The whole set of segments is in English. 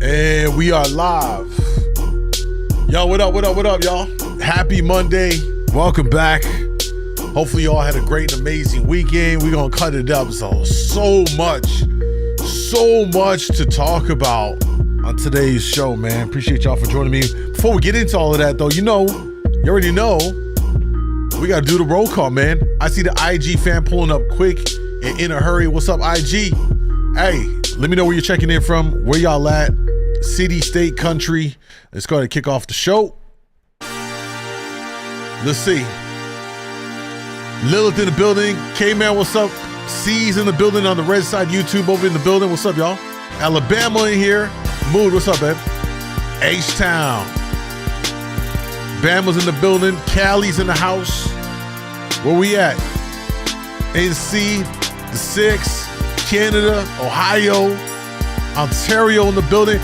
And we are live. Yo, what up, y'all? Happy Monday. Welcome back. Hopefully y'all had a great and amazing weekend. We're gonna cut it up. So much to talk about on today's show, man. Appreciate y'all for joining me. Before we get into all of that though, you already know, we gotta do the roll call, man. I see the IG fan pulling up quick and in a hurry. What's up, IG? Hey, let me know where you're checking in from, where y'all at, city, state, country. Let's go ahead and kick off the show. Let's see. Lilith in the building. K-Man, what's up? C's in the building on the red side. YouTube over in the building. What's up, y'all? Alabama in here. Mood, what's up, babe? H-Town. Bama's in the building. Cali's in the house. Where we at? NC, the 6, Canada, Ohio, Ontario in the building.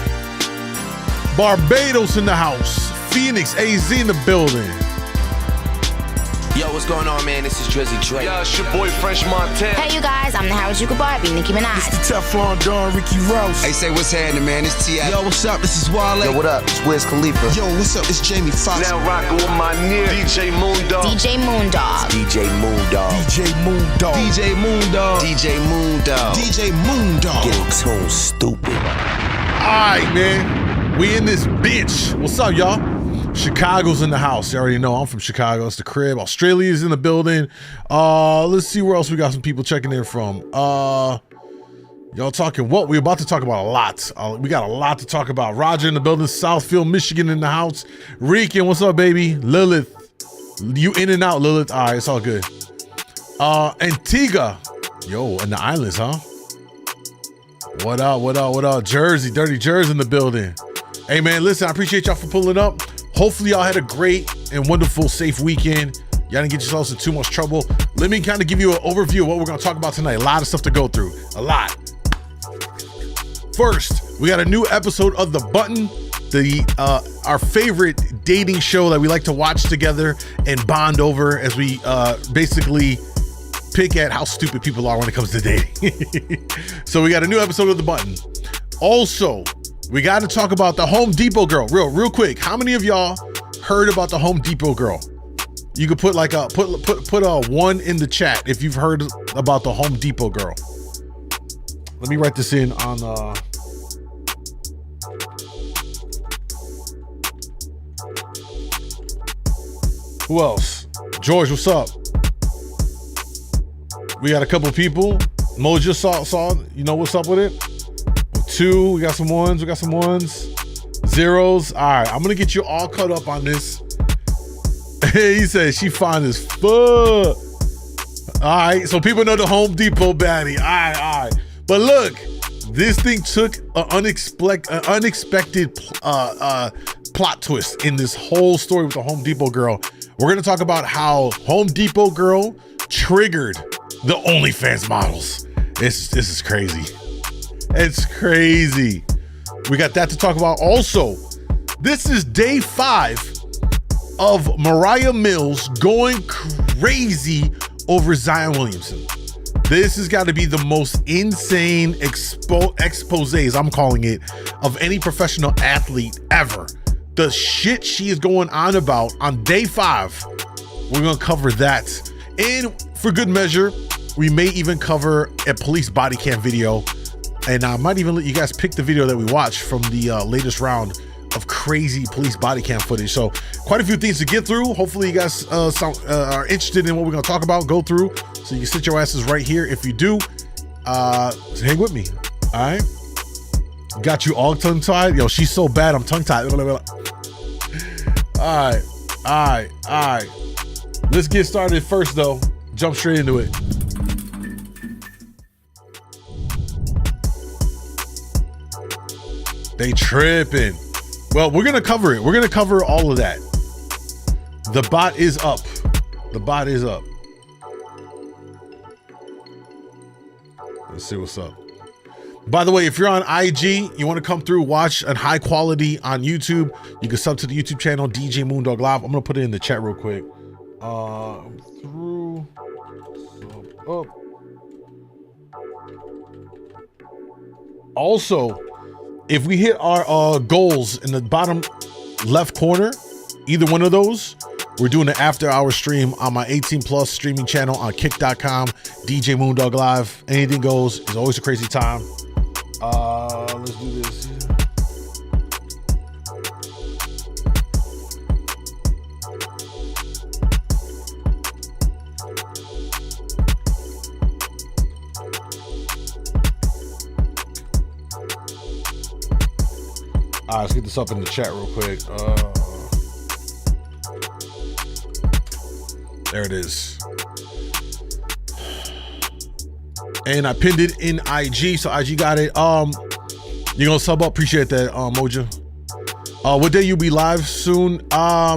Barbados in the house. Phoenix, AZ in the building. Yo, what's going on, man? This is Drizzy Drake. Yo, it's your boy French Montana. Hey, you guys, I'm the Harajuku Barbie, Nicki Minaj. It's the Teflon Don, Ricky Rouse. Hey, say what's happening, man? It's T.I. Yo, what's up? This is Wale. Yo, what up? It's Wiz Khalifa. Yo, what's up? It's Jamie Foxx. Now rocking with my near DJ MoonDawg. DJ Moondawg. DJ Moondawg. DJ Moondawg. DJ Moondawg. DJ Moondawg. DJ Moondawg. Get in tune, stupid. All right, man. We in this bitch. What's up, y'all? Chicago's in the house. You already know I'm from Chicago. It's the crib. Australia's in the building. Let's see where else we got some people checking in from. Y'all talking what? We're about to talk about a lot. We got a lot to talk about. Roger in the building. Southfield, Michigan in the house. Rican, what's up, baby? Lilith. You in and out, Lilith. All right, it's all good. Antigua. Yo, in the islands, huh? What up? Jersey, Dirty Jersey in the building. Hey, man, listen, I appreciate y'all for pulling up. Hopefully y'all had a great and wonderful, safe weekend. Y'all didn't get yourselves in too much trouble. Let me kind of give you an overview of what we're going to talk about tonight. A lot of stuff to go through. A lot. First, we got a new episode of The Button, our favorite dating show that we like to watch together and bond over as we basically pick at how stupid people are when it comes to dating. So we got a new episode of The Button. Also, we got to talk about the Home Depot girl. Real quick. How many of y'all heard about the Home Depot girl? You could put like a put a 1 in the chat if you've heard about the Home Depot girl. Let me write this in on who else? George, what's up? We got a couple people. Mo just saw, you know what's up with it? 2, we got some ones, zeros. All right, I'm gonna get you all caught up on this. He said she fine as fuck. All right, so people know the Home Depot baddie. All right. But look, this thing took an unexpected plot twist in this whole story with the Home Depot girl. We're gonna talk about how Home Depot girl triggered the OnlyFans models. This is crazy. It's crazy. We got that to talk about. Also, this is day 5 of Moriah Mills going crazy over Zion Williamson. This has got to be the most insane exposes, I'm calling it, of any professional athlete ever. The shit she is going on about on day 5, we're going to cover that. And for good measure, we may even cover a police body cam video. And I might even let you guys pick the video that we watched from the latest round of crazy police body cam footage. So quite a few things to get through. Hopefully you guys are interested in what we're going to talk about, go through. So you can sit your asses right here. If you do, hang with me. All right. Got you all tongue tied. Yo, she's so bad. I'm tongue tied. All right. Let's get started first though. Jump straight into it. They tripping. Well, we're gonna cover it. We're gonna cover all of that. The bot is up. Let's see what's up. By the way, if you're on IG, you want to come through, watch in high quality on YouTube, you can sub to the YouTube channel, DJ MoondawgLive. I'm gonna put it in the chat real quick. Through, sub up. Also, if we hit our goals in the bottom left corner, either one of those, we're doing an after hour stream on my 18+ streaming channel on kick.com, DJ MoonDawg Live. Anything goes. It's always a crazy time. Let's do this. All right, let's get this up in the chat real quick. There it is. And I pinned it in IG, so IG got it. You gonna sub up? Appreciate that, Moja. What day you be live soon?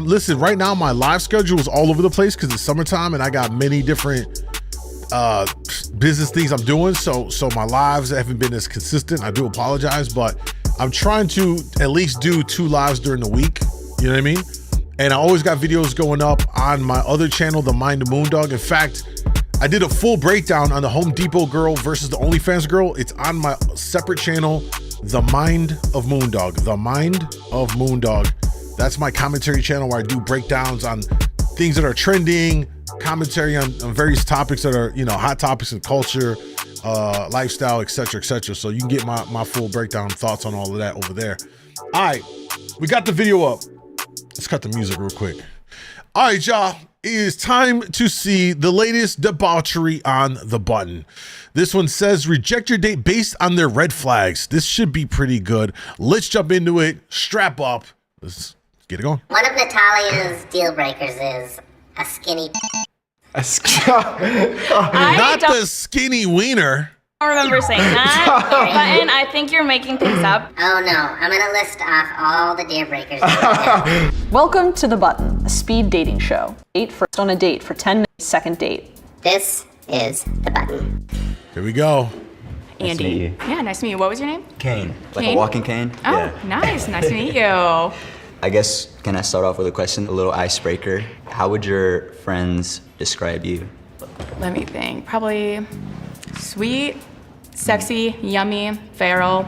Listen, right now my live schedule is all over the place because it's summertime and I got many different business things I'm doing. So my lives haven't been as consistent. I do apologize, but I'm trying to at least do 2 lives during the week. You know what I mean? And I always got videos going up on my other channel, The Mind of MoonDawg. In fact, I did a full breakdown on the Home Depot girl versus the OnlyFans girl. It's on my separate channel, The Mind of MoonDawg. The Mind of MoonDawg. That's my commentary channel where I do breakdowns on things that are trending, commentary on various topics that are, you know, hot topics in culture, lifestyle, etc., etc. So you can get my full breakdown thoughts on all of that over there. All right, we got the video up. Let's cut the music real quick. All right, y'all. It is time to see the latest debauchery on the button. This one says, reject your date based on their red flags. This should be pretty good. Let's jump into it. Strap up. Let's get it going. One of Natalia's deal breakers is a skinny. Not the skinny wiener. I don't remember saying that. Button, I think you're making things up. Oh no, I'm gonna list off all the deal breakers. Welcome to The Button, a speed dating show. Date first on a date for 10 minutes, second date. This is The Button. Here we go. Andy. Yeah, nice to meet you. What was your name? Cane. Like Cane? a walking cane? Oh, Yeah. nice. Nice to meet you. I guess, can I start off with a question? A little icebreaker. How would your friends describe you? Let me think. Probably sweet, sexy, yummy, feral.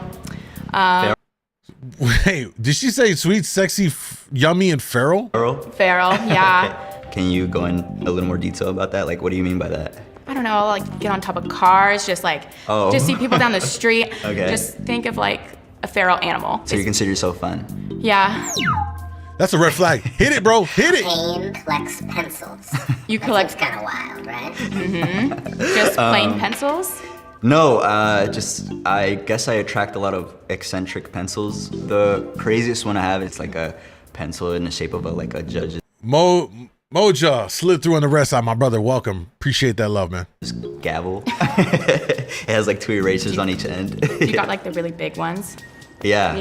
Wait, did she say sweet, sexy, yummy, and feral? Feral, yeah. Okay. Can you go in a little more detail about that? Like, what do you mean by that? I don't know, like get on top of cars, just like, just see people down the street. Okay. Just think of like a feral animal. So you consider yourself fun? Yeah. That's a red flag. Hit it, bro. Hit it. Kane collects pencils. You collect That's kind of wild, right? just plain pencils? No, I guess I attract a lot of eccentric pencils. The craziest one I have is like a pencil in the shape of a judge's Moja slid through on the rest side. My brother, welcome. Appreciate that love, man. gavel. It has like 2 erasers on each end. You got like the really big ones? Yeah.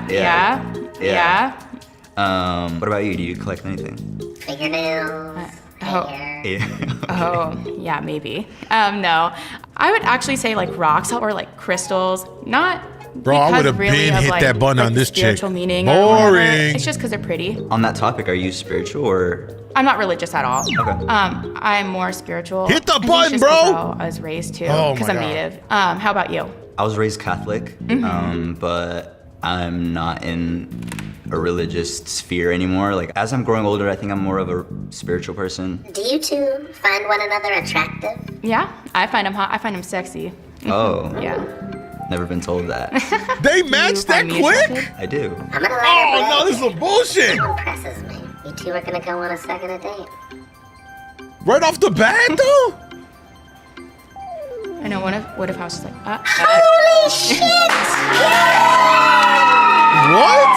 Yeah. What about you? Do you collect anything? Fingernails, hair. Yeah. Oh, yeah, maybe. No, I would actually say like rocks or like crystals, not Bro, I would have really been of, hit like, that button like on the this chick. spiritual meaning or whatever. Boring. It's just because they're pretty. On that topic, are you spiritual or? I'm not religious at all. Okay. I'm more spiritual. Hit the I think button, it's just 'cause bro. how I was raised too, Oh because my I'm God. native. How about you? I was raised Catholic, but I'm not in a religious sphere anymore. Like as I'm growing older, I think I'm more of a spiritual person. Do you two find one another attractive? Yeah, I find him hot. I find him sexy. Oh, Yeah. never been told that. They You matched that find me quick? attractive? I do. I'm gonna let Oh, her no, know. this is some bullshit. That impresses me. You two are gonna go on a second date. Right off the bat, though? I know. What if I was just like, Holy shit! What?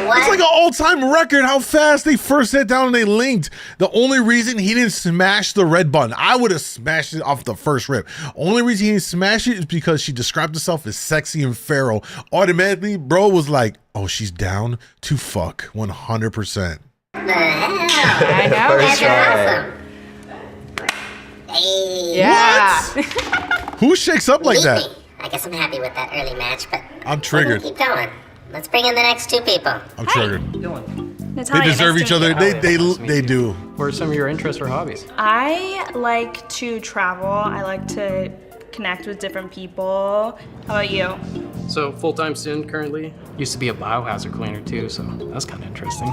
What? It's like an all-time record how fast they first sat down and they linked. The only reason he didn't smash the red button, I would have smashed it off the first rip. Only reason he didn't smash it is because she described herself as sexy and feral. Automatically, bro was like, oh, she's down to fuck 100%. The hell? I know. You guys First are try. awesome. Hey. Yeah. Who shakes up like Meet that? me. I guess I'm happy with that early match, but I'm we're triggered. gonna keep going. Let's bring in the next 2 people. I'm triggered. Natalia, They deserve nice each to other. meet you. They do. What are some of your interests or hobbies? I like to travel. I like to connect with different people. How about you? So full-time student currently. Used to be a biohazard cleaner too, so that's kind of interesting.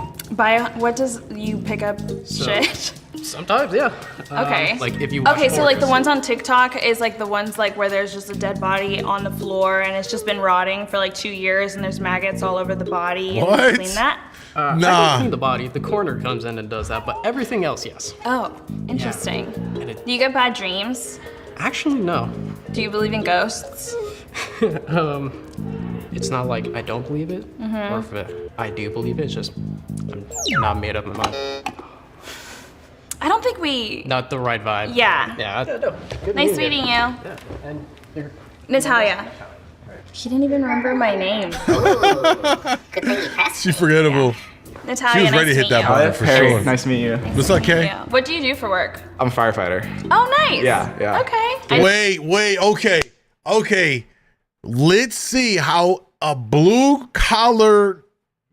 What does you pick up shit? Sometimes, yeah. Okay. Like if you watch Okay, so like the porn. ones on TikTok is like the ones like where there's just a dead body on the floor and it's just been rotting for like 2 years and there's maggots all over the body. What? And you clean that? I don't clean the body. The coroner comes in and does that, but everything else, yes. Oh, interesting. And it- Do you get bad dreams? Actually, no. Do you believe in ghosts? It's not like I don't believe it, or if I do believe it, it's just I'm not made up my mind. I don't think we. Not the right vibe. Yeah. Yeah. No. Good Nice meeting you. Yeah. And you're Natalia. He didn't even remember my name. Good thing you pressed She's forgettable. Natalia, She was ready to nice hit meet that you. button for sure. Nice to meet you. What's up, Kay? Yeah. What do you do for work? I'm a firefighter. Oh, nice. Yeah. Okay. Wait, okay. Let's see how a blue collar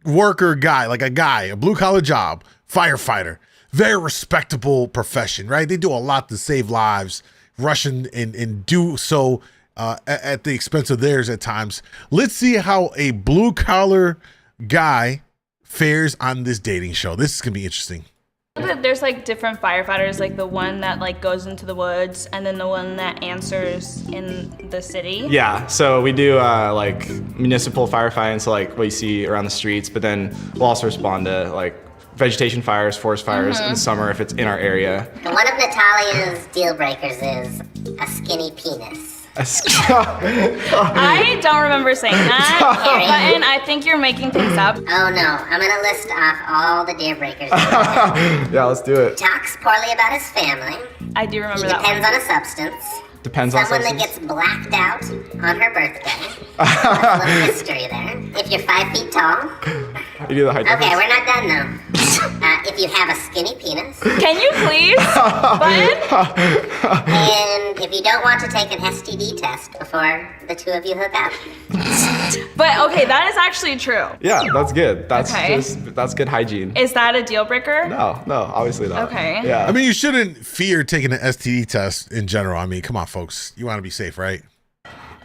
worker guy, like a blue collar job, firefighter, very respectable profession, right? They do a lot to save lives, rushing and do so at the expense of theirs at times. Let's see how a blue collar guy fares on this dating show. This is gonna be interesting. There's like different firefighters, like the one that like goes into the woods and then the one that answers in the city. Yeah, so we do like municipal firefighting, so like what you see around the streets, but then we'll also respond to like vegetation fires, forest fires in the summer if it's in our area. One of Natalia's deal breakers is a skinny penis. I don't remember saying that, Button. I think you're making things up. Oh no, I'm gonna list off all the deal breakers. Yeah, let's do it. Talks poorly about his family. I do remember He that depends one. on a substance. Depends on Someone that substance. gets blacked out on her birthday. That's a little history there. If you're 5 feet tall. You do the height Okay, difference. we're not done though. If you have a skinny penis. Can you please, Button? And if you don't want to take an STD test before the two of you hook up. But okay, that is actually true. Yeah, that's good. That's Okay. that's good hygiene. Is that a deal breaker? No, obviously not. Okay. Yeah. I mean, you shouldn't fear taking an STD test in general. I mean, come on, folks. You want to be safe, right?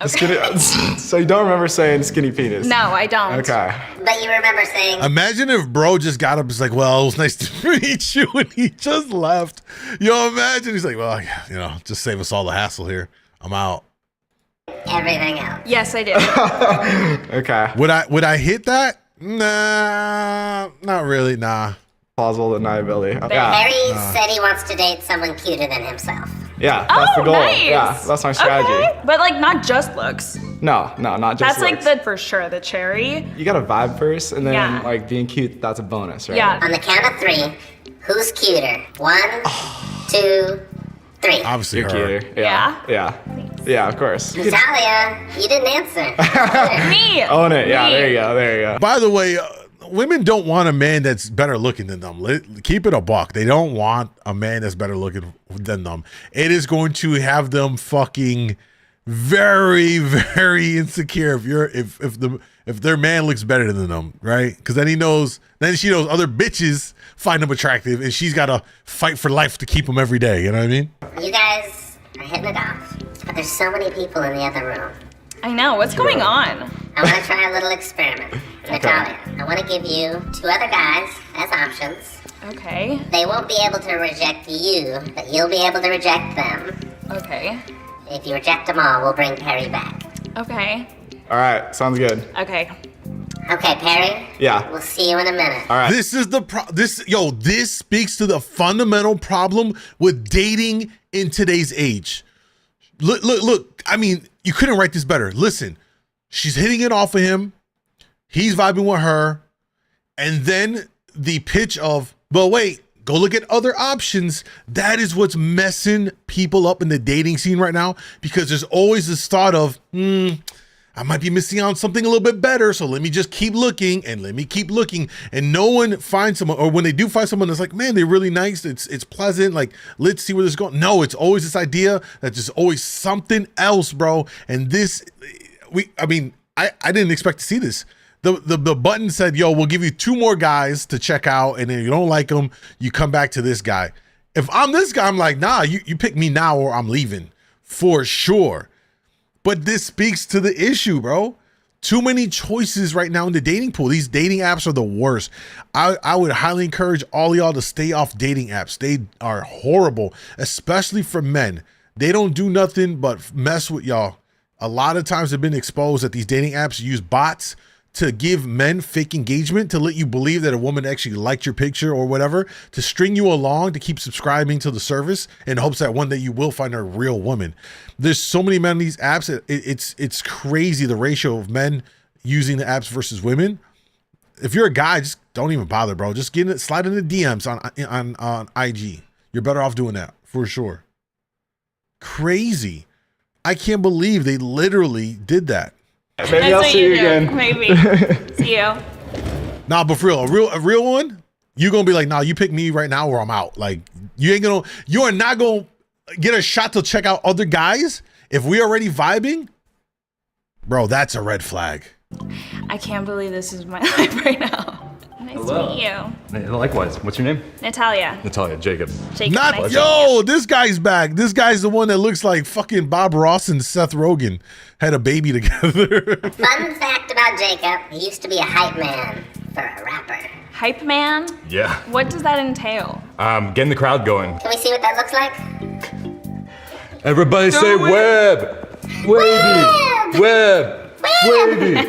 So you don't remember saying skinny penis? No, I don't. Okay. But you remember saying, Imagine if bro just got up and was like, well, it was nice to meet you, and he just left. Yo, imagine he's like, well, you know, just save us all the hassle here. I'm out. everything else. Yes, I did. Okay. Would I hit that? Nah, not really. Nah. Plausible deniability. Harry said he wants to date someone cuter than himself. Yeah, that's the goal. Nice. Yeah, that's my strategy. Okay. But like not just looks. No, not just That's looks. like the for sure the cherry. You gotta vibe first, and then Yeah. like being cute, that's a bonus, right? Yeah. On the count of 3, who's cuter? 1, 2, 3. Obviously, You're her. cuter. Yeah, of course. Natalia, you didn't answer. Me. Own it. Yeah, Me. there you go. By the way, women don't want a man that's better looking than them. Keep it a buck. They don't want a man that's better looking than them. It is going to have them fucking very, very insecure if their man looks better than them, right? Because then she knows other bitches find him attractive, and she's got to fight for life to keep him every day. You know what I mean? You guys are hitting it off. But there's so many people in the other room. I know. What's going on? I want to try a little experiment. Natalia, I want to give you 2 other guys as options. Okay. They won't be able to reject you, but you'll be able to reject them. Okay. If you reject them all, we'll bring Perry back. Okay. All right, sounds good. Okay. Okay, Perry? Yeah. We'll see you in a minute. All right. This is this speaks to the fundamental problem with dating in today's age. Look. I mean, you couldn't write this better. Listen, she's hitting it off of him. He's vibing with her. And then the pitch of, but wait, go look at other options. That is what's messing people up in the dating scene right now, because there's always this thought of, I might be missing out on something a little bit better, so let me just keep looking and let me keep looking. And no one finds someone, or when they do find someone that's like, man, they're really nice, it's pleasant, like, let's see where this is going. No, it's always this idea that there's always something else, bro. And this, I didn't expect to see this. The button said, yo, we'll give you 2 more guys to check out, and if you don't like them, you come back to this guy. If I'm this guy, I'm like, nah, you pick me now or I'm leaving for sure. But this speaks to the issue, bro. Too many choices right now in the dating pool. These dating apps are the worst. I would highly encourage all y'all to stay off dating apps. They are horrible, especially for men. They don't do nothing but mess with y'all. A lot of times they've been exposed that these dating apps use bots to give men fake engagement, to let you believe that a woman actually liked your picture or whatever, to string you along, to keep subscribing to the service in hopes that one day you will find a real woman. There's so many men on these apps. It's crazy, the ratio of men using the apps versus women. If you're a guy, just don't even bother, bro. Just slide in the DMs on IG. You're better off doing that for sure. Crazy. I can't believe they literally did that. Maybe I'll see you again. Maybe. See you. Nah, but for real, a real one, you're gonna be like, nah, you pick me right now or I'm out. Like, you are not gonna get a shot to check out other guys if we already vibing. Bro, that's a red flag. I can't believe this is my life right now. Nice to meet you. Likewise. What's your name? Natalia. Natalia. Jacob. Nice This guy's back. This guy's the one that looks like fucking Bob Ross and Seth Rogen had a baby together. Fun fact about Jacob, he used to be a hype man for a rapper. Hype man? Yeah. What does that entail? Getting the crowd going. Can we see what that looks like? Everybody say web. Wavy. Web. Wavy.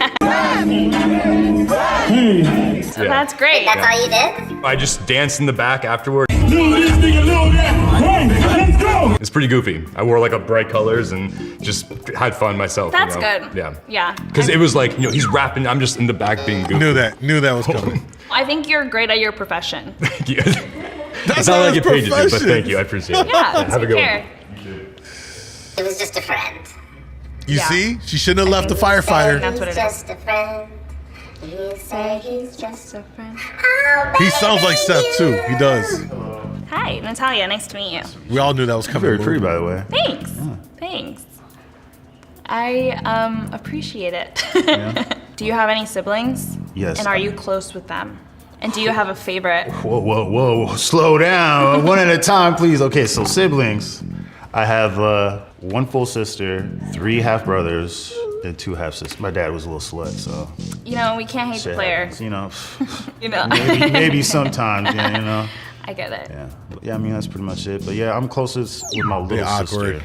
So that's great. That's all you did? I just danced in the back afterward. It's pretty goofy. I wore like a bright colors and just had fun myself. That's you know? good. Yeah. Yeah. Because it was like, he's rapping. I'm just in the back being goofy. Knew that was coming. I think you're great at your profession. Thank you. That's not what I get paid to do, but thank you. I appreciate it. Yeah. Have a good care. one. It was just a friend. You see? She shouldn't have left the firefighter. That's what it is. Just a friend. You say he's just a friend. He sounds like Seth too. He does. Hi, Natalia. Nice to meet you. We all knew that was coming. Very pretty, by the way. Thanks. Thanks. I appreciate it. Do you have any siblings? Yes. And are you close with them? And do you have a favorite? Whoa. Slow down. One at a time, please. Okay, so siblings. I have one full sister, 3 half brothers, and 2 half sisters. My dad was a little slut, so. You know, we can't hate the player. Happens, you know. You know. maybe sometimes, yeah, you know. I get it. Yeah, I mean, that's pretty much it. But yeah, I'm closest with my little sister.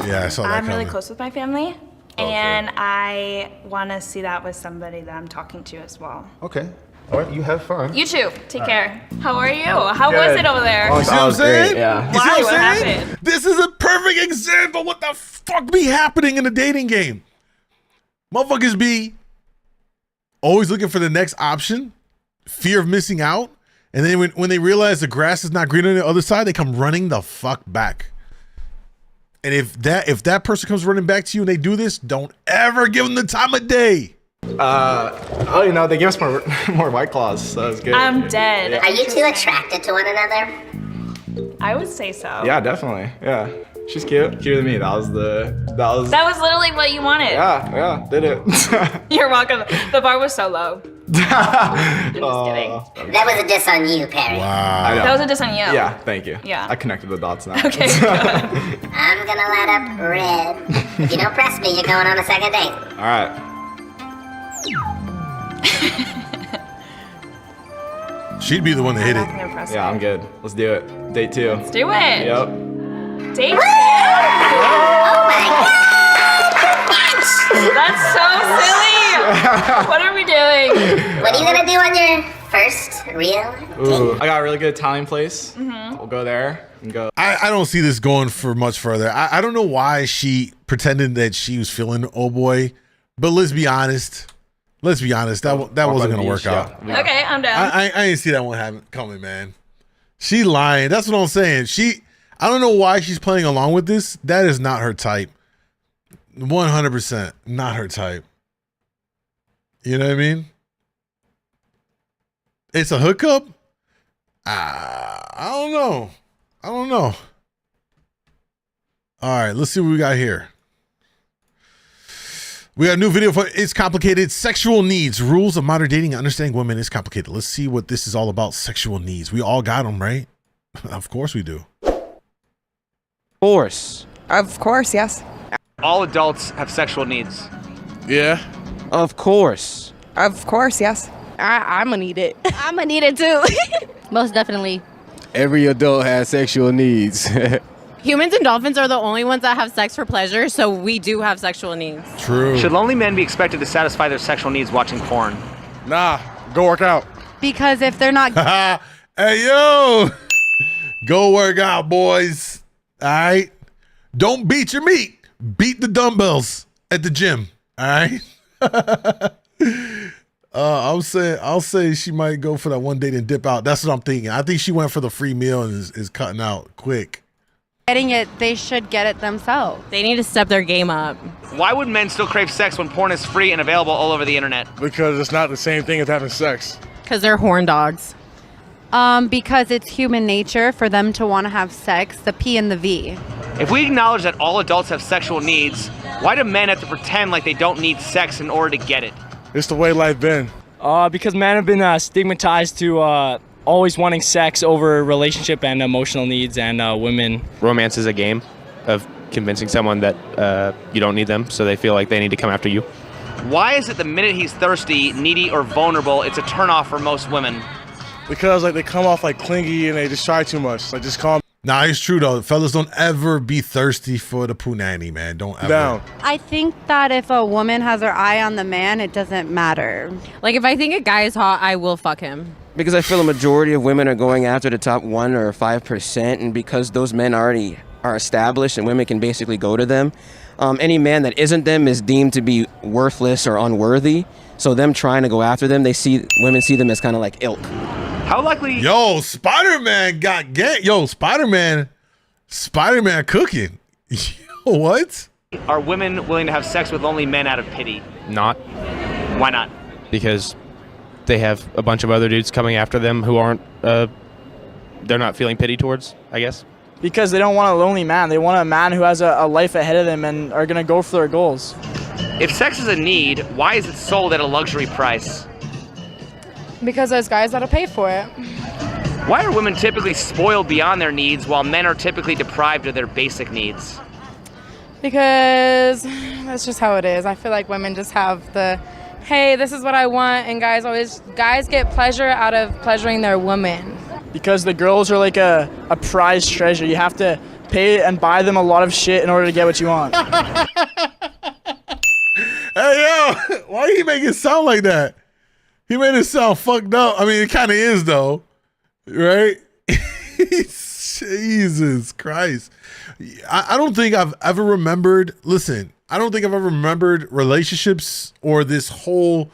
Yeah, I saw that I'm really close with my family, and I want to see that with somebody that I'm talking to as well. Okay. All right, you have fun. You too. Take care. How are you? How was it over there? You see what I'm saying? Yeah. You see Why? what What I'm saying? happened? This is a perfect example. What the fuck be happening in the dating game? Motherfuckers be always looking for the next option, fear of missing out, and then when they realize the grass is not green on the other side, they come running the fuck back. And if that person comes running back to you and they do this, don't ever give them the time of day. You know, they give us more White Claws, so it's good. I'm dead. Are you two attracted to one another? I would say so. Yeah, definitely. Yeah. She's cute. Cuter than me. That was literally what you wanted. Yeah, did it. You're welcome. The bar was so low. I'm just kidding. That was a diss on you, Perry. Wow. That was a diss on you. Yeah, thank you. Yeah. I connected the dots now. Okay, good. I'm gonna light up red. If you don't press me, you're going on a second date. All right. She'd be the one that hit it. Yeah, I'm good. Let's do it. Date 2. Let's do it. Yep. Date 2. Oh my god! That's so silly. What are we doing? What are you gonna do on your first real date? I got a really good Italian place. We'll go there and go. I don't see this going for much further. I don't know why she pretended that she was feeling oh boy, but let's be honest. That wasn't gonna work out. Yeah. Okay, I'm down. I didn't see that one coming, man. She lying. That's what I'm saying. I don't know why she's playing along with this. That is not her type. 100% not her type. You know what I mean? It's a hookup? I don't know. All right, let's see what we got here. We got a new video for It's Complicated. Sexual Needs. Rules of Modern Dating and Understanding Women is Complicated. Let's see what this is all about. Sexual needs. We all got them, right? Of course we do. Of course, yes. all adults have sexual needs? Yeah. Of course. Of course, yes. I'm gonna need it. I'm gonna need it too. Most definitely. Every adult has sexual needs. Humans and dolphins are the only ones that have sex for pleasure, so we do have sexual needs. True. Should lonely men be expected to satisfy their sexual needs watching porn? Nah, go work out. Because if they're not... Hey, yo! Go work out, boys. All right? Don't beat your meat. Beat the dumbbells at the gym. All right? I'll say she might go for that one date and dip out. That's what I'm thinking. I think she went for the free meal and is cutting out quick. Getting it, they should get it themselves. They need to step their game up. Why would men still crave sex when porn is free and available all over the internet? Because it's not the same thing as having sex. Because they're horn dogs. Because it's human nature for them to want to have sex, the P and the V. If we acknowledge that all adults have sexual needs, why do men have to pretend like they don't need sex in order to get it? It's the way life been. Because men have been stigmatized to always wanting sex over relationship and emotional needs, and women. Romance is a game of convincing someone that you don't need them, so they feel like they need to come after you. Why is it the minute he's thirsty, needy, or vulnerable, it's a turnoff for most women? Because like they come off like clingy and they just try too much. Like just calm. Nah, it's true though. Fellas, don't ever be thirsty for the punani, man. Don't ever. Down. I think that if a woman has her eye on the man, it doesn't matter. Like, if I think a guy is hot, I will fuck him. Because I feel a majority of women are going after the top 1 or 5%, and because those men already are established and women can basically go to them, any man that isn't them is deemed to be worthless or unworthy. So them trying to go after them, women see them as kind of like ilk. How likely? Yo, Spider-Man got gang. Yo, Spider-Man cooking. Yo, what? Are women willing to have sex with only men out of pity? Not. Why not? Because they have a bunch of other dudes coming after them who aren't, they're not feeling pity towards, I guess. Because they don't want a lonely man. They want a man who has a life ahead of them and are going to go for their goals. If sex is a need, why is it sold at a luxury price? Because there's guys that'll pay for it. Why are women typically spoiled beyond their needs while men are typically deprived of their basic needs? Because that's just how it is. I feel like women just have the, hey, this is what I want, and guys get pleasure out of pleasuring their woman. Because the girls are like a prized treasure. You have to pay and buy them a lot of shit in order to get what you want. Hey, yo, why did he make it sound like that? He made it sound fucked up. I mean, it kind of is, though. Right? Jesus Christ. I don't think I've ever remembered, I don't think I've ever remembered relationships or this whole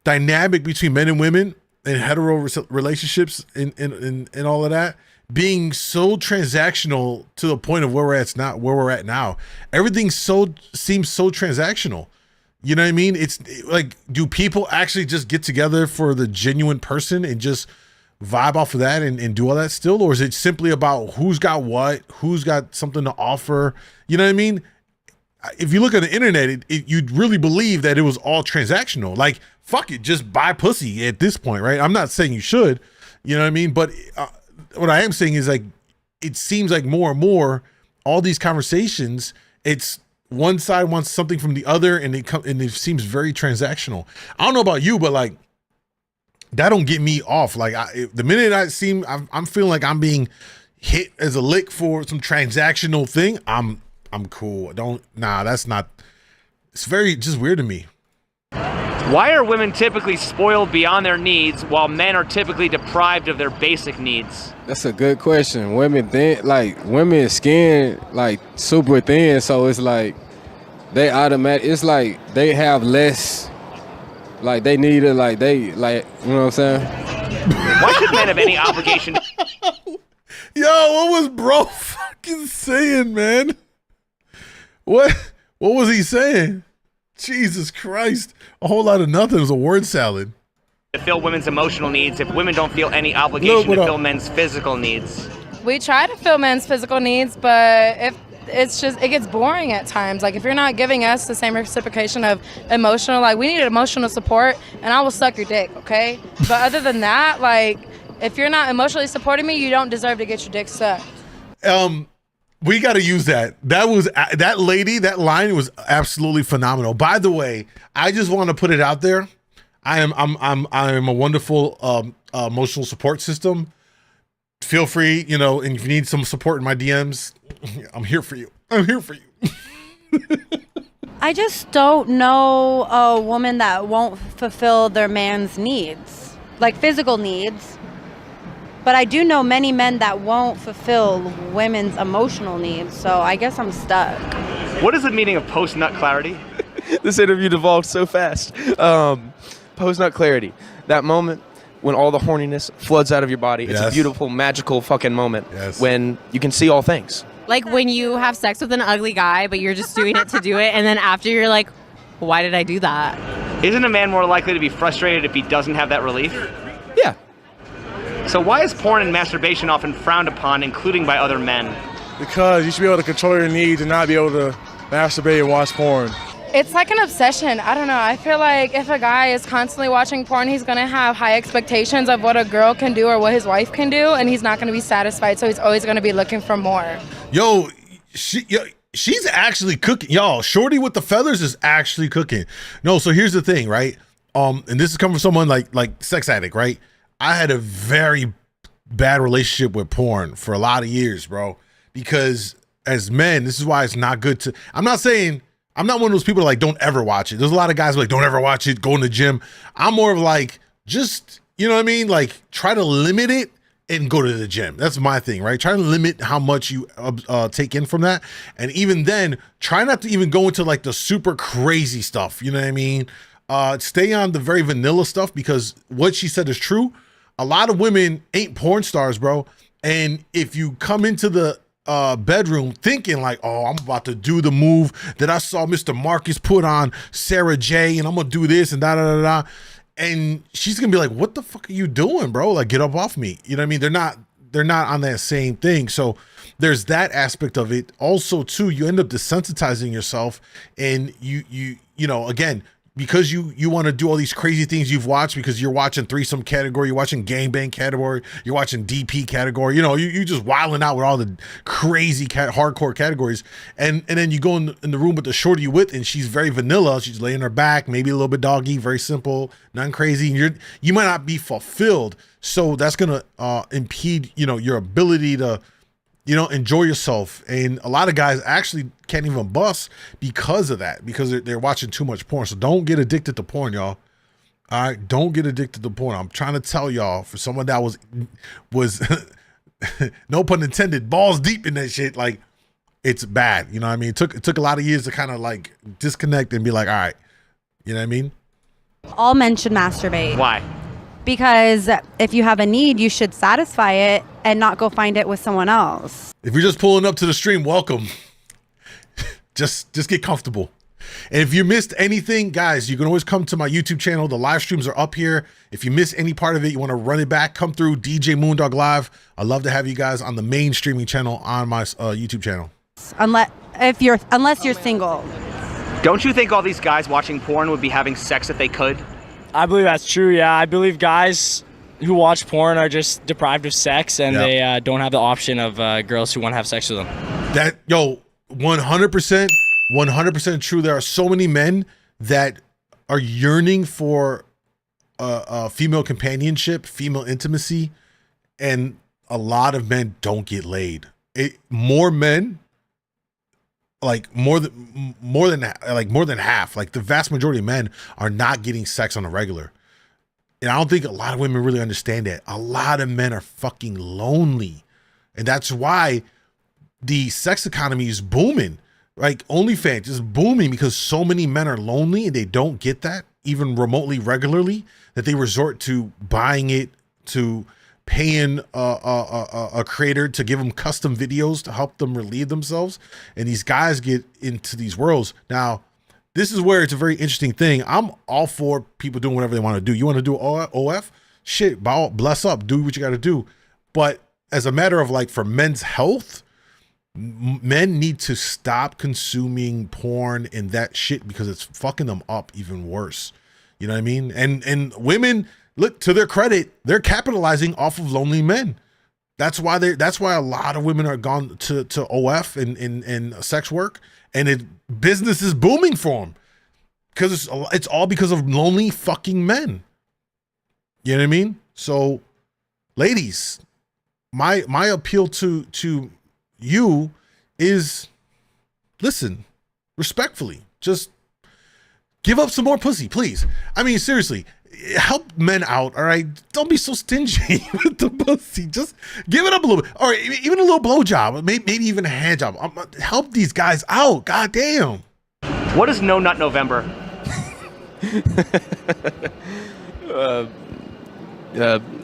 dynamic between men and women and hetero relationships and all of that being so transactional to the point of where we're at now. Everything seems so transactional. You know what I mean? It's like, do people actually just get together for the genuine person and just vibe off of that and do all that still? Or is it simply about who's got what, who's got something to offer? You know what I mean? If you look at the internet, you'd really believe that it was all transactional. Like, fuck it, just buy pussy at this point, right? I'm not saying you should, you know what I mean? But what I am saying is, like, it seems like more and more, all these conversations, it's one side wants something from the other, and it seems very transactional. I don't know about you, but like, that don't get me off. Like, the minute I'm feeling like I'm being hit as a lick for some transactional thing, I'm cool. That's not. It's very just weird to me. Why are women typically spoiled beyond their needs while men are typically deprived of their basic needs? That's a good question. Women's skin like super thin, so it's like they it's like they have less, like they need it, like they like, you know what I'm saying? Why should men have any obligation to... Yo, what was bro fucking saying, man? What was he saying? Jesus Christ. A whole lot of nothing. It was a word salad. To fill women's emotional needs if women don't feel any obligation to fill men's physical needs? We try to fill men's physical needs, but if it gets boring at times. Like, if you're not giving us the same reciprocation of emotional, like, we need emotional support, and I will suck your dick, okay? But other than that, like, if you're not emotionally supporting me, you don't deserve to get your dick sucked. We got to use that. That lady, that line was absolutely phenomenal. By the way, I just want to put it out there. I am a wonderful emotional support system. Feel free, and if you need some support in my DMs, I'm here for you. I'm here for you. I just don't know a woman that won't fulfill their man's needs, like physical needs. But I do know many men that won't fulfill women's emotional needs, so I guess I'm stuck. What is the meaning of post-nut clarity? This interview devolved so fast. Post-nut clarity. That moment when all the horniness floods out of your body. It's a beautiful, magical fucking moment when you can see all things. Like when you have sex with an ugly guy, but you're just doing it to do it, and then after you're like, why did I do that? Isn't a man more likely to be frustrated if he doesn't have that relief? Yeah. So why is porn and masturbation often frowned upon, including by other men? Because you should be able to control your needs and not be able to masturbate and watch porn. It's like an obsession. I don't know. I feel like if a guy is constantly watching porn, he's going to have high expectations of what a girl can do or what his wife can do, and he's not going to be satisfied, so he's always going to be looking for more. Yo, she's actually cooking. Y'all, Shorty with the feathers is actually cooking. No, so here's the thing, right? And this is coming from someone like sex addict, right? I had a very bad relationship with porn for a lot of years, bro. Because as men, this is why it's not good to. I'm not one of those people like don't ever watch it. There's a lot of guys who like don't ever watch it, go in the gym. I'm more of like just, you know what I mean? Like try to limit it and go to the gym. That's my thing, right? Try to limit how much you take in from that. And even then, try not to even go into like the super crazy stuff. You know what I mean? Stay on the very vanilla stuff because what she said is true. A lot of women ain't porn stars, bro. And if you come into the bedroom thinking like, oh, I'm about to do the move that I saw Mr. Marcus put on Sarah J, and I'm gonna do this and da. And she's gonna be like, what the fuck are you doing, bro? Like, get up off me. You know what I mean? They're not on that same thing. So there's that aspect of it. Also, too, you end up desensitizing yourself, and you know, again, because you want to do all these crazy things you've watched because you're watching threesome category, you're watching gangbang category, you're watching DP category, you just wilding out with all the crazy hardcore categories. And then you go in the room with the shorty you with, and she's very vanilla. She's laying her back, maybe a little bit doggy, very simple, nothing crazy. And you might not be fulfilled. So that's going to impede, your ability to, enjoy yourself. And a lot of guys actually can't even bust because of that, because they're watching too much porn. So don't get addicted to porn, y'all. All right, don't get addicted to porn. I'm trying to tell y'all, for someone that was no pun intended, balls deep in that shit, like it's bad. You know what I mean? It took a lot of years to kind of like disconnect and be like, all right, you know what I mean? All men should masturbate. Why? Because if you have a need, you should satisfy it and not go find it with someone else. If you're just pulling up to the stream, welcome. Just get comfortable. And if you missed anything, guys, you can always come to my YouTube channel. The live streams are up here. If you miss any part of it, you want to run it back, come through DJ MoonDawg Live. I'd love to have you guys on the main streaming channel on my YouTube channel. Unless you're single. Don't you think all these guys watching porn would be having sex if they could? I believe that's true, yeah. I believe guys who watch porn are just deprived of sex, and they don't have the option of girls who want to have sex with them. 100% true. There are so many men that are yearning for female companionship, female intimacy, and a lot of men don't get laid. More men, like more than half, like the vast majority of men are not getting sex on a regular. And I don't think a lot of women really understand that. A lot of men are fucking lonely. And that's why the sex economy is booming. Like OnlyFans is booming because so many men are lonely and they don't get that even remotely regularly, that they resort to buying it, to paying a creator to give them custom videos to help them relieve themselves. And these guys get into these worlds. Now, this is where it's a very interesting thing. I'm all for people doing whatever they want to do. You want to do OF? Shit, bless up. Do what you got to do. But as a matter of like for men's health, men need to stop consuming porn and that shit because it's fucking them up even worse. You know what I mean? And women, look, to their credit, they're capitalizing off of lonely men. That's why a lot of women are gone to OF and sex work, and business is booming for them because it's all because of lonely fucking men. You know what I mean? So, ladies, my appeal to you is, listen, respectfully, just give up some more pussy, please. I mean, seriously, help men out, all right? Don't be so stingy with the pussy. Just give it up a little bit, or even a little blowjob, maybe even a hand job. Help these guys out. God damn. What is No Nut November?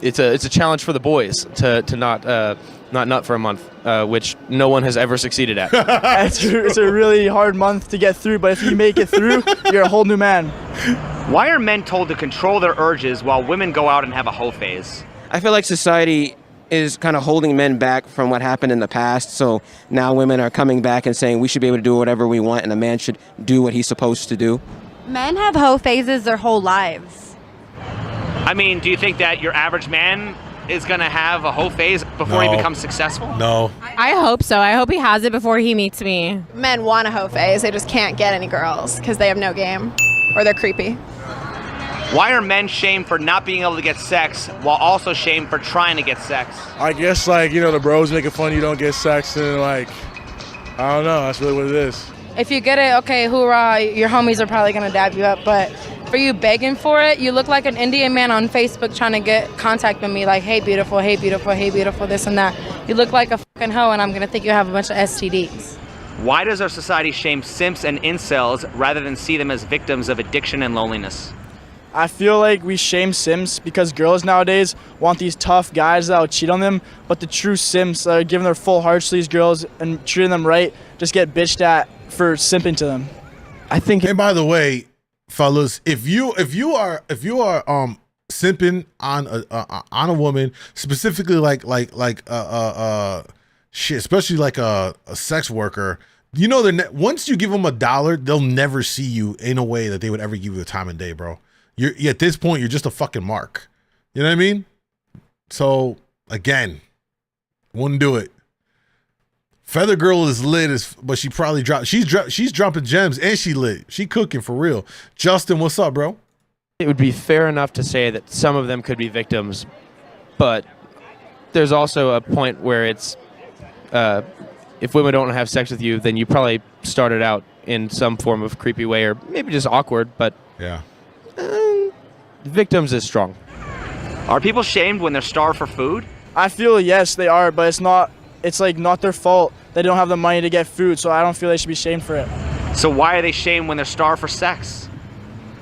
It's a challenge for the boys to not nut for a month, which no one has ever succeeded at. It's a really hard month to get through, but if you make it through, you're a whole new man. Why are men told to control their urges while women go out and have a hoe phase? I feel like society is kind of holding men back from what happened in the past. So now women are coming back and saying we should be able to do whatever we want and a man should do what he's supposed to do. Men have hoe phases their whole lives. I mean, do you think that your average man is going to have a hoe phase before he becomes successful? No. I hope so. I hope he has it before he meets me. Men want a hoe phase. They just can't get any girls because they have no game or they're creepy. Why are men shamed for not being able to get sex while also shamed for trying to get sex? I guess, like, you know, the bros making fun you don't get sex, and, like, I don't know. That's really what it is. If you get it, okay, hoorah, your homies are probably going to dab you up. But for you begging for it, you look like an Indian man on Facebook trying to get contact with me like, hey, beautiful, hey, beautiful, hey, beautiful, this and that. You look like a fucking hoe, and I'm going to think you have a bunch of STDs. Why does our society shame simps and incels rather than see them as victims of addiction and loneliness? I feel like we shame simps because girls nowadays want these tough guys that'll cheat on them, but the true simps that are giving their full hearts to these girls and treating them right just get bitched at for simping to them. I think. And by the way, fellas, if you are simping on a woman, specifically like shit, especially like a sex worker, you know, once you give them $1, they'll never see you in a way that they would ever give you the time of day, bro. You're at this point, you're just a fucking mark. You know what I mean? So again, wouldn't do it. Feather Girl is lit, but she probably dropped. She's dropping gems and she lit. She cooking for real. Justin, what's up, bro? It would be fair enough to say that some of them could be victims, but there's also a point where it's if women don't have sex with you, then you probably started out in some form of creepy way or maybe just awkward, but yeah. Victims is strong. Are people shamed when they're starved for food? I feel yes, they are, but it's like not their fault. They don't have the money to get food, so I don't feel they should be shamed for it. So why are they shamed when they're starved for sex?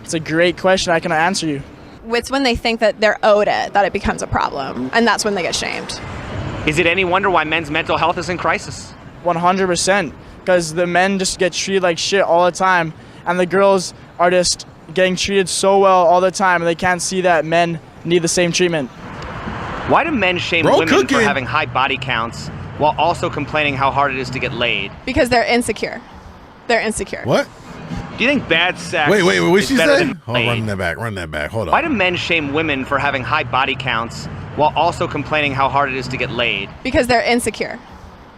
It's a great question. I cannot answer you. It's when they think that they're owed it that it becomes a problem, and that's when they get shamed. Is it any wonder why men's mental health is in crisis? 100%, because the men just get treated like shit all the time, and the girls are just getting treated so well all the time, and they can't see that men need the same treatment. Why do men shame women for having high body counts while also complaining how hard it is to get laid? Because they're insecure. They're insecure. What? Do you think bad sex Wait, what is she better say? than Oh, laid? run that back. Hold on. Why do men shame women for having high body counts while also complaining how hard it is to get laid? Because they're insecure.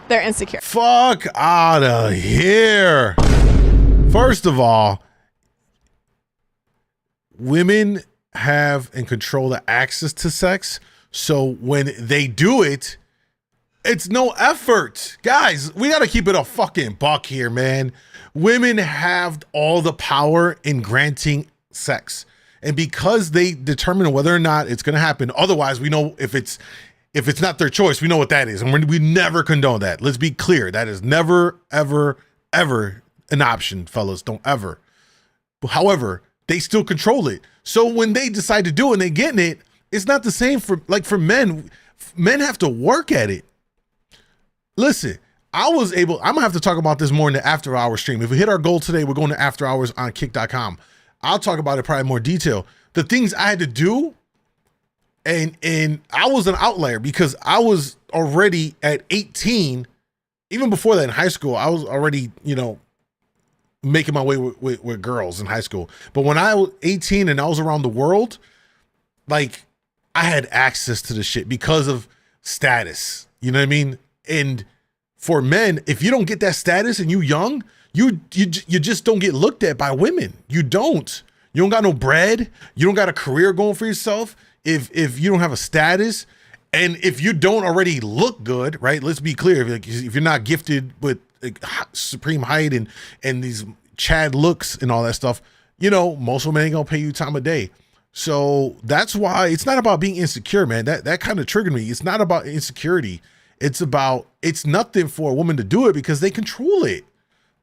They're insecure. Fuck out of here. First of all, women have and control the access to sex. So when they do it, it's no effort. Guys, we got to keep it a fucking buck here, man. Women have all the power in granting sex. And because they determine whether or not it's going to happen, otherwise we know if it's not their choice, we know what that is. And we never condone that. Let's be clear. That is never, ever, ever an option, fellas. Don't ever. But however, they still control it. So when they decide to do it and they getting it, it's not the same for men. Men have to work at it. Listen, I'm gonna have to talk about this more in the after hours stream. If we hit our goal today, we're going to after hours on kick.com. I'll talk about it probably in more detail. The things I had to do, and I was an outlier because I was already at 18, even before that in high school, I was already, making my way with girls in high school. But when I was 18 and I was around the world, like, I had access to the shit because of status. You know what I mean? And for men, if you don't get that status and you young, you just don't get looked at by women. You don't got no bread. You don't got a career going for yourself. If you don't have a status, and if you don't already look good, right? Let's be clear. If you're not gifted with supreme height and these Chad looks and all that stuff, you know, most women ain't gonna pay you time of day. So that's why it's not about being insecure, man. That kind of triggered me. It's not about insecurity. It's nothing for a woman to do it because they control it.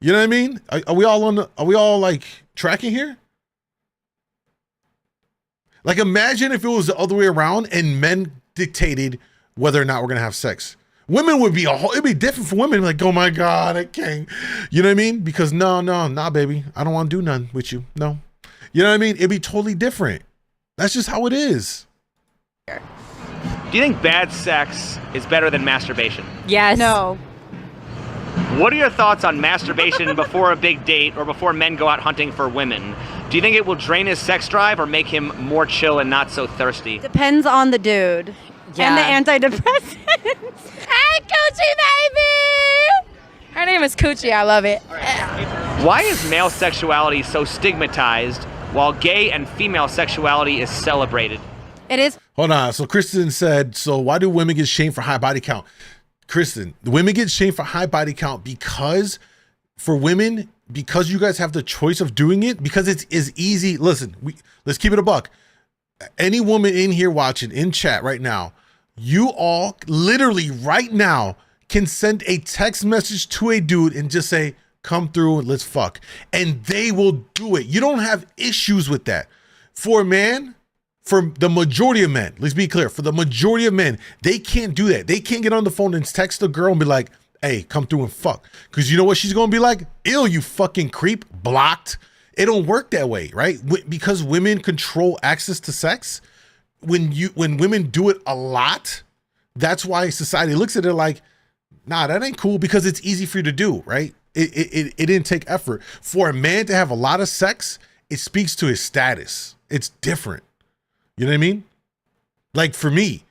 You know what I mean? Are we all like tracking here? Like, imagine if it was the other way around and men dictated whether or not we're gonna have sex. Women would be it'd be different for women. Like, oh my God, I can't. You know what I mean? Because nah, baby, I don't want to do nothing with you. No, you know what I mean? It'd be totally different. That's just how it is. Do you think bad sex is better than masturbation? Yes. No. What are your thoughts on masturbation before a big date or before men go out hunting for women? Do you think it will drain his sex drive or make him more chill and not so thirsty? Depends on the dude and the antidepressants. Hey, Coochie baby! Her name is Coochie. I love it. Why is male sexuality so stigmatized while gay and female sexuality is celebrated? It is. Hold on. So Kristen said, so why do women get shamed for high body count? Kristen, the women get shamed for high body count because for women, because you guys have the choice of doing it, because it's easy. Listen, let's keep it a buck. Any woman in here watching in chat right now, you all literally right now can send a text message to a dude and just say, come through and let's fuck. And they will do it. You don't have issues with that. For a man, for the majority of men, let's be clear, for the majority of men, they can't do that. They can't get on the phone and text a girl and be like, hey, come through and fuck. Because you know what she's going to be like? Ew, you fucking creep, blocked. It don't work that way, right? Because women control access to sex. When women do it a lot, that's why society looks at it like, nah, that ain't cool because it's easy for you to do, right? It didn't take effort. For a man to have a lot of sex, it speaks to his status. It's different. You know what I mean? Like for me,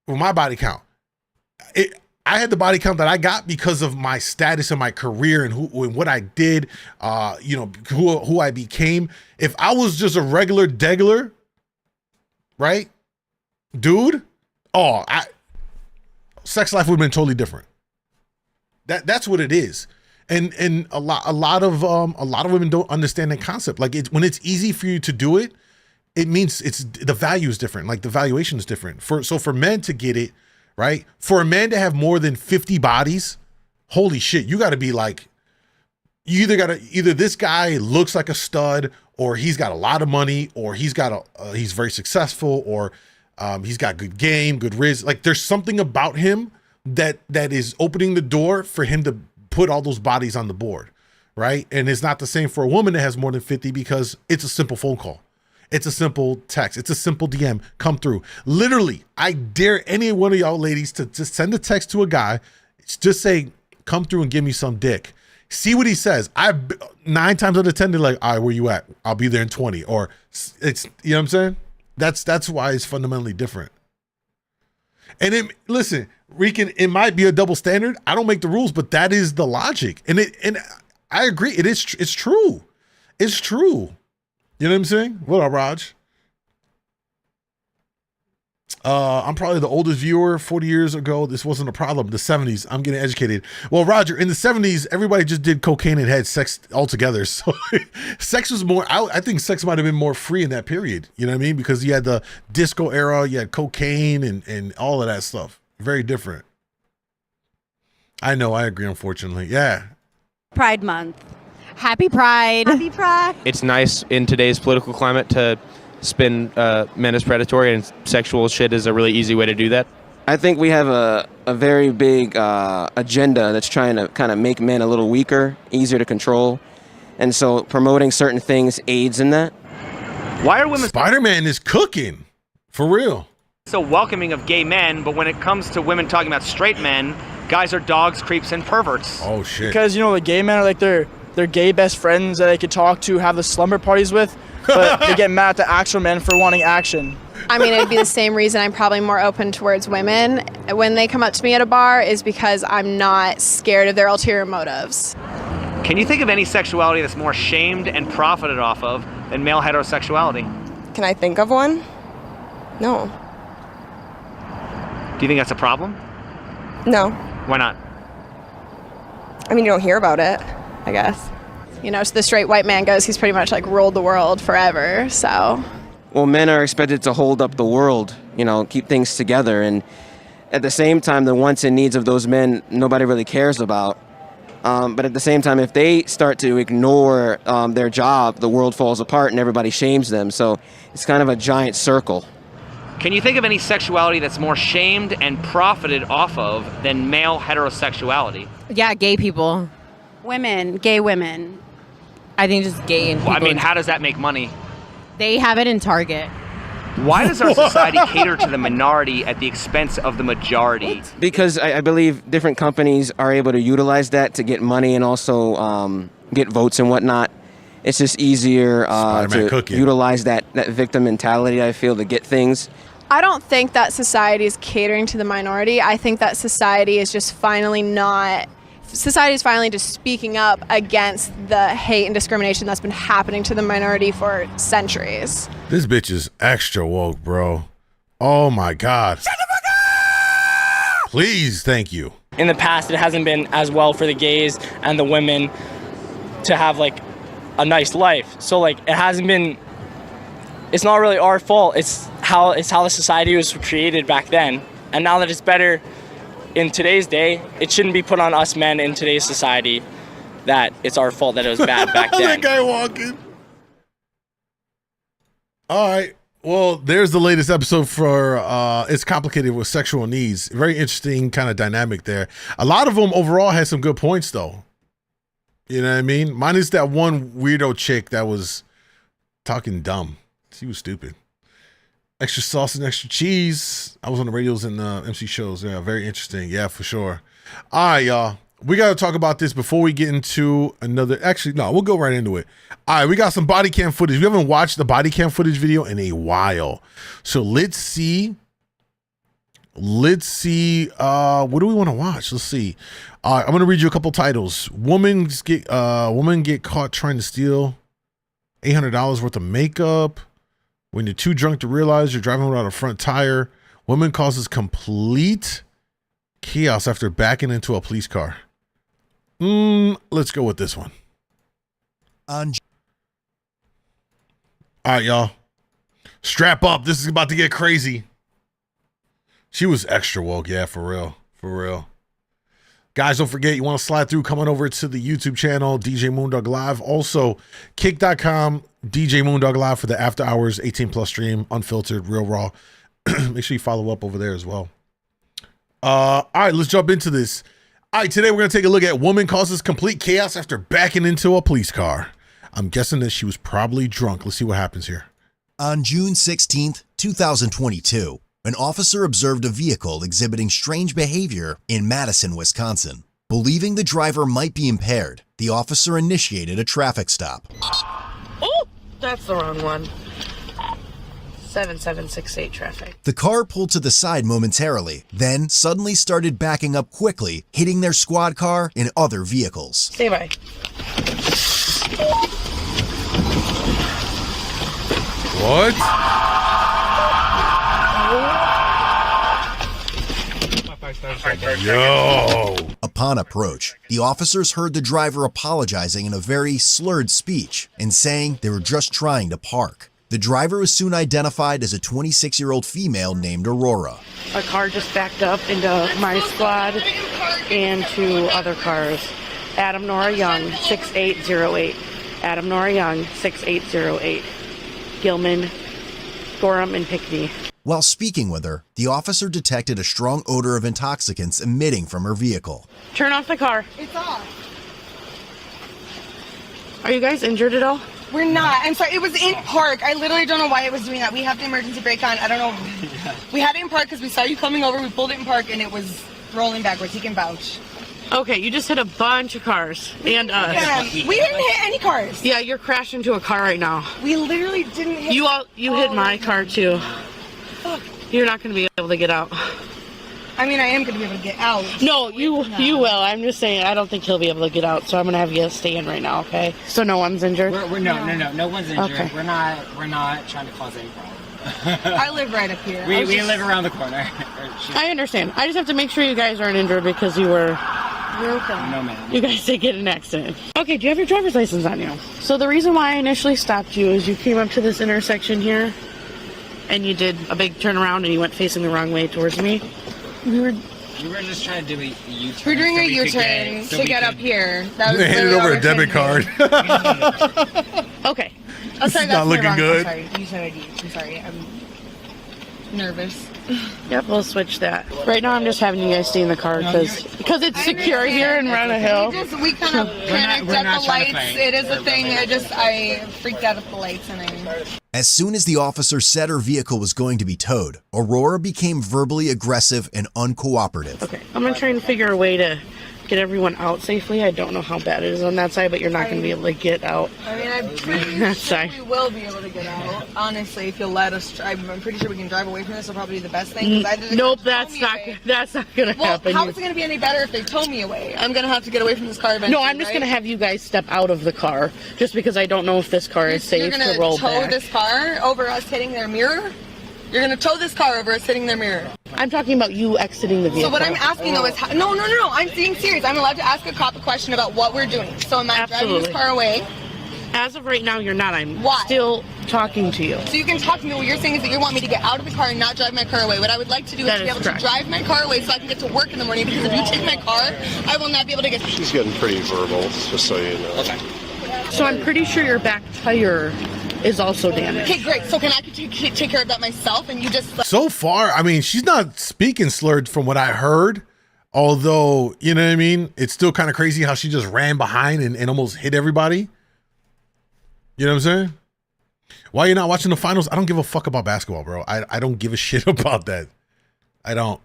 with my body count, I had the body count that I got because of my status and my career and what I did, who I became. If I was just a regular degler, right, dude, sex life would have been totally different. That's what it is. And a lot of women don't understand that concept. Like when it's easy for you to do it, it means the value is different. Like the valuation is different. So for men to get it, right? For a man to have more than 50 bodies, holy shit, you got to be like, either this guy looks like a stud, or he's got a lot of money, or he's very successful, or he's got good game, good riz. Like there's something about him that is opening the door for him to put all those bodies on the board, right? And it's not the same for a woman that has more than 50 because it's a simple phone call. It's a simple text. It's a simple DM. Come through. Literally, I dare any one of y'all ladies to just send a text to a guy. Just say, come through and give me some dick. See what he says. 9 times out of 10, they're like, all right, where you at? I'll be there in 20. Or it's, you know what I'm saying? That's why it's fundamentally different. And listen, Rican, it might be a double standard. I don't make the rules, but that is the logic. And I agree. It's true. It's true. You know what I'm saying? What up, Raj? I'm probably the oldest viewer. 40 years ago, this wasn't a problem. The 70s, I'm getting educated. Well, Roger, in the 70s, everybody just did cocaine and had sex altogether. So sex was more, I think sex might have been more free in that period. You know what I mean? Because you had the disco era, you had cocaine and all of that stuff. Very different. I know, I agree, unfortunately. Yeah. Pride Month. Happy Pride. Happy Pride. It's nice in today's political climate to spin men as predatory, and sexual shit is a really easy way to do that. I think we have a very big agenda that's trying to kind of make men a little weaker, easier to control. And so promoting certain things aids in that. Why are women... Spider-Man is cooking. For real. So welcoming of gay men, but when it comes to women talking about straight men, guys are dogs, creeps, and perverts. Oh, shit. Because, the gay men are like their gay best friends that they could talk to, have the slumber parties with, but they get mad at the actual men for wanting action. I mean, it'd be the same reason I'm probably more open towards women when they come up to me at a bar is because I'm not scared of their ulterior motives. Can you think of any sexuality that's more shamed and profited off of than male heterosexuality? Can I think of one? No. Do you think that's a problem? No. Why not? I mean, you don't hear about it, I guess. You know, so the straight white man goes, he's pretty much like ruled the world forever, so. Well, men are expected to hold up the world, you know, keep things together. And at the same time, the wants and needs of those men, nobody really cares about. But at the same time, if they start to ignore their job, the world falls apart and everybody shames them. So it's kind of a giant circle. Can you think of any sexuality that's more shamed and profited off of than male heterosexuality? Yeah, gay people. Women, gay women. I think just gay and people. Well, I mean, how does that make money? They have it in Target. Why does our society cater to the minority at the expense of the majority? Because I believe different companies are able to utilize that to get money and also get votes and whatnot. It's just easier to utilize that victim mentality, I feel, to get things. I don't think that society is catering to the minority. I think that society is just finally just speaking up against the hate and discrimination that's been happening to the minority for centuries. This bitch is extra woke, bro. Oh my God. Shut the fuck up! Please, thank you. In the past, it hasn't been as well for the gays and the women to have like a nice life. So like it hasn't been, it's not really our fault. It's how the society was created back then. And now that it's better in today's day, it shouldn't be put on us men in today's society that it's our fault that it was bad back then. That guy walking. All right. Well, there's the latest episode for It's Complicated with Sexual Needs. Very interesting kind of dynamic there. A lot of them overall had some good points, though. You know what I mean? Minus that one weirdo chick that was talking dumb. She was stupid. Extra sauce and extra cheese. I was on the radios and MC shows. Yeah, very interesting. Yeah, for sure. All right, y'all. We got to talk about this before we get into another. Actually, no, we'll go right into it. All right, we got some body cam footage. We haven't watched the body cam footage video in a while. So let's see. What do we want to watch? Let's see. All right, I'm going to read you a couple titles. Women get caught trying to steal $800 worth of makeup. When you're too drunk to realize you're driving without a front tire. Woman causes complete chaos after backing into a police car. Let's go with this one. All right, y'all. Strap up. This is about to get crazy. She was extra woke. Yeah, for real. For real. Guys, don't forget, you want to slide through, come on over to the YouTube channel, DJ MoonDawg Live. Also, kick.com, DJ MoonDawg Live for the after hours 18 plus stream, unfiltered, real raw. Make sure you follow up over there as well. All right, let's jump into this. All right, today we're going to take a look at woman causes complete chaos after backing into a police car. I'm guessing that she was probably drunk. Let's see what happens here. On June 16th, 2022, an officer observed a vehicle exhibiting strange behavior in Madison, Wisconsin. Believing the driver might be impaired, the officer initiated a traffic stop. Oh, that's the wrong one. 7768 traffic. The car pulled to the side momentarily, then suddenly started backing up quickly, hitting their squad car and other vehicles. Stay by. What? Yo! Upon approach, the officers heard the driver apologizing in a very slurred speech and saying they were just trying to park. The driver was soon identified as a 26-year-old female named Aurora. A car just backed up into my squad and two other cars. Adam Nora Young, 6808. Adam Nora Young, 6808. Gilman, Gorham, and Pickney. While speaking with her, the officer detected a strong odor of intoxicants emitting from her vehicle. Turn off the car. It's off. Are you guys injured at all? We're not. I'm sorry. It was in park. I literally don't know why it was doing that. We have the emergency brake on. I don't know. Yeah. We had it in park because we saw you coming over. We pulled it in park and it was rolling backwards. He can vouch. Okay, you just hit a bunch of cars and us. Yeah, we didn't hit any cars. Yeah, you're crashing into a car right now. We literally didn't hit. You hit my car too. You're not going to be able to get out. I mean, I am going to be able to get out. No, you will. I'm just saying, I don't think he'll be able to get out, so I'm going to have you stay in right now, okay? So no one's injured? No one's injured. Okay. We're not trying to cause any problem. I live right up here. We live around the corner. I understand. I just have to make sure you guys aren't injured because you were... You're okay. No, ma'am. You guys did get in an accident. Okay, do you have your driver's license on you? So the reason why I initially stopped you is you came up to this intersection here, and you did a big turnaround, and you went facing the wrong way towards me. We were just trying to do a U-turn. We're doing a U-turn to get up here. That was They handed over a debit card. Okay. Oh, sorry, This is not looking good. I'm sorry. You said ID. I'm sorry. I'm nervous. Yep, we'll switch that. Right now, I'm just having you guys stay in the car because it's secure here in Run a Hill. We kind of panicked at the lights. It is a thing. I freaked out at the lights and As soon as the officer said her vehicle was going to be towed, Aurora became verbally aggressive and uncooperative. Okay, I'm going to try and figure a way to get everyone out safely. I don't know how bad it is on that side, but you're not going to be able to get out. I mean, I'm pretty sure we will be able to get out. Honestly, if you'll let us drive, I'm pretty sure we can drive away from this. Will probably be the best thing. Nope, that's not going to happen. How is it going to be any better if they tow me away? I'm going to have to get away from this car eventually. No, I'm just going to have you guys step out of the car, just because I don't know if this car is safe to roll back. You're going to tow this car over us hitting their mirror? You're going to tow this car over us hitting their mirror? I'm talking about you exiting the vehicle. So what I'm asking though is, no, I'm being serious. I'm allowed to ask a cop a question about what we're doing. So am I driving this car away? As of right now, you're not. I'm Why? still talking to you. So you can talk to me. What you're saying is that you want me to get out of the car and not drive my car away. What I would like to do is to be able to drive my car away so I can get to work in the morning, because if you take my car, I will not be able to get... She's getting pretty verbal, just so you know. Okay. So I'm pretty sure your back tire is also damaged. Okay, great. So can I take care of that myself and you just... So far, I mean, she's not speaking slurred from what I heard. Although, you know what I mean? It's still kind of crazy how she just ran behind and almost hit everybody. You know what I'm saying? Why are you not watching the finals? I don't give a fuck about basketball, bro. I don't give a shit about that. I don't.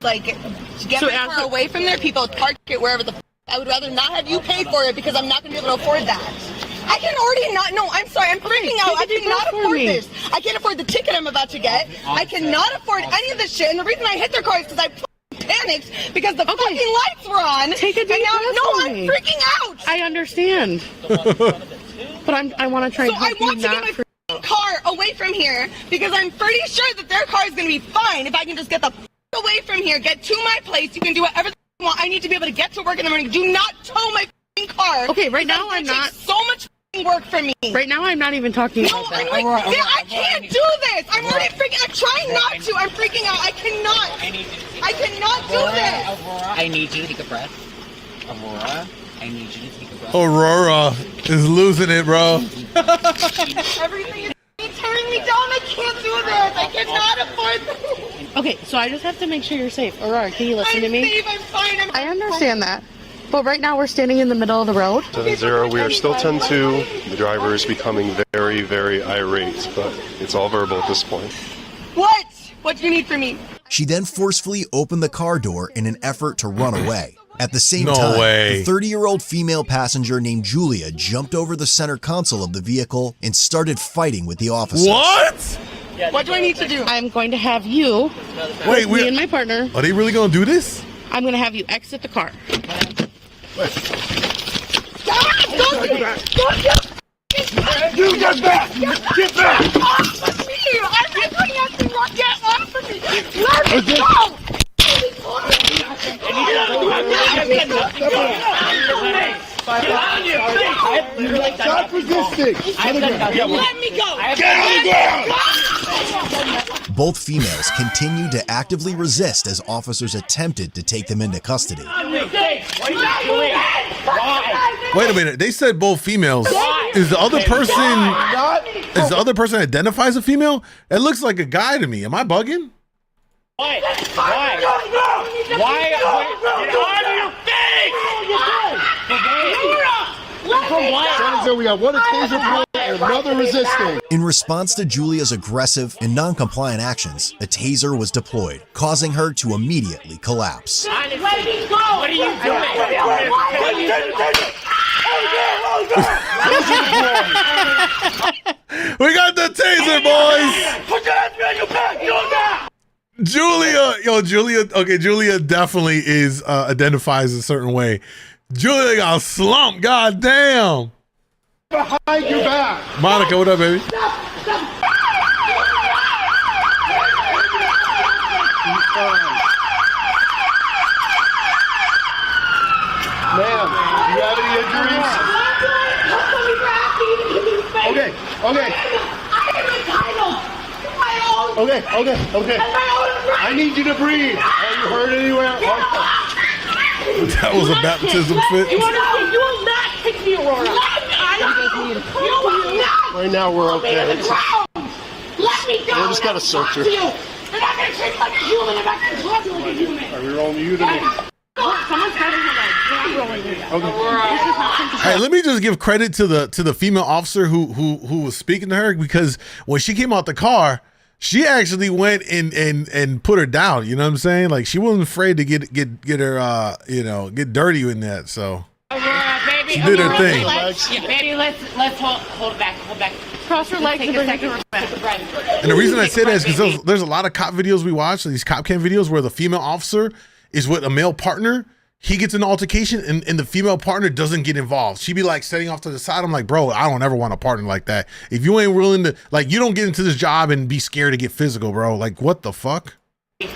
Like, get my car away from there. People park it wherever the... I would rather not have you pay for it because I'm not going to be able to afford that. I can already not... No, I'm sorry. I'm freaking out. I cannot afford this. I can't afford the ticket I'm about to get. I cannot afford any of this shit. And the reason I hit their car is because I panicked because the fucking lights were on. Take a deep breath. No, I'm freaking out. I understand. But I want to try and help you not... I want to get my car away from here because I'm pretty sure that their car is going to be fine if I can just get the away from here, get to my place. You can do whatever you want. I need to be able to get to work in the morning. Do not tow my car. Okay, right now I'm not... so much work for me. Right now I'm not even talking about that. I'm like, I can't do this. I'm already freaking... I'm trying not to. I'm freaking out. I cannot do this. Aurora, I need you to take a breath. Aurora, I need you to take a breath. Aurora is losing it, bro. Everything is tearing me down. I can't do this. I cannot afford this. Okay, so I just have to make sure you're safe. Aurora, can you listen to me? I'm safe. I'm fine. I understand that. But right now we're standing in the middle of the road. 7-0, we are still 10-2. The driver is becoming very, very irate, but it's all verbal at this point. What? What do you need from me? She then forcefully opened the car door in an effort to run away. At the same No time, way. the 30-year-old female passenger named Julia jumped over the center console of the vehicle and started fighting with the officers. What? What do I need to do? I'm going to have you, me and my partner. Are they really going to do this? I'm going to have you exit the car. You get back! Get back! Off of me! I'm not doing anything wrong! Get off of me! Let me go! Stop resisting! Let me go! Get on the ground! Both females continued to actively resist as officers attempted to take them into custody. Wait a minute. They said both females. Is the other person identifies a female? It looks like a guy to me. Am I bugging? Why? Get out of your So we got one occasion point and another resisting. In response to Julia's aggressive and non-compliant actions, a taser was deployed, causing her to immediately collapse. Let me go! What are you doing? We got the taser, it, boys. Put your hands behind your back. You now. Julia. Okay, Julia definitely is identifies a certain way. Julia got slumped. God damn. Behind your back. Monica, what up, baby? Ma'am, do you have any injuries? Okay. I need you to breathe. Are you hurt anywhere? That was a baptism fit. You will not take me, Aurora. Right now we're okay. Let me go. We're just gonna search her. You're not gonna treat me like a human if I can talk to you like a human. Are we rolling you to me? Someone's grabbing your leg. We're not rolling you. Hey, let me just give credit to the female officer who was speaking to her, because when she came out the car, she actually went and put her down. You know what I'm saying? Like, she wasn't afraid to get her get dirty in that. So Baby, she did her thing. Baby, let's hold back. Cross your legs. Take a second. And the reason I say that is because there's a lot of cop videos we watch, these cop cam videos, where the female officer is with a male partner. He gets an altercation and the female partner doesn't get involved. She be like setting off to the side. I'm like, bro, I don't ever want a partner like that. If you ain't willing to, like, you don't get into this job and be scared to get physical, bro. Like, what the fuck? I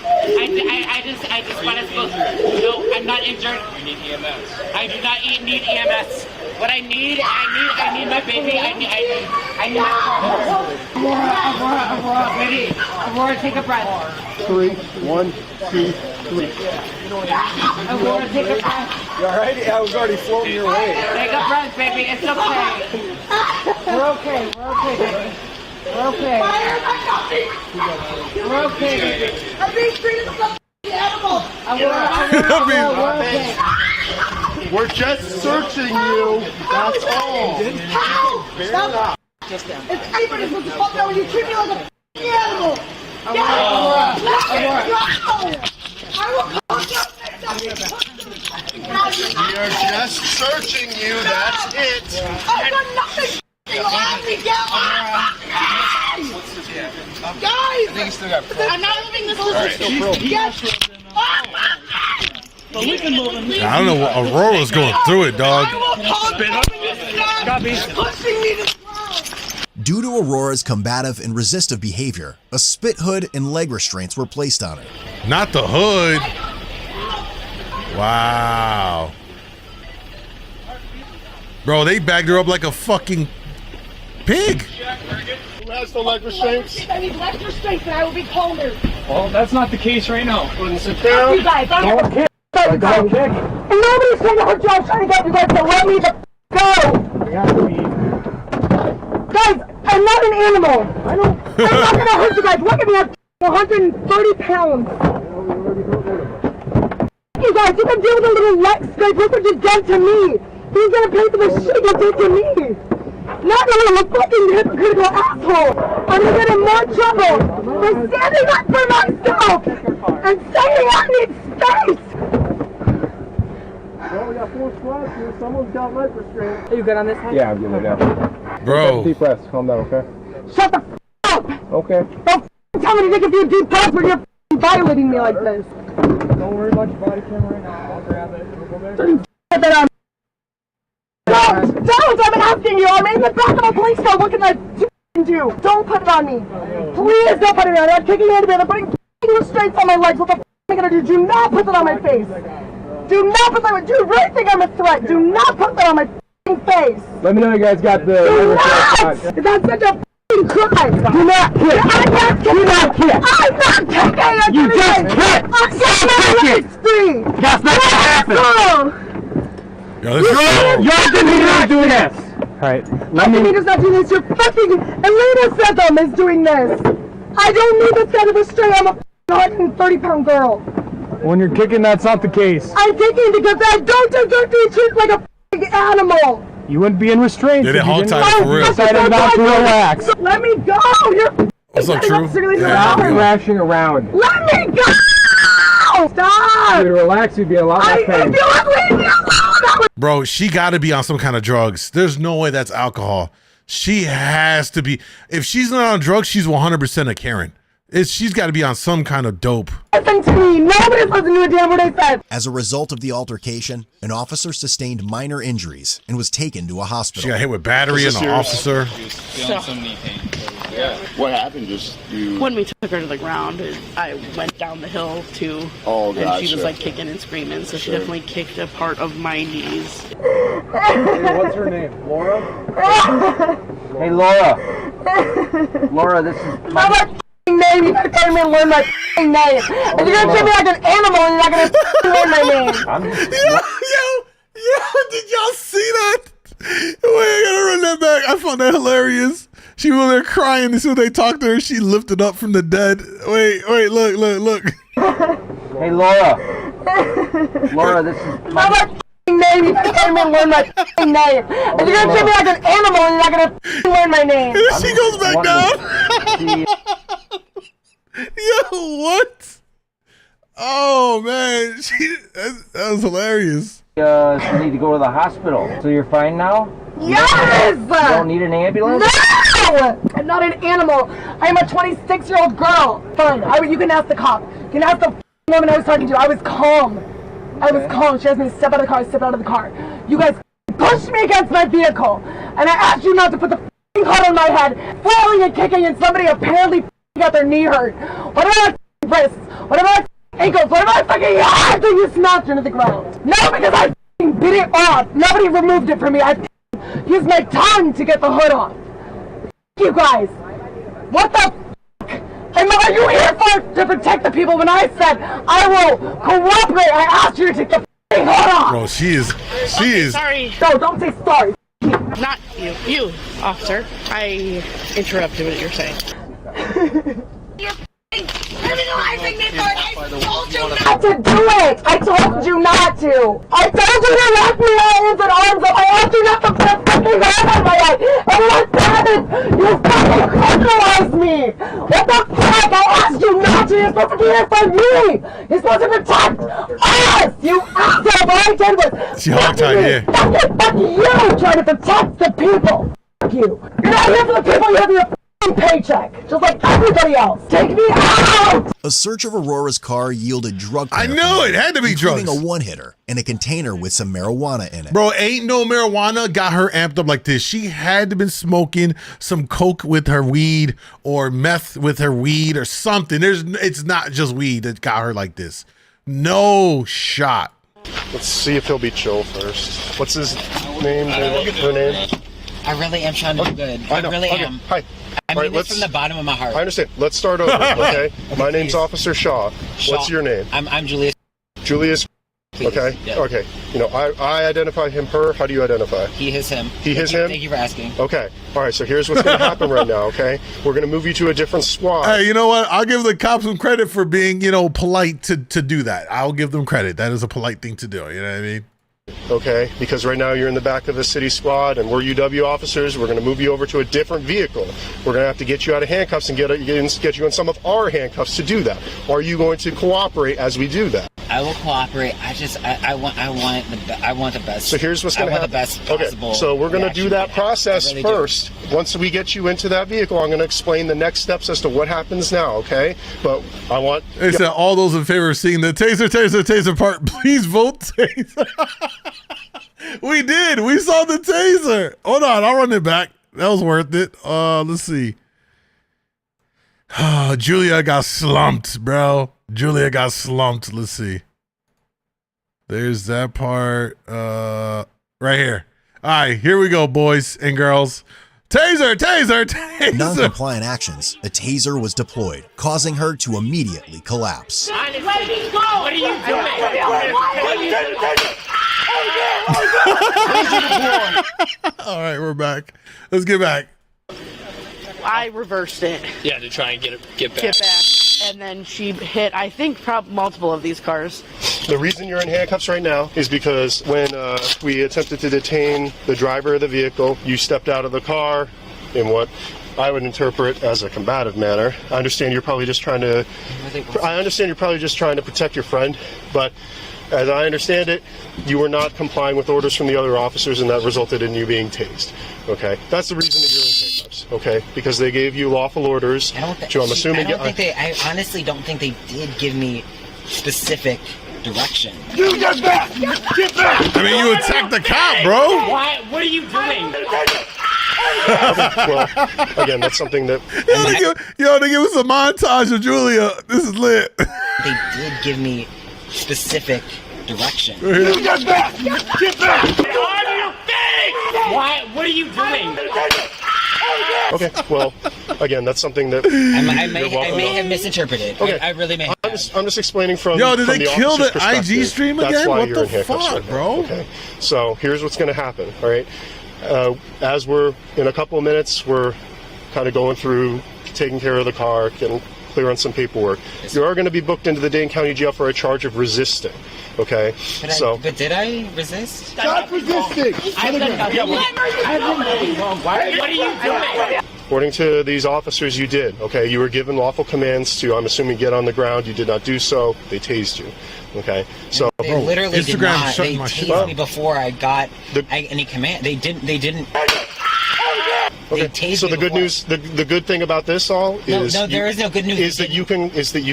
just want us both. No, I'm not injured. We need EMS. I do not need EMS. What I need my baby. I need my partner. Aurora, ready? Aurora, take a breath. 3, 1, 2, 3. Aurora, take a breath. You all right? I was already floating your way. Take a breath, baby. It's okay. We're okay, baby. We're okay. We're okay, baby. I'm being treated like an animal. We're just searching you. That's all. Stop. It's anybody's supposed to fuck that when you treat me like a animal. I will call you. We are just searching you. That's it. I've done nothing. Let me get guys! I'm not moving this I don't know what Aurora's going through it, dog. Due to Aurora's combative and resistive behavior, a spit hood and leg restraints were placed on her. Not the hood. Wow. Bro, they bagged her up like a fucking pig. Who has the leg restraints? I need leg restraints and I will be calmer. Well, that's not the case right now. Sit down. You guys, Don't kick. Don't kick. and nobody's trying to hurt you. I'm trying to get you guys to let me the go. Guys, I'm not an animal. I'm not gonna hurt you guys. Look at me. I'm 130 pounds. You guys, you can deal with a little leg scrape. Look what you done to me. Who's gonna pay for the shit you did to me? Not a little fucking hypocritical asshole. I'm gonna get in more trouble for standing up for myself and saying I need space. Well, we got 4 squads here. Someone's got leg restraints. Are you good on this side? Yeah, I'm good now. Bro. Deep breaths. Calm down, okay? Shut the f up! Okay. Don't tell me to take a few deep breaths when you're violating me like this. Don't worry about your body camera right now. I'll grab it. Don't! I'm asking you! I'm in the back of a police car. What can I do? Don't put it on me. Please don't put it on me. I'm kicking you into bed. I'm putting restraints on my legs. What the f am I gonna do? Do not put that on my face. Do not put that on. Do you really think I'm a threat? Do not put that on my face. Let me know you guys got the. Do not! That's such a crime. Do not kick. I'm not kicking. Do not kick. I'm not kicking. You just kicked. I'm setting my legs free. That's not what happened. Yo, let's go. You're the leader do this. Alright. Let me does not do this. You're fucking Elena Setham is doing this. I don't need this kind of restraint. I'm a 130-pound girl. When you're kicking, that's not the case. I'm kicking because I don't deserve to be treated like a f***ing animal. You wouldn't be in restraints. They didn't hog tie Oh, for real. Decided not to relax. Let me go. You're What's up, True? Stop thrashing around. Let me go. Stop. If you relax, you'd be a lot less If pain. you would leave me alone. Bro, she got to be on some kind of drugs. There's no way that's alcohol. She has to be. If she's not on drugs, she's 100% a Karen. She's got to be on some kind of dope. Listen to me. Nobody's listening to a damn word I said. As a result of the altercation, an officer sustained minor injuries and was taken to a hospital. She got hit with battery and an officer. What happened? Just you. When we took her to the ground, I went down the hill too. Oh, and gotcha. she was like kicking and screaming, so she definitely kicked a part of my knees. Hey, what's her name? Laura? Hey, Laura. Laura, this is my name. You gotta tell me to learn my name. If you're gonna treat me like an animal, you're not gonna learn my name. Yo, did y'all see that? Wait, I gotta run that back. I found that hilarious. She was there crying as soon as they talked to her. She lifted up from the dead. Wait, look. Hey, Laura. Laura, this is my name. You gotta tell me to learn my name. If you're gonna treat me like an animal, you're not gonna learn my name. And then she goes back down. Yo, what? Oh man, that was hilarious. You need to go to the hospital. So you're fine now? Yes! You don't need an ambulance? No! I'm not an animal. I'm a 26-year-old girl. Fine. You can ask the cop. You can ask the woman I was talking to. I was calm. She asked me to step out of the car. I stepped out of the car. You guys pushed me against my vehicle. And I asked you not to put the hood on my head, flailing and kicking, and somebody apparently got their knee hurt. What about my wrists? What about my ankles? What about my fucking arms that you smashed into the ground? No, because I bit it off. Nobody removed it from me. I used my tongue to get the hood off. You guys, what the and what are you here for? To protect the people when I said I will cooperate. I asked you to take the hood off. Bro, she is. Sorry. No, don't say sorry. Not you, officer. I interrupted what you're saying. Criminalizing me, but I told you not to do it! I told you not to! I told you to wrap your hands and arms up! I asked you not to put a fucking hand on my head! And what happened? You fucking criminalized me! What the fuck? I asked you not to! You're supposed to be here for me! You're supposed to protect us! You asshole! What I did was she hog-tied here. Fuck you! Trying to protect the people! Fuck you! You're not here for the people, you're here for your paycheck, just like everybody else. Take me out! A search of Aurora's car yielded drug. I knew it had to be drugs. Including a one-hitter and a container with some marijuana in it. Bro, ain't no marijuana got her amped up like this. She had to been smoking some coke with her weed or meth with her weed or something. It's not just weed that got her like this. No shot. Let's see if he'll be chill first. What's his name? Her name? I really am trying to do good. I really am. Hi. I mean this from the bottom of my heart. I understand. Let's start over, okay? My name's Officer Shaw. What's your name? I'm Julius. Julius. Please. Okay. Yep. Okay. You know, I identify him, her. How do you identify? He, his, him. He, his, him? Thank you for asking. Okay. All right. So here's what's going to happen right now, okay? We're going to move you to a different squad. Hey, you know what? I'll give the cops some credit for being, polite to do that. I'll give them credit. That is a polite thing to do. You know what I mean? Okay, because right now you're in the back of the city squad and we're UW officers. We're going to move you over to a different vehicle. We're going to have to get you out of handcuffs and get you in some of our handcuffs to do that. Are you going to cooperate as we do that? I will cooperate. I want the best. So here's what's going to happen. I want the best possible. Okay, so we're going to do that process really first. Once we get you into that vehicle, I'm going to explain the next steps as to what happens now, okay? But I want... They said all those in favor of seeing the taser part, please vote taser. We did. We saw the taser. Hold on, I'll run it back. That was worth it. Let's see. Julia got slumped, bro. Julia got slumped. Let's see. There's that part. Right here. All right, here we go, boys and girls. Taser, taser, taser. Non-compliant actions. A taser was deployed, causing her to immediately collapse. What are you doing? All right, we're back. Let's get back. I reversed it. Yeah, to try and get back. And then she hit, I think, multiple of these cars. The reason you're in handcuffs right now is because when we attempted to detain the driver of the vehicle, you stepped out of the car, in what I would interpret as a combative manner. I understand you're probably just trying to protect your friend, but as I understand it, you were not complying with orders from the other officers, and that resulted in you being tased. Okay, that's the reason that you're in handcuffs. Okay, because they gave you lawful orders. I honestly don't think they did give me specific direction. You get back! Get back! I mean, you attacked the cop, bro. Why? What are you doing? Well, again, that's something that they give us a montage of Julia. This is lit. They did give me specific direction. You get back! Get back! On your face! Why? What are you doing? Okay, well, again, that's something that I may have misinterpreted. Okay, I really may have. I'm just explaining from Yo, did from they the kill the officer's perspective. IG stream That's again? why What you're the in handcuffs fuck, right now. bro? Okay, so here's what's going to happen. All right, as we're in a couple of minutes, we're kind of going through taking care of the car, getting clear on some paperwork. You are going to be booked into the Dane County Jail for a charge of resisting. Okay, But did I resist? Stop resisting! What are you doing? According to these officers, you did. Okay, you were given lawful commands to, I'm assuming, get on the ground. You did not do so. They tased you. Okay, so They literally did not. They tased me before I got any command. They didn't. Okay, so the good news, the good thing about this all is there is no good news. Is that you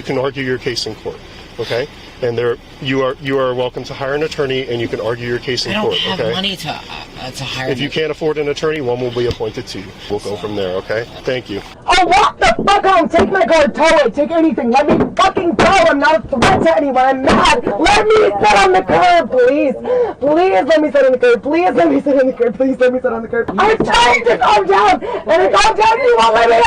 can argue your case in court. Okay, and you are welcome to hire an attorney, and you can argue your case in court. I don't have money to hire. If you can't afford an attorney, one will be appointed to you. We'll go from there. Okay, thank you. I'll walk the fuck home. Take my car, tow it, take anything. Let me fucking go. I'm not a threat to anyone. I'm mad. Let me sit on the curb, please. Please let me sit on the curb. Please let me sit on the curb. Please let me sit on the curb. I'm trying to calm down, and I calm down, and you won't let me.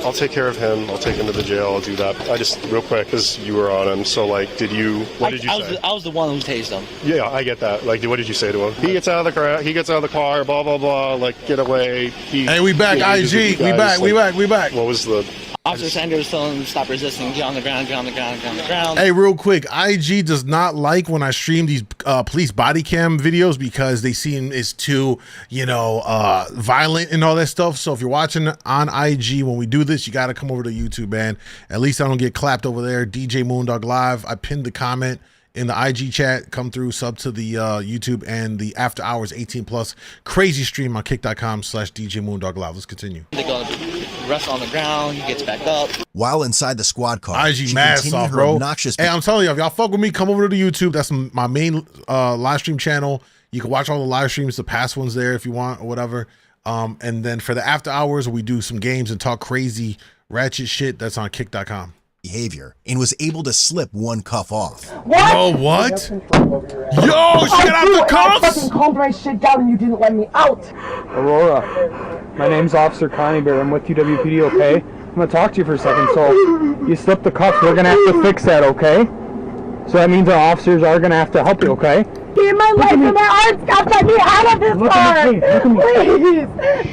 I'll take care of him. I'll take him to the jail. I'll do that. I just real quick because you were on him. So like, what did you say? I was the one who tased him. Yeah, I get that. Like, what did you say to him? He gets out of the car. He gets out of the car. Blah blah blah. Like, get away. Hey, we back. IG. We back. We back. What was the? Officer Sanders was telling him to stop resisting. Get on the ground. Get on the ground. Get on the ground. Hey, real quick, IG does not like when I stream these police body cam videos because they seem is too, violent and all that stuff. So if you're watching on IG when we do this, you got to come over to YouTube, man. At least I don't get clapped over there. DJ Moondawg Live. I pinned the comment in the IG chat. Come through, sub to the YouTube and the After Hours 18+ crazy stream on kick.com/djmoondawglive. Let's continue. They go rest on the ground. He gets back up. While inside the squad car, IG she mask continued off, her bro. obnoxious. Hey, I'm telling you, if y'all fuck with me, come over to the YouTube. That's my main live stream channel. You can watch all the live streams, the past ones there if you want or whatever. And then for the After Hours, we do some games and talk crazy ratchet shit. That's on kick.com. Behavior and was able to slip one cuff off. What? Oh, what? Yo, she got out the cuffs? I fucking calmed my shit down and you didn't let me out. Aurora, my name's Officer Connie Bear. I'm with UWPD, okay? I'm gonna talk to you for a second. So, you slipped the cuffs. We're gonna have to fix that, okay? So that means our officers are gonna have to help you, okay? Be my life and my arms got let me out of this car! Please!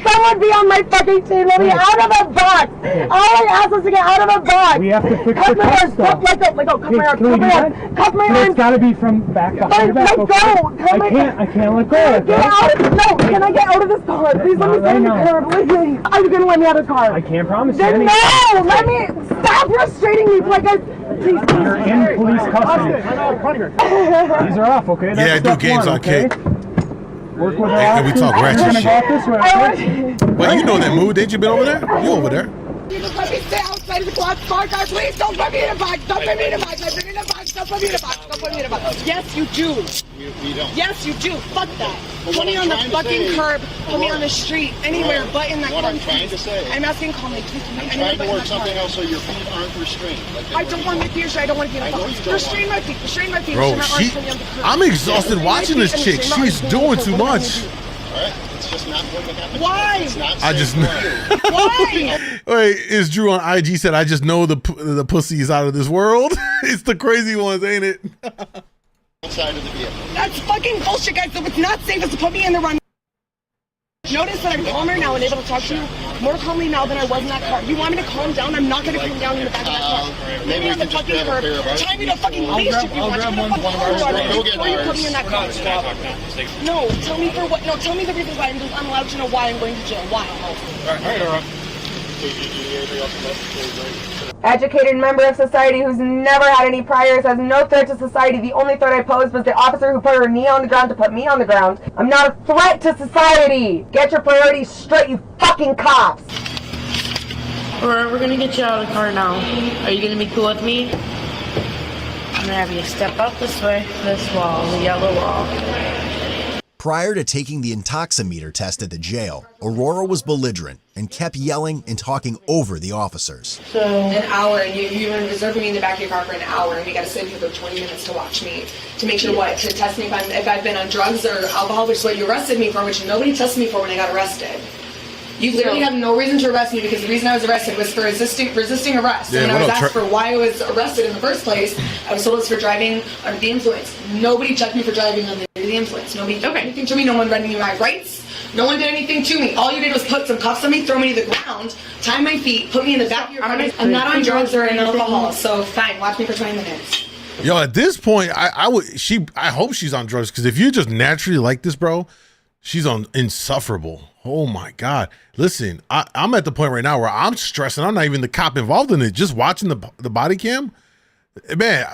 Someone be on my fucking team! Let me out of the box! All I ask is to get out of the box! We have to fix cut the my cuffs, arms! Cut my arms! Cuff my arms! It's gotta be from back behind your back, okay? I can't let go. Get out of no! Can I get out of this car? Please let me sit in the car, please! Are you gonna let me out of the car? I can't promise you anything. No! Let me stop restraining me like I please. You're in police custody. These are off, okay? Yeah, I do games on Kick. Work with And we talk ratchet shit. shit. Well, you know that mood. Ain't you been over there? You over there? You just let me stay outside of the car, please don't put me in a box, don't put me in a box, I've been in a box, don't put me in a box, don't put me in a box. Yes, you do. You don't. Yes, you do. Fuck that. Put me on the fucking curb, put me on the street, anywhere but in that car. What I'm trying to say. I'm asking calmly, please put me I'm anywhere trying but to in work that car. something else so your feet aren't restrained. I don't want my feet restrained, I don't want to be in a box. Restrain my feet, restrain my feet. Bro, restrain my arms, put me on the curb. I'm exhausted watching this chick. She's doing too much. Alright? It's just not going to happen. Why? It's not I just safe for you. Why? Wait, is Drew on IG said, I just know the pussy is out of this world. It's the crazy ones, ain't it? Outside of the vehicle. That's fucking bullshit, guys. So it's not safe as to put me in the run. Notice that I'm calmer now and able to talk to you more calmly now than I was in that car. You want me to calm down? I'm not going to calm down in the back of that car. Maybe we can just grab a pair of ours. Tie me to a fucking leash if you want. one of ours. Go get Before you put ours. me in that car. No, tell me for what? No, tell me the reason why I'm allowed to know why I'm going to jail. Why? All right. Educated member of society who's never had any priors, has no threat to society. The only threat I posed was the officer who put her knee on the ground to put me on the ground. I'm not a threat to society. Get your priorities straight, you fucking cops. We're gonna get you out of the car now. Are you gonna be cool with me? I'm gonna have you step up this way, this wall, the yellow wall. Prior to taking the intoximeter test at the jail, Aurora was belligerent and kept yelling and talking over the officers. So an hour, and you've been reserving me in the back of your car for an hour, and we got to sit here for 20 minutes to watch me, to make sure what? To test me if I've been on drugs or alcohol, which is what you arrested me for, which nobody tested me for when I got arrested. You literally have no reason to arrest me because the reason I was arrested was for resisting arrest. Yeah, and when I was what up, asked for why I was arrested in the first place, I was told it was for driving under the influence. Nobody checked me for driving under the influence. Nobody did anything to me. No one read me my rights. No one did anything to me. All you did was put some cuffs on me, throw me to the ground, tie my feet, put me in the back of your car. I'm not on drugs or an alcohol, so fine, watch me for 20 minutes. Yo, at this point, I hope she's on drugs, because if you just naturally like this, bro, she's on insufferable. Oh my God. Listen, I'm at the point right now where I'm stressing. I'm not even the cop involved in it. Just watching the body cam. Man,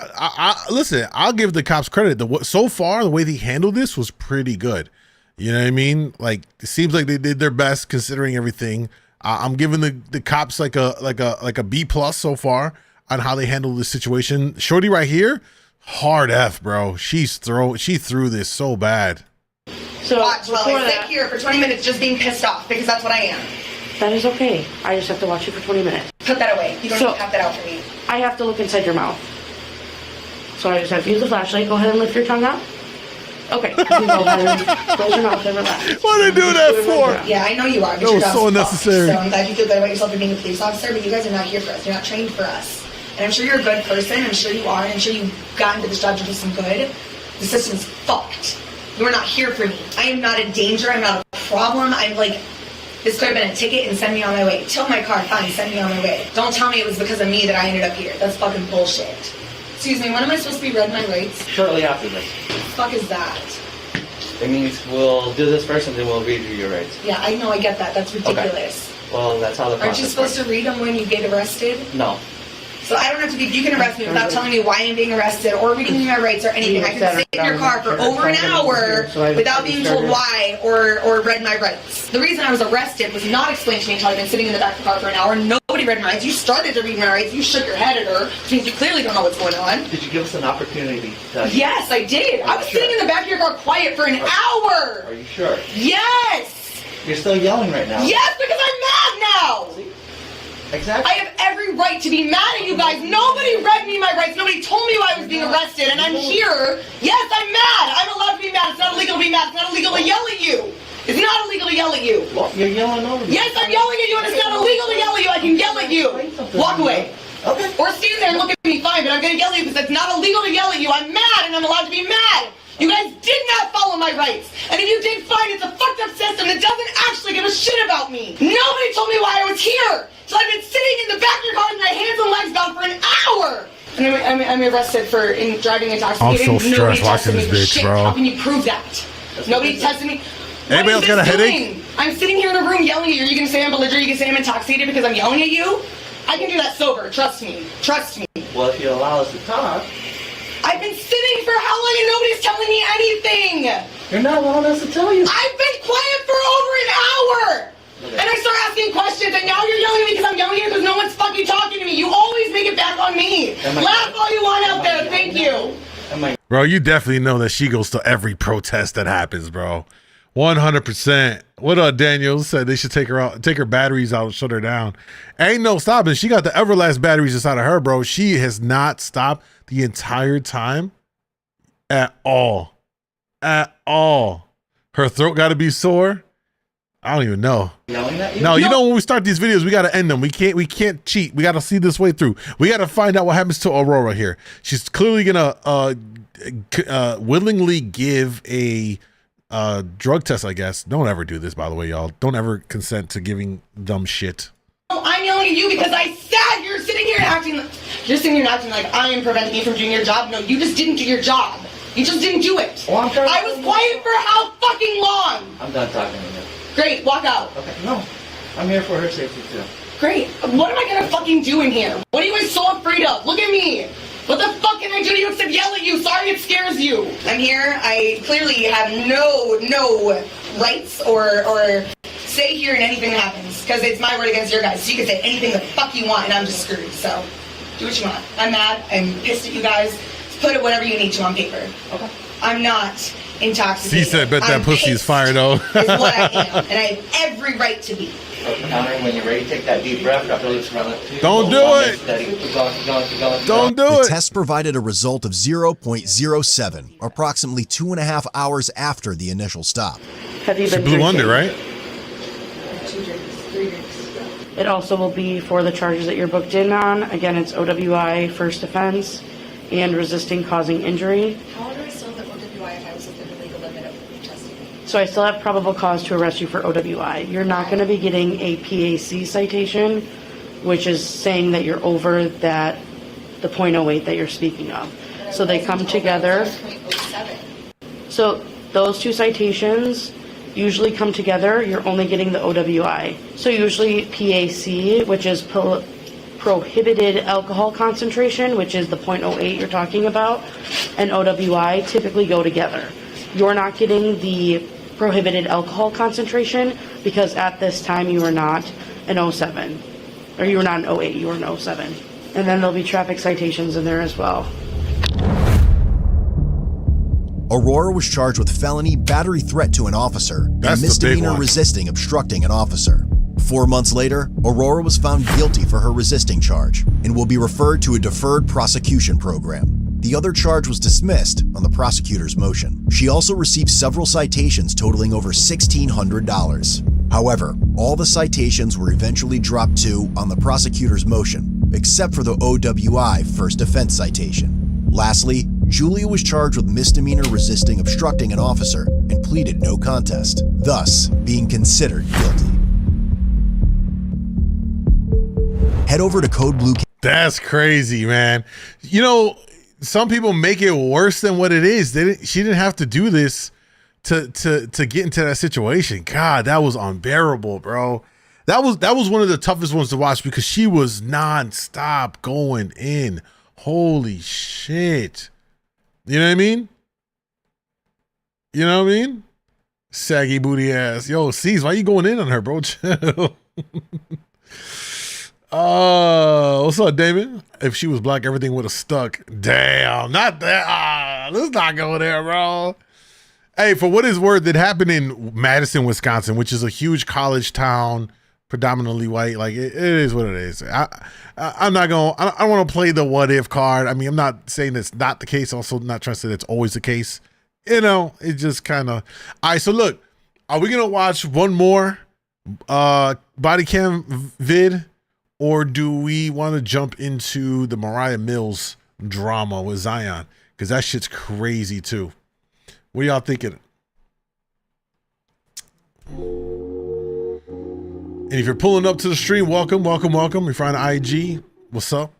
listen, I'll give the cops credit. So far, the way they handled this was pretty good. You know what I mean? Like, it seems like they did their best considering everything. I'm giving the cops like a B+ so far on how they handled this situation. Shorty right here, hard F, bro. She threw this so bad. So watch while I sit here for 20 minutes just being pissed off, because that's what I am. that is okay. I just have to watch you for 20 minutes. Put that away. You don't need to have that out for me. I have to look inside your mouth. So I just have to use the flashlight. Go ahead and lift your tongue out. Okay. You can go ahead and close your mouth and relax. What are they doing that for? Yeah, I know you are. But That was so unnecessary. So I'm glad you feel good about yourself for being a police officer, but you guys are not here for us. You're not trained for us. And I'm sure you're a good person. I'm sure you are. And I'm sure you got into this job to do some good. The system's fucked. You are not here for me. I am not a danger. I'm not a problem. I'm like, this could have been a ticket and send me on my way. Tow my car, fine, send me on my way. Don't tell me it was because of me that I ended up here. That's fucking bullshit. Excuse me, when am I supposed to be read my rights? Shortly after this. What the fuck is that? It means we'll do this first and then we'll read you your rights. Yeah, I know, I get that. That's ridiculous. Okay. Well, that's how the process Aren't you supposed works. to read them when you get arrested? No. So I don't have to be, you can arrest me without telling me why I'm being arrested or reading me my rights or anything. I can sit in your car for over an hour without being told why or read my rights. The reason I was arrested was not explained to me until I've been sitting in the back of the car for an hour. Nobody read my rights. You started to read my rights. You shook your head at her, which means you clearly don't know what's going on. Did you give us an opportunity to tell you? Yes, I did. I was sitting in the back of your car quiet for an hour. Are you sure? Yes! You're still yelling right now. Yes, because I'm mad now! Exactly. I have every right to be mad at you guys. Nobody read me my rights. Nobody told me why I was being arrested, and I'm here. Yes, I'm mad. I'm allowed to be mad. It's not illegal to be mad. It's not illegal to yell at you. It's not illegal to yell at you. Well, you're yelling over me. Yes, I'm yelling at you, and it's not illegal to yell at you. I can yell at you. Walk away. Okay. Or stand there and look at me fine, but I'm going to yell at you because it's not illegal to yell at you. I'm mad, and I'm allowed to be mad. You guys did not follow my rights. And if you did, fine. It's a fucked up system that doesn't actually give a shit about me. Nobody told me why I was here. So I've been sitting in the back of your car with my hands and legs bound for an hour. And I'm arrested for driving intoxicated. I'm so stressed Nobody watching tested me this for bitch, shit. bro. How can you prove that? Nobody tested me. Anybody else got a headache? I'm sitting here in a room yelling at you. Are you going to say I'm belligerent? Are you going to say I'm intoxicated because I'm yelling at you? I can do that sober. Trust me. Trust me. Well, if you allow us to talk. I've been sitting for how long and nobody's telling me anything? You're not allowing us to tell you. I've been quiet for over an hour! Okay. And I start asking questions, and now you're yelling at me because I'm yelling at you because no one's fucking talking to me. You always make it back on me. Laugh all you want out there. Thank you. Bro, you definitely know that she goes to every protest that happens, bro. 100%. What Daniel said they should take her batteries out and shut her down. Ain't no stopping. She got the Everlast batteries inside of her, bro. She has not stopped the entire time at all. At all. Her throat got to be sore. I don't even know. Yelling at you? No, you know when we start these videos, we got to end them. We can't cheat. We got to see this way through. We got to find out what happens to Aurora here. She's clearly gonna willingly give a drug test, I guess. Don't ever do this, by the way, y'all. Don't ever consent to giving them shit. No, I'm yelling at you because I said you're sitting here and acting. You're sitting here and acting like I am preventing you from doing your job. No, you just didn't do your job. You just didn't do it. Well, I was quiet for how fucking long? I'm done talking to you. Great, walk out. Okay, no. I'm here for her safety too. Great. What am I gonna fucking do in here? What are you guys so afraid of? Look at me. What the fuck can I do to you except yell at you? Sorry it scares you. I'm here. I clearly have no rights or say here in anything that happens because it's my word against your guys. So you can say anything the fuck you want and I'm just screwed. So do what you want. I'm mad. I'm pissed at you guys. Put it whatever you need to on paper. Okay. I'm not intoxicated. She said, bet that pussy is fire though. Is what I am. And I have every right to be. When you're ready, take that deep breath. Don't do it. Don't do The it. test provided a result of 0.07, approximately 2.5 hours after the initial stop. Have you She been blew drinking? under, right? 2 drinks, 3 drinks. It also will be for the charges that you're booked in on. Again, it's OWI, first offense, and resisting causing injury. How do I still have OWI if I was within the legal limit of testing? So I still have probable cause to arrest you for OWI. You're not going to be getting a PAC citation, which is saying that you're over the .08 that you're speaking of. So they come together. So those two citations usually come together. You're only getting the OWI. So usually PAC, which is prohibited alcohol concentration, which is the .08 you're talking about, and OWI typically go together. You're not getting the prohibited alcohol concentration because at this time you were not an 07, or you were not an 08, you were an 07. And then there'll be traffic citations in there as well. Aurora was charged with felony battery threat to an officer That's and the big misdemeanor one. resisting obstructing an officer. 4 months later, Aurora was found guilty for her resisting charge and will be referred to a deferred prosecution program. The other charge was dismissed on the prosecutor's motion. She also received several citations totaling over $1,600. However, all the citations were eventually dropped to on the prosecutor's motion, except for the OWI first offense citation. Lastly, Julia was charged with misdemeanor resisting obstructing an officer and pleaded no contest, thus being considered guilty. Head over to Code Blue. That's crazy, man. You know, some people make it worse than what it is. She didn't have to do this to get into that situation. God, that was unbearable, bro. That was one of the toughest ones to watch because she was nonstop going in. Holy shit. You know what I mean? You know what I mean? Saggy booty ass. Yo, C's, why you going in on her, bro? Chill. What's up, Damon? If she was black, everything would have stuck. Damn, not that. Let's not go there, bro. Hey, for what is worth, it happened in Madison, Wisconsin, which is a huge college town, predominantly white. Like it is what it is. I'm not going. I don't want to play the what if card. I mean, I'm not saying it's not the case. Also, not trying to say that's always the case. You know, it just kind of. All right. So look, are we gonna watch one more body cam vid? Or do we want to jump into the Moriah Mills drama with Zion? Because that shit's crazy too. What y'all thinking? And if you're pulling up to the stream, welcome, welcome, welcome. If you're on IG, what's up?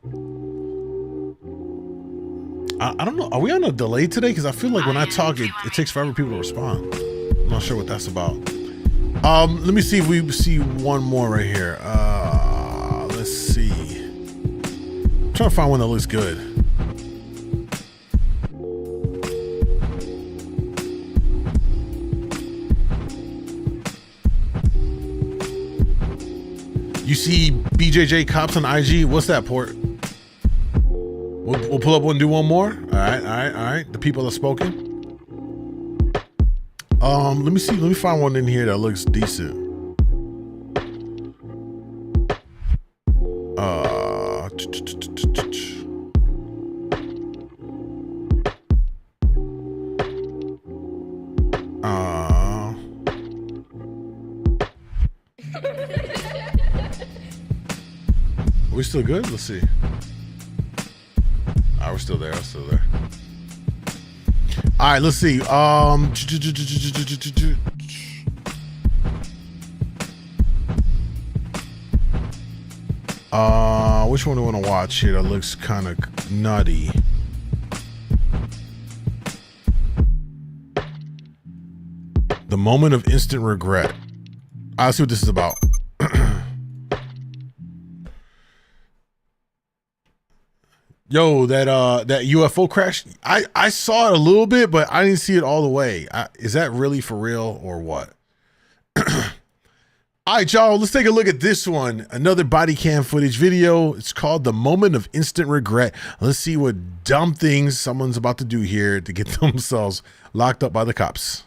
I don't know. Are we on a delay today? Because I feel like when I talk, it takes forever for people to respond. I'm not sure what that's about. Let me see if we see one more right here. Let's see. I'm trying to find one that looks good. You see BJJ Cops on IG? What's that, Port? We'll pull up one and do one more. All right. The people have spoken. Let me see. Let me find one in here that looks decent. Are we still good? Let's see. We're still there. All right, let's see. Which one do I want to watch here? That looks kind of nutty. The moment of instant regret. I'll see what this is about. Yo, that UFO crash. I saw it a little bit, but I didn't see it all the way. Is that really for real or what? All right, y'all, let's take a look at this one. Another body cam footage video. It's called The Moment of Instant Regret. Let's see what dumb things someone's about to do here to get themselves locked up by the cops.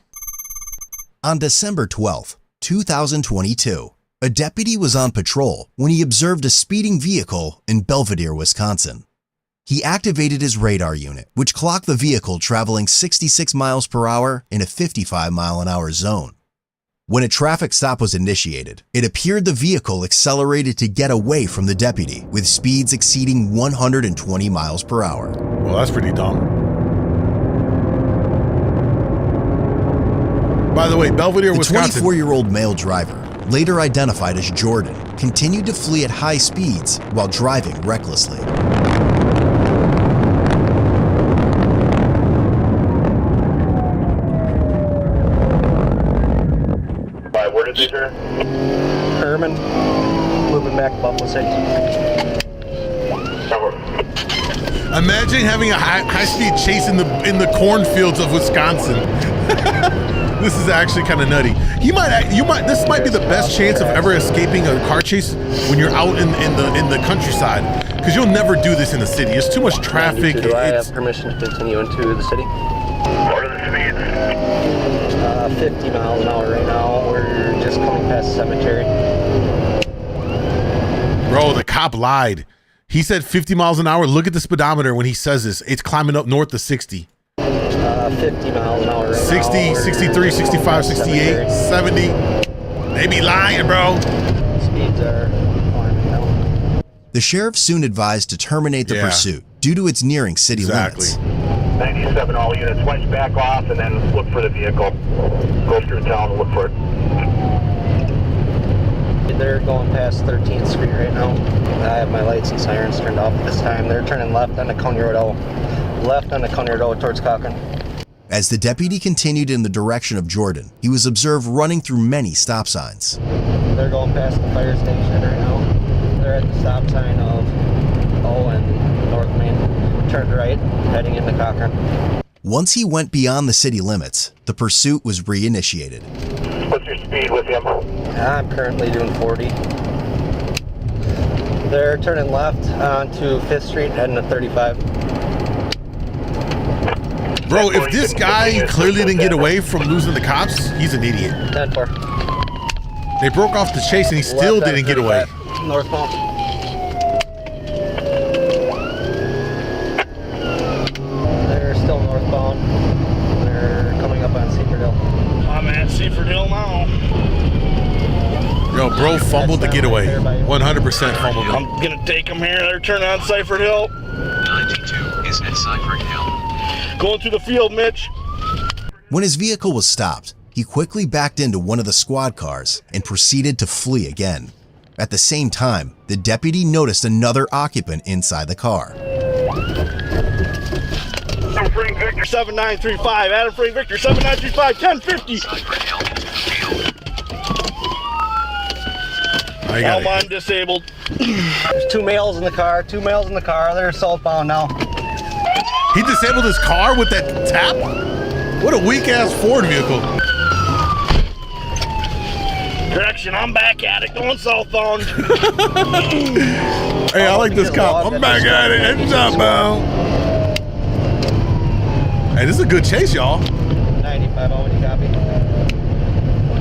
On December 12th, 2022, a deputy was on patrol when he observed a speeding vehicle in Belvedere, Wisconsin. He activated his radar unit, which clocked the vehicle traveling 66 miles per hour in a 55-mile-an-hour zone. When a traffic stop was initiated, it appeared the vehicle accelerated to get away from the deputy with speeds exceeding 120 miles per hour. Well, that's pretty dumb. By the way, Belvedere, Wisconsin. The 24-year-old male driver, later identified as Jordan, continued to flee at high speeds while driving recklessly. Where did they turn? Herman, moving back to Buffalo City. Imagine having a high-speed chase in the cornfields of Wisconsin. This is actually kind of nutty. This might be the best chance of ever escaping a car chase when you're out in the countryside, because you'll never do this in the city. There's too much traffic. Do I have permission to continue into the city? What are the speeds? 50 miles an hour right now. We're just coming past the cemetery. Bro, the cop lied. He said 50 miles an hour. Look at the speedometer when he says this. It's climbing up north of 60. 50 miles an hour right 60, now. 63, 65, 68, 70. They be lying, bro. Speeds are climbing now. The sheriff soon advised to terminate the pursuit due to its nearing city limits. 97, all units, went back off and then look for the vehicle. Go through town and look for it. They're going past 13th Street right now. I have my lights and sirens turned off at this time. They're turning left on the County Road. Left on the County Road towards Cochrane. As the deputy continued in the direction of Jordan, he was observed running through many stop signs. They're going past the fire station right now. They're at the stop sign of and North Main. Turned right, heading into Cochrane. Once he went beyond the city limits, the pursuit was reinitiated. What's your speed with him? I'm currently doing 40. They're turning left onto 5th Street, heading to 35. Bro, if this guy clearly didn't get away from losing the cops, he's an idiot. 10-4. They broke off the chase and he still didn't get away. Northbound. They're still northbound. They're coming up on Seaford Hill. I'm at Seaford Hill now. Yo, bro fumbled the getaway. 100% fumbled it. I'm gonna take them here. They're turning on Seaford Hill. 92 is at Seaford Hill. Going through the field, Mitch. When his vehicle was stopped, he quickly backed into one of the squad cars and proceeded to flee again. At the same time, the deputy noticed another occupant inside the car. Adam Frank Victor 7935. Adam Frank Victor 7935. 1050. I'm disabled. There's two males in the car. They're southbound now. He disabled his car with that tap? What a weak ass Ford vehicle. Correction, I'm back at it, going southbound. Hey, I like this cop. I'm back at it, and southbound. Hey, this is a good chase, y'all. 95, how many copy?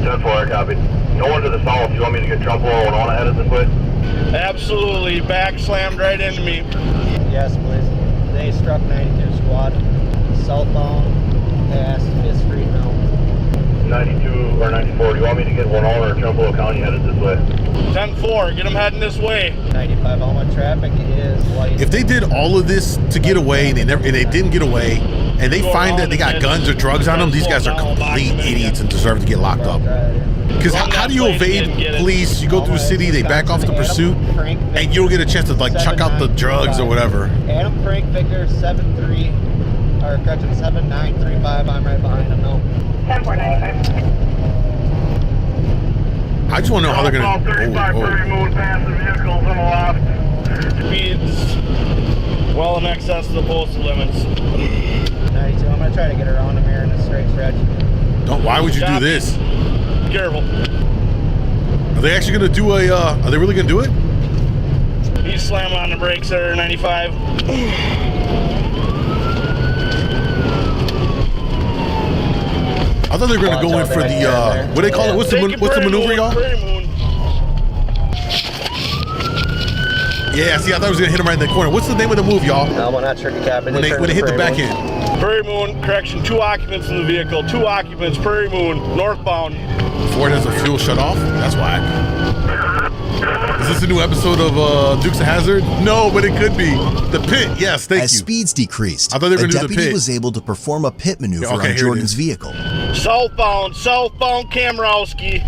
10-4, copy. No one to the south. You want me to get Trump and on ahead of this way? Absolutely. Back slammed right into me. Yes, please. They struck 92 squad. Southbound, past 5th Street now. 92 or 94. Do you want me to get one on or Trumbull County headed this way? 10-4. Get them heading this way. 95. All my traffic is light. If they did all of this to get away and they didn't get away, and they find that they got guns or drugs on them, these guys are complete idiots and deserve to get locked up. Because how do you evade police? You go through the city, they back off the pursuit, and you don't get a chance to like chuck out the drugs or whatever. Adam Frank Victor 73, or correction 7935. I'm right behind him now. 10495. I just want to know how they're gonna. Moon passes vehicles on the left. Speeds well in excess of the posted limits. 92. I'm gonna try to get around him here in a straight stretch. Don't. Why would you do this? Careful. Are they actually gonna do a? Are they really gonna do it? He's slamming on the brakes there, 95. I thought they were gonna go in for the what do they call it? What's the maneuver, y'all? Yeah, see, I thought I was gonna hit him right in the corner. What's the name of the move, y'all? No, I'm not tricky capping. When they hit the back end. Prairie Moon, correction, 2 occupants in the vehicle. 2 occupants, Prairie Moon, northbound. Ford has a fuel shut off. That's why. Is this a new episode of Dukes of Hazzard? No, but it could be. The pit, yes, thank you. As speeds decreased, I thought they were a gonna do the deputy pit. was able to perform a pit maneuver on Jordan's vehicle. Southbound Kamrowski.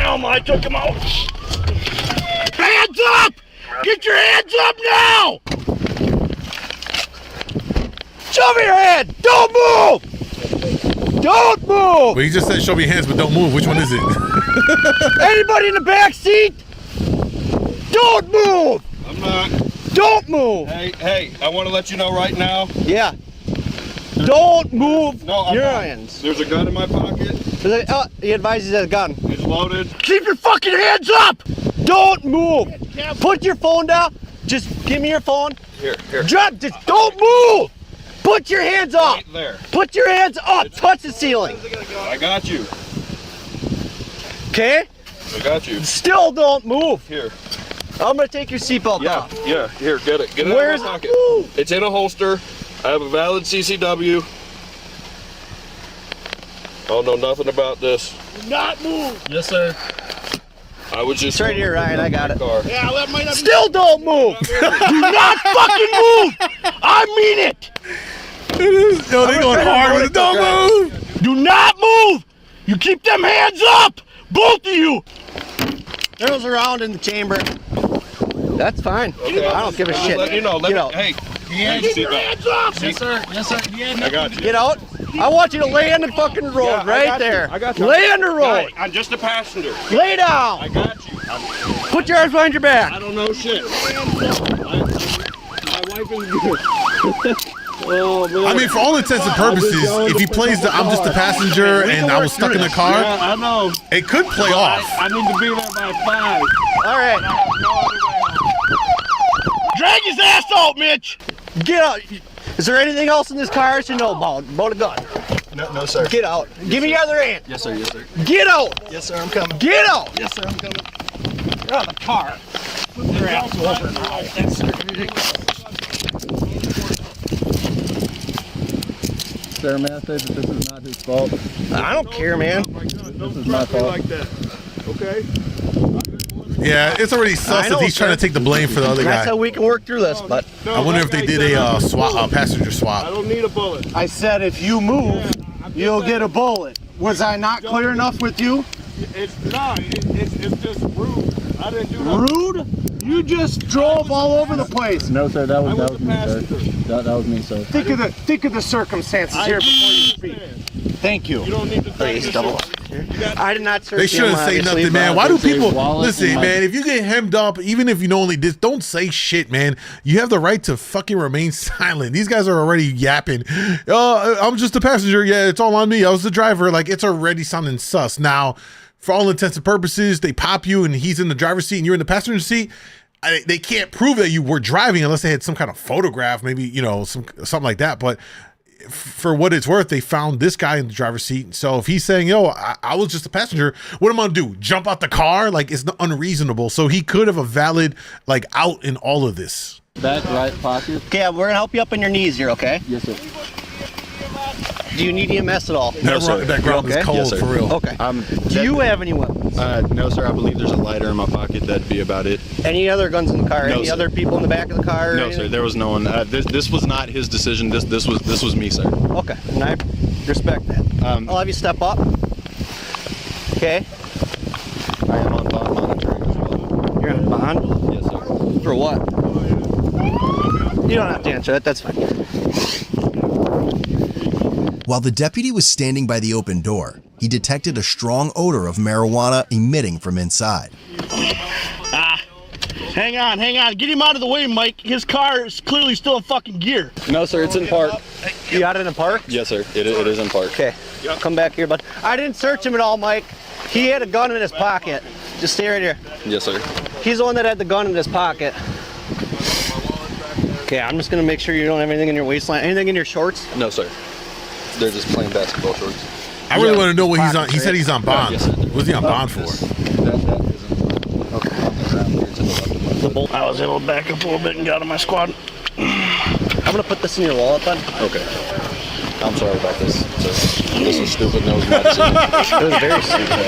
I took him out. Hands up! Get your hands up now! Show me your hand! Don't move! Don't move! Well, you just said show me your hands, but don't move. Which one is it? Anybody in the back seat? Don't move! I'm not. Don't move! Hey, I want to let you know right now. Yeah. Don't move No, your not. hands. There's a gun in my pocket. He advises a gun. It's loaded. Keep your fucking hands up! Don't move! Put your phone down. Just give me your phone. Here. Drop. Just don't move! Put your hands up! Right there. Put your hands up! Touch the ceiling. I got you. Okay? I got you. Still don't move. Here. I'm gonna take your seatbelt off. Yeah. Here, get it. Get it Where's out of my pocket. Woo! It's in a holster. I have a valid CCW. I don't know nothing about this. Do not move. Yes, sir. I was just. It's right here, Ryan. I got it. Car. Yeah, that might not be. Still don't move. Do not fucking move. I mean it. Yo, they going hard with it. Don't move. Do not move. You keep them hands up. Both of you. Arrows around in the chamber. That's fine. Okay, I don't give a shit. Let you know. Get out. Hey. Keep your hands up. Yes, sir. Yes, sir. I got you. Get out. I want you to lay on the fucking road right there. I got you. Lay on the road. I'm just a passenger. Lay down. I got you. Put your arms behind your back. I don't know shit. My wife is good. Oh, man. I mean, for all intents and purposes, if he plays the I'm just a passenger and I was stuck in the car, Yeah, I know. it could play off. I need to be there by 5. All right. Drag his ass out, Mitch. Get out. Is there anything else in this car I should know about a gun? No, sir. Get out. Give me your other hand. Yes, sir. Yes, sir. Get out. Yes, sir. I'm coming. Get out. Yes, sir. I'm coming. You're on the car. Put your ass over now. That's ridiculous. Sir, may I say that this is not his fault? I don't care, man. This is my fault. Okay. Yeah, it's already sus that he's trying to take the blame for the other That's guy. how we can work through this, but I wonder if they did a swap, passenger I swap. don't need a bullet. I said if you move, you'll get a bullet. Was I not clear enough with you? It's not. It's just rude. I didn't do that. Rude? You just drove all over the place. No, sir, that was me, sir. That was me, sir. Think of the circumstances here before you speak. Thank you. You don't need to Please double. I did not search They shouldn't say nothing, man. Why do people listen, and man? If you get hemmed up, even if you know only this, don't say shit, man. You have the right to fucking remain silent. These guys are already yapping. I'm just a passenger. Yeah, it's all on me. I was the driver. Like, it's already sounding sus. Now, for all intents and purposes, they pop you and he's in the driver's seat and you're in the passenger seat. They can't prove that you were driving unless they had some kind of photograph, maybe, you know, something like that. But for what it's worth, they found this guy in the driver's seat. So if he's saying, yo, I was just a passenger, what am I gonna do? Jump out the car? Like, it's not unreasonable. So he could have a valid, like, out in all of this. That right pocket? Okay, we're gonna help you up on your knees here, okay? Yes, sir. Do you need EMS at all? That ground is cold for real. Okay. Do you have any weapons? No, sir. I believe there's a lighter in my pocket. That'd be about it. Any other guns in the car? No, any sir. other people in the back of the car? No, sir. There was no one. This was not his decision. This was me, sir. Okay, and I respect that. I'll have you step up. Okay. I am on bond monitoring as well. You're on bond? Yes, sir. For what? You don't have to answer that. That's fine. While the deputy was standing by the open door, he detected a strong odor of marijuana emitting from inside. Hang on. Get him out of the way, Mike. His car is clearly still in fucking gear. No, sir. It's in park. You got it in the park? Yes, sir. It is in park. Okay. Come back here, bud. I didn't search him at all, Mike. He had a gun in his pocket. Just stay right here. Yes, sir. He's the one that had the gun in his pocket. Okay, I'm just gonna make sure you don't have anything in your waistline. Anything in your shorts? No, sir. They're just plain basketball shorts. I really want to know what he's on. He said he's on bond. Yes, sir. What's he on bond for? I was able to back up a little bit and get out of my squad. I'm gonna put this in your wallet, bud. Okay. I'm sorry about this, sir. This was stupid. No, it was my decision. It was very stupid.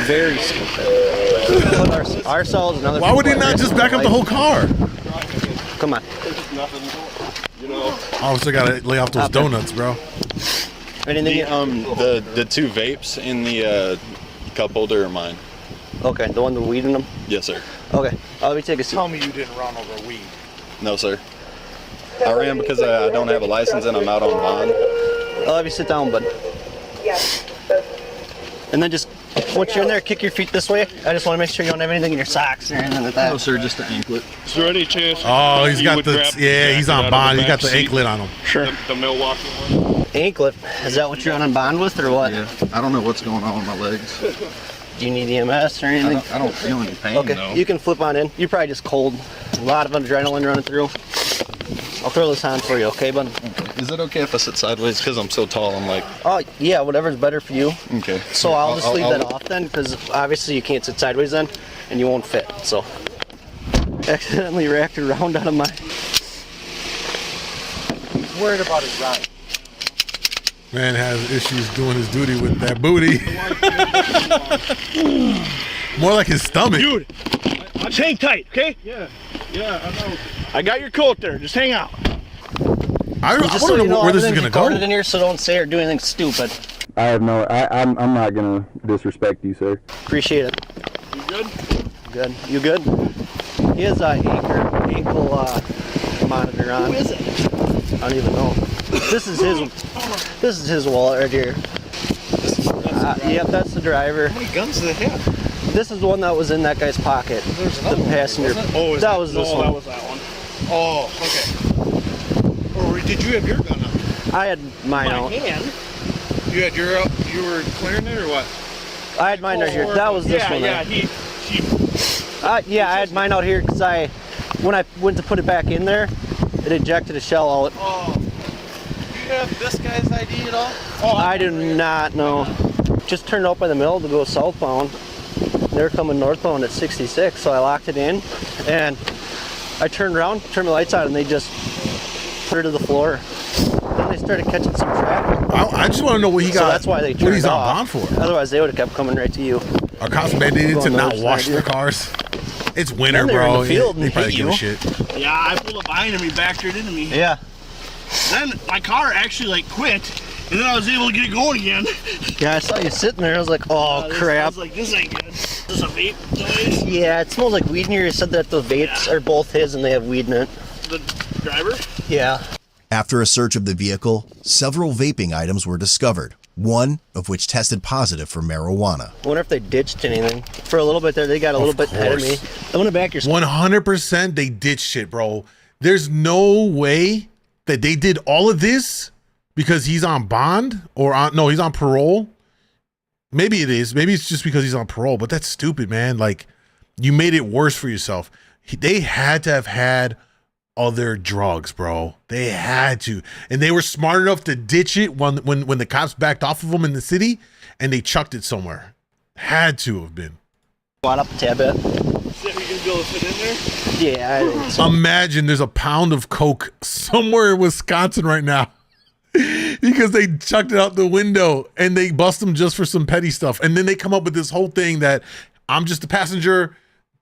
Very stupid. Put ourselves and other Why would he people not at just risk back of up the life. whole car? Come on. I still gotta lay off those donuts, bro. Anything? The two vapes in the cup holder are mine. Okay, the one with weed in them? Yes, sir. Okay, let me take a seat. Tell me you didn't run over weed. No, sir. I ran because I don't have a license and I'm out on bond. I'll have you sit down, bud. And then just, once you're in there, kick your feet this way. I just want to make sure you don't have anything in your socks or anything like that. No, sir, just the anklet. Is there any chance? Oh, he's got the, yeah, he's on bond. He's got the anklet on him. Sure. The Milwaukee one. Anklet? Is that what you're on bond with or what? Yeah, I don't know what's going on with my legs. Do you need EMS or anything? I don't feel any pain, okay, though. you can flip on in. You're probably just cold. A lot of adrenaline running through. I'll throw this on for you, okay, bud? Okay. Is it okay if I sit sideways? Because I'm so tall, I'm like... Oh, yeah, whatever's better for you. Okay. So I'll just leave that off then, because obviously you can't sit sideways then, and you won't fit, so. Accidentally racked around out of my... He's worried about his ride. Man has issues doing his duty with that booty. More like his stomach. Dude, just hang tight, okay? Yeah, I know. I got your coat there. Just hang out. I want to know where this is going to go. In here, so don't say or do anything stupid. I have no. I'm not gonna disrespect you, sir. Appreciate it. You good? Good. You good? He has an ankle monitor on. Who is it? I don't even know. This is his. This is his wallet right here. Yep, that's the driver. How many guns do they have? This is the one that was in that guy's pocket. There's the passenger. Oh, that was this one. That was that one. Oh, okay. Or did you have your gun out? I had mine out. You had your you were clearing it or what? I had mine right here. That was this one. Yeah, yeah, I had mine out here because when I went to put it back in there, it ejected a shell out. Oh. Do you have this guy's ID at all? Oh, I do not know. Just turned out by the mill to go southbound. They were coming northbound at 66, so I locked it in, and I turned around, turned my lights on, and they just put it to the floor. Then they started catching some traffic. I just want to know what he got. So that's why they turned what he's on off. bond for. Otherwise, they would have kept coming right to you. Are cops mandated to not wash their cars? It's winter, bro. They probably give a shit. Yeah, I pulled up behind him, he backed it into me. Yeah. Then my car actually quit, and then I was able to get it going again. Yeah, I saw you sitting there. I was like, oh crap. I was like, this ain't good. Is this a vape noise? Yeah, it smells like weed in here. You said that the vapes are both his and they have weed in it. The driver? Yeah. After a search of the vehicle, several vaping items were discovered, one of which tested positive for marijuana. I wonder if they ditched anything. For a little bit there, they got a little bit ahead of me. I'm gonna back your 100% they ditched shit, bro. There's no way that they did all of this because he's on bond or no, he's on parole. Maybe it is. Maybe it's just because he's on parole, but that's stupid, man. Like, you made it worse for yourself. They had to have had other drugs, bro. They had to. And they were smart enough to ditch it when the cops backed off of them in the city and they chucked it somewhere. Had to have been. Wad up a tad bit. See if you can be able to fit in there? Yeah, I think so. Imagine there's a pound of coke somewhere in Wisconsin right now. because they chucked it out the window and they bust him just for some petty stuff. And then they come up with this whole thing that I'm just the passenger,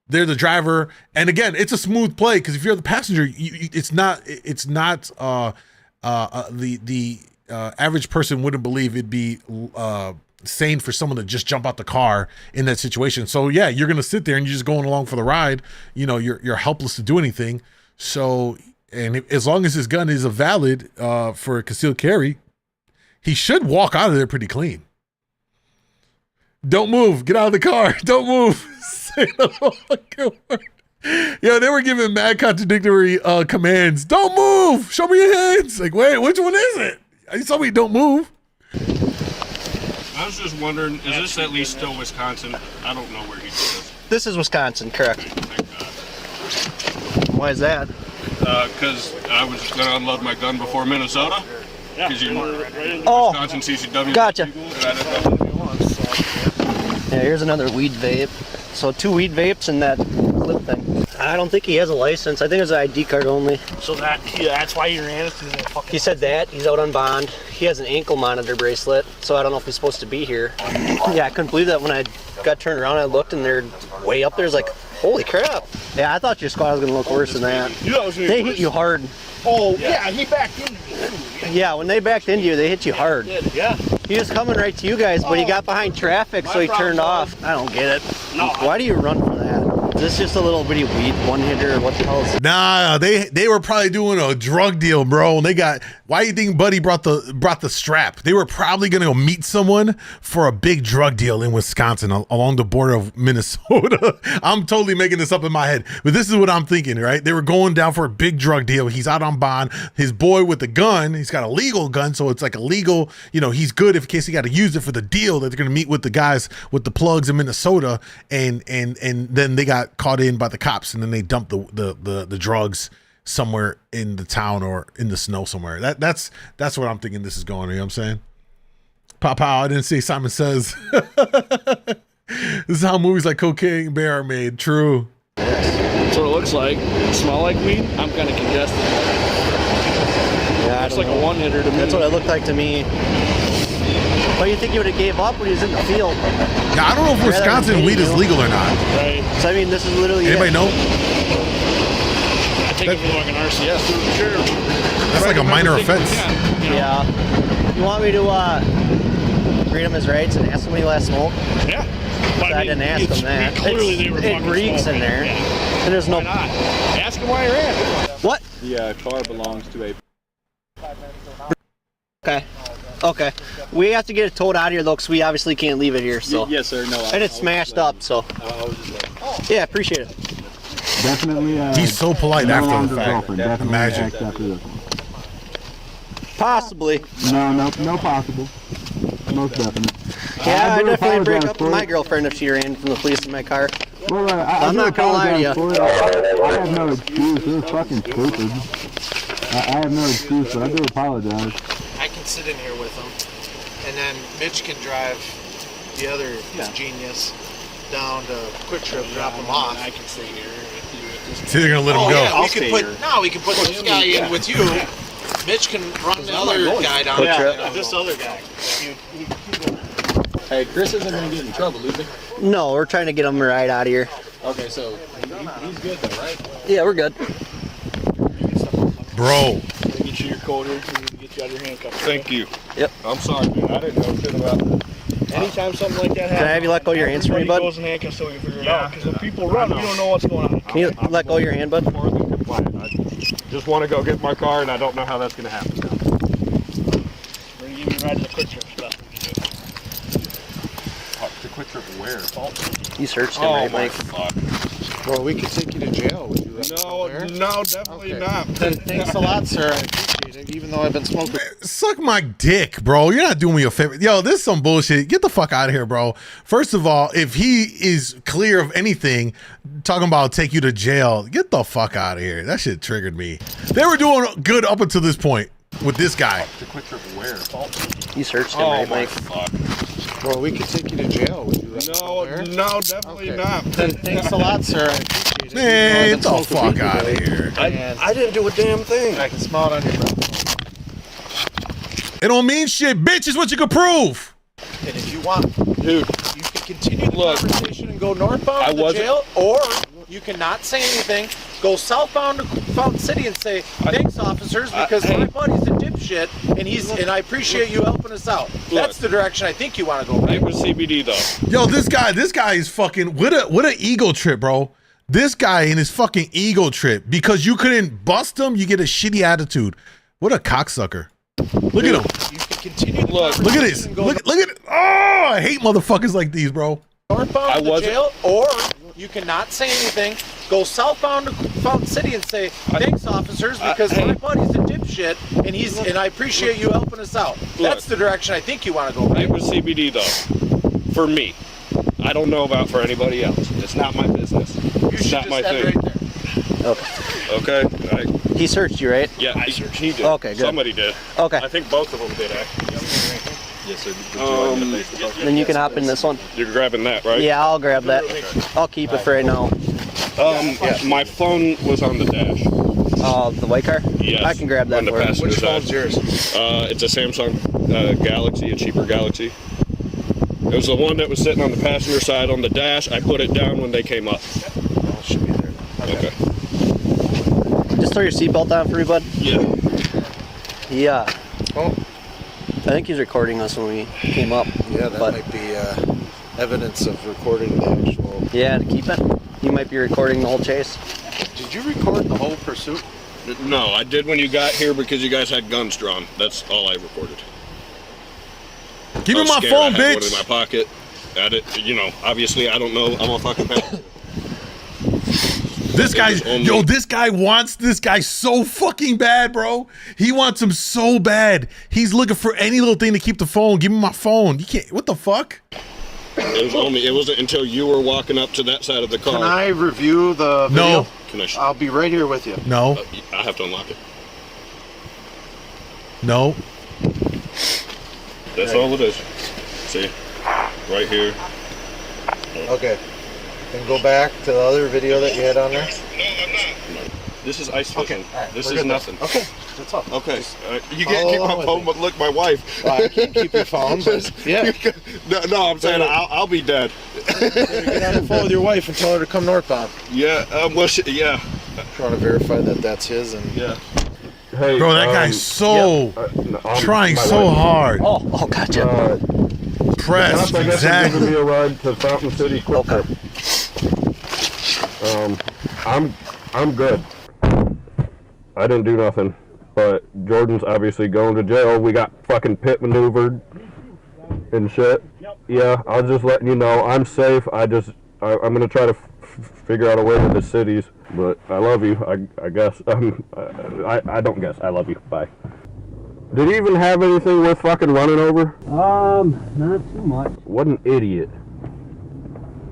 they're the driver. And again, it's a smooth play because if you're the passenger, it's not the average person wouldn't believe it'd be sane for someone to just jump out the car in that situation. So yeah, you're gonna sit there and you're just going along for the ride. You know, you're helpless to do anything. So, and as long as his gun is a valid for concealed carry, he should walk out of there pretty clean. Don't move. Get out of the car. Don't move. Say the fucking word. Yo, they were giving mad contradictory commands. Don't move. Show me your hands. Like, wait, which one is it? You told me don't move. I was just wondering, is this at least still Wisconsin? I don't know where he is. This is Wisconsin, correct. Why is that? Because I was going to unload my gun before Minnesota. Because Wisconsin CCW. Gotcha. Yeah, here's another weed vape. So 2 weed vapes and that clip thing. I don't think he has a license. I think it's an ID card only. So that's why you ran it? He said that. He's out on bond. He has an ankle monitor bracelet, so I don't know if he's supposed to be here. Yeah, I couldn't believe that when I got turned around. I looked and they're way up there. It's like, holy crap. Yeah, I thought your squad was going to look worse than that. They hit you hard. Oh, yeah, he backed into me. Yeah, when they backed into you, they hit you hard. Yeah. He was coming right to you guys, but he got behind traffic, so he turned off. I don't get it. Why do you run for that? Is this just a little bitty weed one-hitter or what the hell is it? Nah, they were probably doing a drug deal, bro. And they got, why do you think Buddy brought the strap? They were probably gonna go meet someone for a big drug deal in Wisconsin along the border of Minnesota. I'm totally making this up in my head, but this is what I'm thinking, right? They were going down for a big drug deal. He's out on bond. His boy with the gun, he's got a legal gun, so it's like a legal, you know, he's good in case he got to use it for the deal that they're gonna meet with the guys with the plugs in Minnesota, and then they got caught in by the cops, and then they dumped the drugs somewhere in the town or in the snow somewhere. That's what I'm thinking this is going. You know what I'm saying? Pow, I didn't say Simon Says. This is how movies like Cocaine Bear are made. True. That's what it looks like. Smell like weed? I'm kind of congested. Yeah, it's like a one-hitter to me. That's what it looked like to me. But you think he would have gave up when he was in the field? Now, I don't know if Wisconsin weed is legal or not. Right. So I mean, this is literally. Anybody know? I take it for like an RCS through the sheriff. That's like a minor offense. Yeah. You want me to read him his rights and ask him when he last smoked? Yeah. So I didn't ask him that. Clearly they were it reeks in there. Yeah. And there's no. Why not? Ask him why he ran. What? The car belongs to a. Okay. We have to get it towed out of here though, because we obviously can't leave it here. So. Yes, sir. No. And it's smashed up, so. Yeah, appreciate it. Definitely. He's so polite no after the fact. Definitely Imagine. after this one. Possibly. No possible. Most definitely. Yeah, I definitely break up for with my it. girlfriend if she ran from the police in my car. Well, I'm not gonna lie to you. for it. I have no excuse. They're fucking stupid. I have no excuse, but I do apologize. I can sit in here with them, and then Mitch can drive the other genius down to Quick Trip, drop him off. I can stay here. So they're gonna let him go. Yeah, we can put this guy in with you. Mitch can run the other guy down. This other guy. Hey, Chris isn't going to get in trouble, is he? No, we're trying to get him right out of here. Okay, so he's good though, right? Yeah, we're good. Bro. Get you your coat here and get you out of your handcuffs. Thank you. Yep. I'm sorry, man. I didn't know shit about that. Anytime something like that happens, Can I have you let go of your hands for me, bud? everybody goes in handcuffs so we can figure it out. Because when people run, we don't know what's going on. Can you let go of your hand, bud? Just want to go get my car, and I don't know how that's going to happen. We're going to give you a ride to the Quick Trip stuff. The Quick Trip where? You searched him, right, Mike? Well, we could take you to jail. Would you No, definitely not. Then thanks a lot, sir. I appreciate it, even though I've been smoking. Suck my dick, bro. You're not doing me a favor. Yo, this is some bullshit. Get the fuck out of here, bro. First of all, if he is clear of anything, talking about take you to jail, get the fuck out of here. That shit triggered me. They were doing good up until this point with this guy. The Quick Trip where? You searched him, right, Mike? Well, we could take you to jail. Would you No, definitely not. Then thanks a lot, sir. I appreciate it. Man, get the fuck out of here. I didn't do a damn thing. I can smell it on your breath. It don't mean shit. Bitch is what you can prove. And if you want, dude, you can continue the conversation and go northbound to the jail, or you can not say anything, go southbound to Fountain City and say, thanks, officers, because my buddy's a dipshit, and I appreciate you helping us out. That's the direction I think you want to go. Right? It was CBD though. Yo, this guy is fucking what an ego trip, bro. This guy in his fucking ego trip because you couldn't bust him, you get a shitty attitude. What a cocksucker. Look at him. You can continue the Look at this. Look at it. Oh, I hate motherfuckers like these, bro. Northbound to the jail, or you can not say anything, go southbound to Fountain City and say, thanks, officers, because my buddy's a dipshit, and I appreciate you helping us out. That's the direction I think you want to go. Right? It was CBD though, for me. I don't know about for anybody else. It's not my business. It's not my thing. Right there. Okay. He searched you, right? Yeah, I searched. He did. Okay, good. Somebody did. Okay. I think both of them did, actually. Yes, sir. Then you can hop in this one. You're grabbing that, right? Yeah, I'll grab that. I'll keep it for right now. My phone was on the dash. The white car? Yes. I can grab that for you. Which phone's yours? It's a Samsung Galaxy, a cheaper Galaxy. It was the one that was sitting on the passenger side on the dash. I put it down when they came up. Oh, it should be there. Okay. Just throw your seatbelt on for me, bud. Yeah. Yeah. Oh. I think he's recording us when we came up. Yeah, that might be evidence of recording the actual... Yeah, to keep it. You might be recording the whole chase. Did you record the whole pursuit? No, I did when you got here because you guys had guns drawn. That's all I recorded. Give me my phone, I had one bitch. in my pocket. At it, obviously I don't know. I'm a fucking passenger. This guy wants this guy so fucking bad, bro. He wants him so bad. He's looking for any little thing to keep the phone. Give me my phone. You can't. What the fuck? It wasn't until you were walking up to that side of the car. Can I review the video? No. I'll be right here with you. No. I have to unlock it. No. That's all it is. See? Right here. Okay. Then go back to the other video that you had on there. This is ice fishing. Okay. Right. This is nothing. Okay. That's all. Okay. You can't keep my phone, but look, my wife. Well, I can't keep your phone, but yeah. No, I'm saying I'll be dead. Get on the phone with your wife and tell her to come northbound. Yeah. Yeah. Trying to verify that that's his and yeah. Hey, bro, that guy's trying so hard. Oh, gotcha. Press, I guess exactly. Giving me a ride to Fountain City Quick Trip. I'm good. I didn't do nothing, but Jordan's obviously going to jail. We got fucking pit maneuvered and shit. Yeah, I was just letting you know I'm safe. I'm gonna try to figure out a way to the cities, but I love you. I guess. I don't guess. I love you. Bye. Did he even have anything worth fucking running over? Not too much. What an idiot.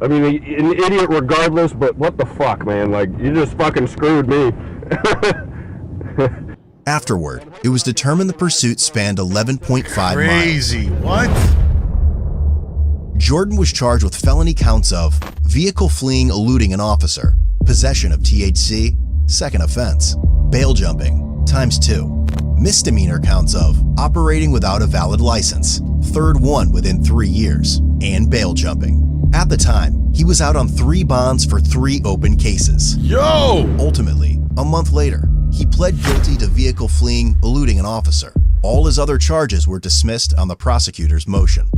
I mean, an idiot regardless, but what the fuck, man? Like, you just fucking screwed me. Afterward, it was determined the pursuit spanned 11.5 miles. Crazy. What? Jordan was charged with felony counts of vehicle fleeing eluding an officer, possession of THC, second offense, bail jumping, ×2, misdemeanor counts of operating without a valid license, third one within 3 years, and bail jumping. At the time, he was out on 3 bonds for 3 open cases. Yo! Ultimately, a month later, he pled guilty to vehicle fleeing eluding an officer. All his other charges were dismissed on the prosecutor's motion.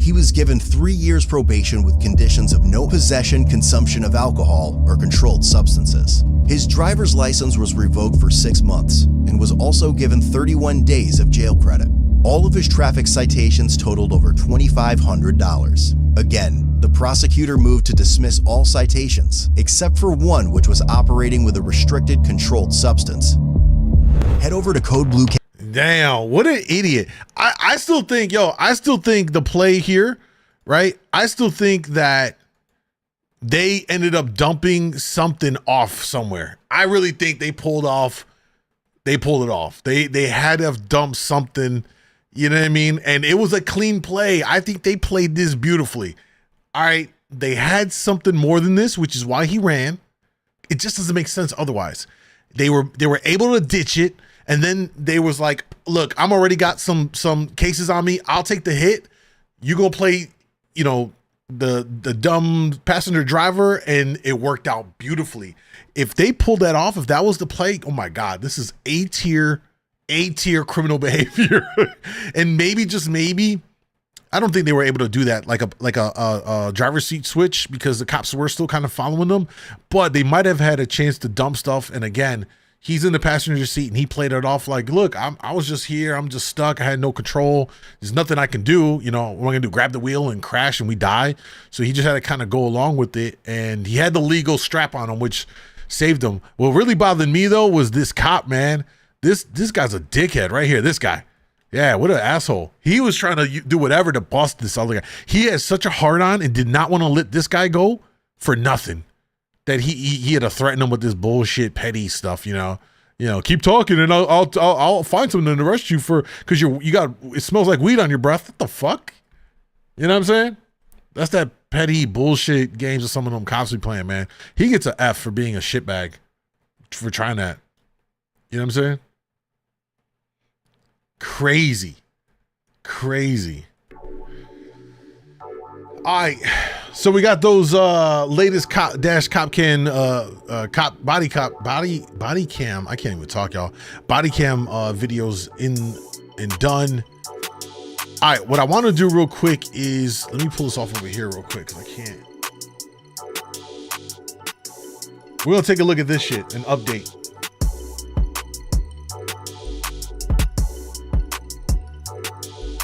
He was given 3 years probation with conditions of no possession, consumption of alcohol, or controlled substances. His driver's license was revoked for 6 months and was also given 31 days of jail credit. All of his traffic citations totaled over $2,500. Again, the prosecutor moved to dismiss all citations, except for one which was operating with a restricted controlled substance. Head over to Code Blue. Damn, what an idiot. I still think the play here, right? I still think that they ended up dumping something off somewhere. I really think they pulled it off. They had to have dumped something, you know what I mean? And it was a clean play. I think they played this beautifully. All right, they had something more than this, which is why he ran. It just doesn't make sense otherwise. They were able to ditch it. And then they was like, look, I'm already got some cases on me. I'll take the hit. You go play, you know, the dumb passenger driver, and it worked out beautifully. If they pulled that off, if that was the play, oh my God, this is A tier criminal behavior. And maybe, just maybe, I don't think they were able to do that like a driver's seat switch, because the cops were still kind of following them, but they might have had a chance to dump stuff. And again, he's in the passenger seat and he played it off like, look, I was just here. I'm just stuck. I had no control. There's nothing I can do. You know, what am I gonna do? Grab the wheel and crash and we die? So he just had to kind of go along with it. And he had the legal strap on him, which saved him. What really bothered me though was this cop, man. This guy's a dickhead right here. This guy. Yeah, what an asshole. He was trying to do whatever to bust this other guy. He had such a hard on and did not want to let this guy go for nothing. That he had to threaten him with this bullshit petty stuff, you know, keep talking and I'll find something to arrest you for, because you got, it smells like weed on your breath. What the fuck? You know what I'm saying? That's that petty bullshit games that some of them cops be playing, man. He gets an F for being a shitbag for trying that. You know what I'm saying? Crazy. All right, so we got those latest cop cam, body cam. I can't even talk, y'all. Body cam videos in and done. All right, what I want to do real quick is, let me pull this off over here real quick because I can't. We're gonna take a look at this shit, an update.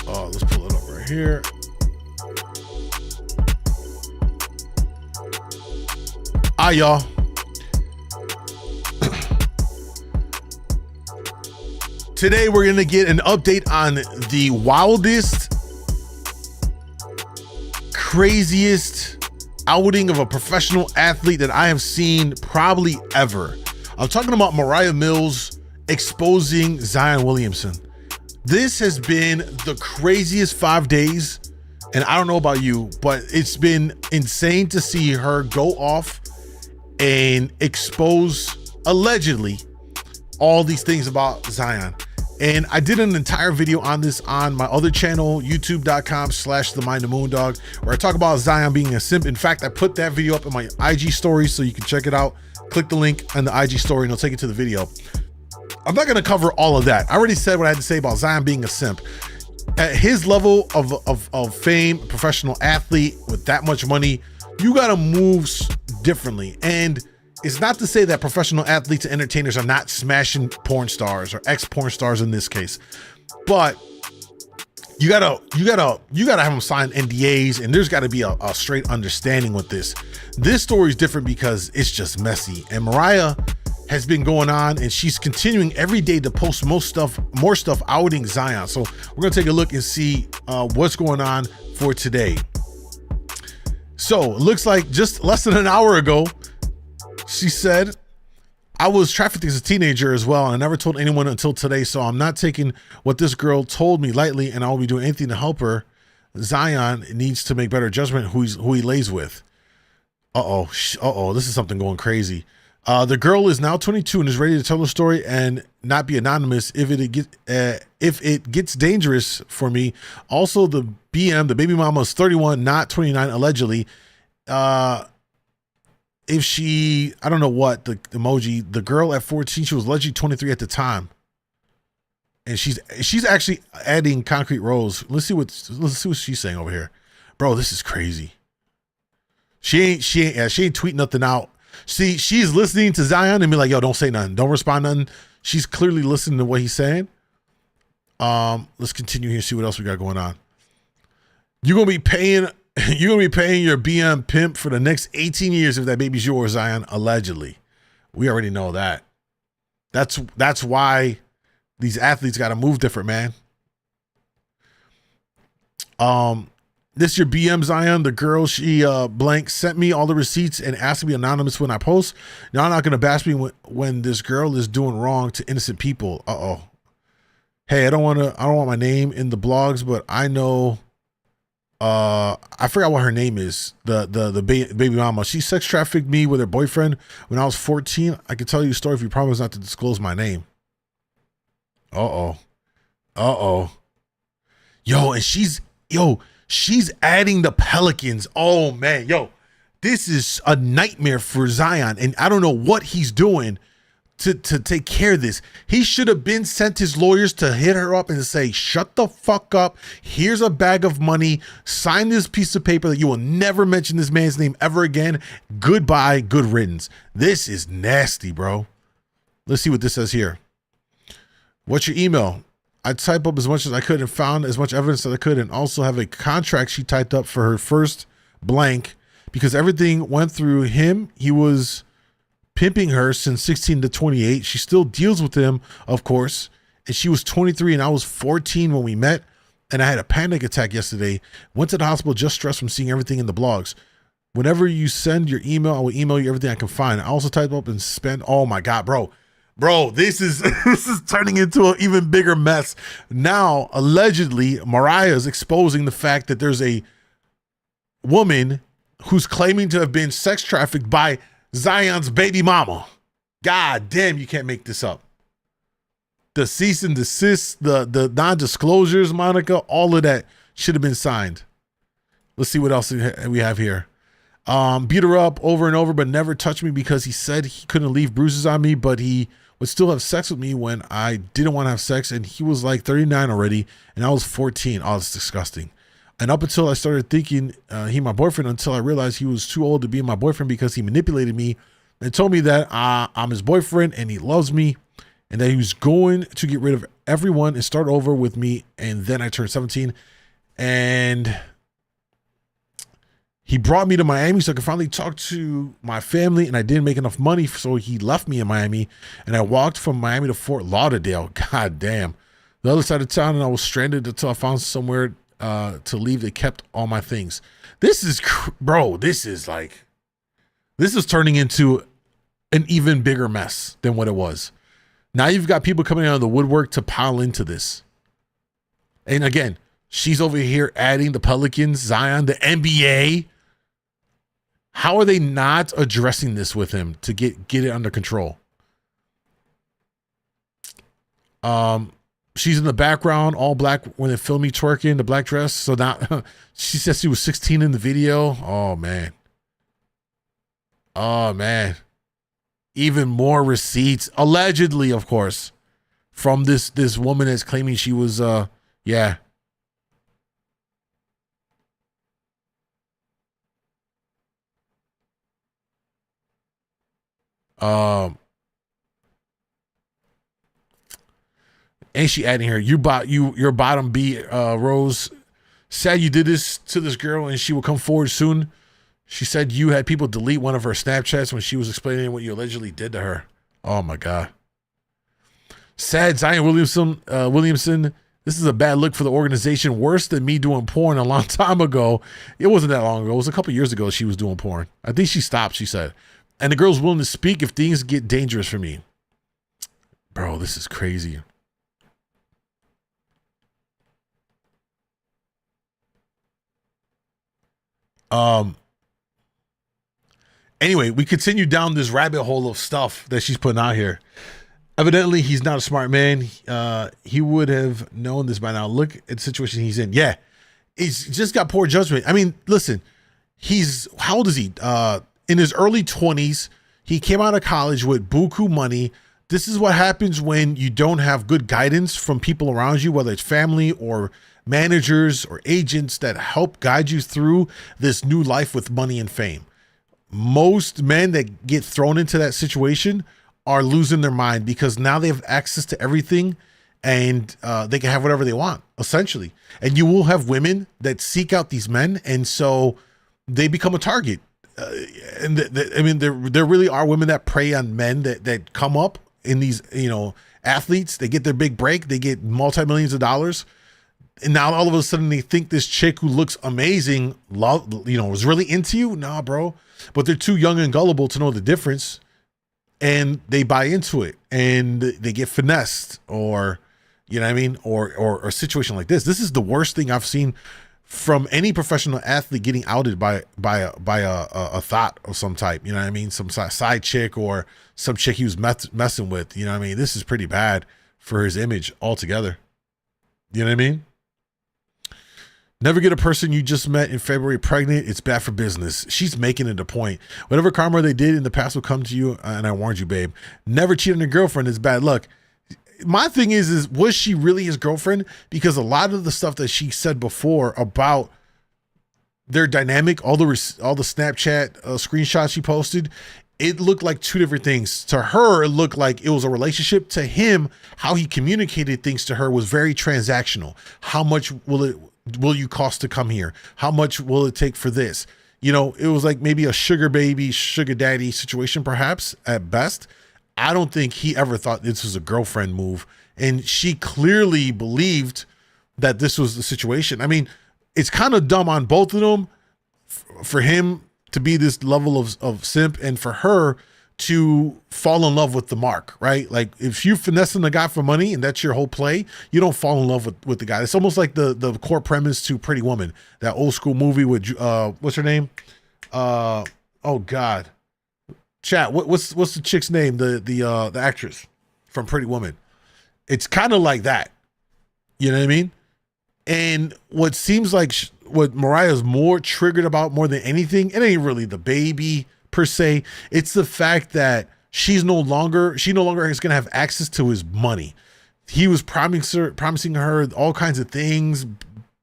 Let's pull it up right here. All right, y'all. Today we're gonna get an update on the wildest, craziest outing of a professional athlete that I have seen probably ever. I'm talking about Moriah Mills exposing Zion Williamson. This has been the craziest 5 days, and I don't know about you, but it's been insane to see her go off and expose, allegedly, all these things about Zion. And I did an entire video on this on my other channel, youtube.com/themindofmoondawg, where I talk about Zion being a simp. In fact, I put that video up in my IG story, so you can check it out. Click the link on the IG story and it'll take you to the video. I'm not gonna cover all of that. I already said what I had to say about Zion being a simp. At his level of fame, professional athlete with that much money, you gotta move differently. And it's not to say that professional athletes and entertainers are not smashing porn stars or ex-porn stars in this case, but you gotta have them sign NDAs, and there's gotta be a straight understanding with this. This story is different because it's just messy, and Moriah has been going on, and she's continuing every day to post more stuff outing Zion. So we're gonna take a look and see what's going on for today. So it looks like just less than an hour ago, she said, I was trafficked as a teenager as well, and I never told anyone until today, so I'm not taking what this girl told me lightly, and I will be doing anything to help her. Zion needs to make better judgment who he lays with. This is something going crazy. The girl is now 22 and is ready to tell her story and not be anonymous if it gets dangerous for me. Also, the baby mama, is 31, not 29, allegedly. If she, I don't know what the emoji, the girl at 14, she was allegedly 23 at the time, and she's actually adding concrete rows. Let's see what she's saying over here, bro. This is crazy. She ain't tweeting nothing out. See, she's listening to Zion and be like, yo, don't say nothing, don't respond nothing. She's clearly listening to what he's saying. Let's continue here, see what else we got going on. You're gonna be paying your BM pimp for the next 18 years if that baby's yours, Zion, allegedly. We already know that. That's why these athletes got to move different, man. This your BM, Zion. The girl, she blank sent me all the receipts and asked to be anonymous when I post. Now I'm not gonna bash me when this girl is doing wrong to innocent people. Hey, I don't want my name in the blogs, but I know. I forgot what her name is. The baby mama. She sex trafficked me with her boyfriend when I was 14. I can tell you a story if you promise not to disclose my name. Uh-oh. Uh-oh. Yo, and she's adding the Pelicans. Oh, man. Yo, this is a nightmare for Zion. And I don't know what he's doing to take care of this. He should have been sent his lawyers to hit her up and say, shut the fuck up. Here's a bag of money. Sign this piece of paper that you will never mention this man's name ever again. Goodbye. Good riddance. This is nasty, bro. Let's see what this says here. What's your email? I type up as much as I could and found as much evidence as I could, and also have a contract she typed up for her first blank because everything went through him. He was pimping her since 16 to 28. She still deals with him, of course, and she was 23 and I was 14 when we met, and I had a panic attack yesterday. Went to the hospital just stressed from seeing everything in the blogs. Whenever you send your email, I will email you everything I can find. I also type up and spend. Oh my God, bro, this is turning into an even bigger mess. Now, allegedly, Moriah is exposing the fact that there's a woman who's claiming to have been sex trafficked by Zion's baby mama. God damn, you can't make this up. The cease and desist, the non-disclosures, Monica, all of that should have been signed. Let's see what else we have here. Beat her up over and over, but never touched me because he said he couldn't leave bruises on me, but he would still have sex with me when I didn't want to have sex, and he was like 39 already, and I was 14. Oh, it's disgusting. And up until I started thinking he my boyfriend, until I realized he was too old to be my boyfriend because he manipulated me and told me that I'm his boyfriend and he loves me and that he was going to get rid of everyone and start over with me. And then I turned 17 and he brought me to Miami so I could finally talk to my family, and I didn't make enough money, so he left me in Miami, and I walked from Miami to Fort Lauderdale. God damn. The other side of town, and I was stranded until I found somewhere to leave. They kept all my things. This is, bro, this is turning into an even bigger mess than what it was. Now you've got people coming out of the woodwork to pile into this. And again, she's over here adding the Pelicans, Zion, the NBA. How are they not addressing this with him to get it under control? She's in the background, all black when they film me twerking, the black dress. So now she says she was 16 in the video. Oh man. Oh man. Even more receipts, allegedly, of course, from this woman that's claiming she was yeah. And she adding here, your bottom B, Rose, said you did this to this girl and she will come forward soon. She said you had people delete one of her Snapchats when she was explaining what you allegedly did to her. Oh my God. Sad Zion Williamson, this is a bad look for the organization. Worse than me doing porn a long time ago. It wasn't that long ago. It was a couple years ago she was doing porn. I think she stopped, she said. And the girl's willing to speak if things get dangerous for me. Bro, this is crazy. Anyway, we continue down this rabbit hole of stuff that she's putting out here. Evidently, he's not a smart man. He would have known this by now. Look at the situation he's in. Yeah, he's just got poor judgment. I mean, listen, how old is he? In his early 20s. He came out of college with buku money. This is what happens when you don't have good guidance from people around you, whether it's family or managers or agents that help guide you through this new life with money and fame. Most men that get thrown into that situation are losing their mind because now they have access to everything and they can have whatever they want, essentially. And you will have women that seek out these men, and so they become a target. I mean, there really are women that prey on men that come up in these, athletes. They get their big break. They get multi-millions of dollars. And now all of a sudden they think this chick who looks amazing, is really into you. Nah, bro. But they're too young and gullible to know the difference. And they buy into it and they get finessed, or, you know what I mean? Or a situation like this. This is the worst thing I've seen from any professional athlete getting outed by a thought of some type, you know what I mean? Some side chick or some chick he was messing with, you know what I mean? This is pretty bad for his image altogether. You know what I mean? Never get a person you just met in February pregnant. It's bad for business. She's making it a point. Whatever karma they did in the past will come to you. And I warned you, babe. Never cheat on your girlfriend is bad luck. My thing is was she really his girlfriend? Because a lot of the stuff that she said before about their dynamic, all the Snapchat screenshots she posted, it looked like two different things. To her, it looked like it was a relationship. To him, how he communicated things to her was very transactional. How much will you cost to come here? How much will it take for this? You know, it was like maybe a sugar baby, sugar daddy situation, perhaps at best. I don't think he ever thought this was a girlfriend move. And she clearly believed that this was the situation. I mean, it's kind of dumb on both of them for him to be this level of simp and for her to fall in love with the mark, right? Like if you finessing the guy for money and that's your whole play, you don't fall in love with the guy. It's almost like the core premise to Pretty Woman, that old school movie with what's her name? Oh God, chat. What's the chick's name? The actress from Pretty Woman. It's kind of like that. You know what I mean? And what seems like what Moriah is more triggered about more than anything, it ain't really the baby per se. It's the fact that she no longer is going to have access to his money. He was promising her all kinds of things,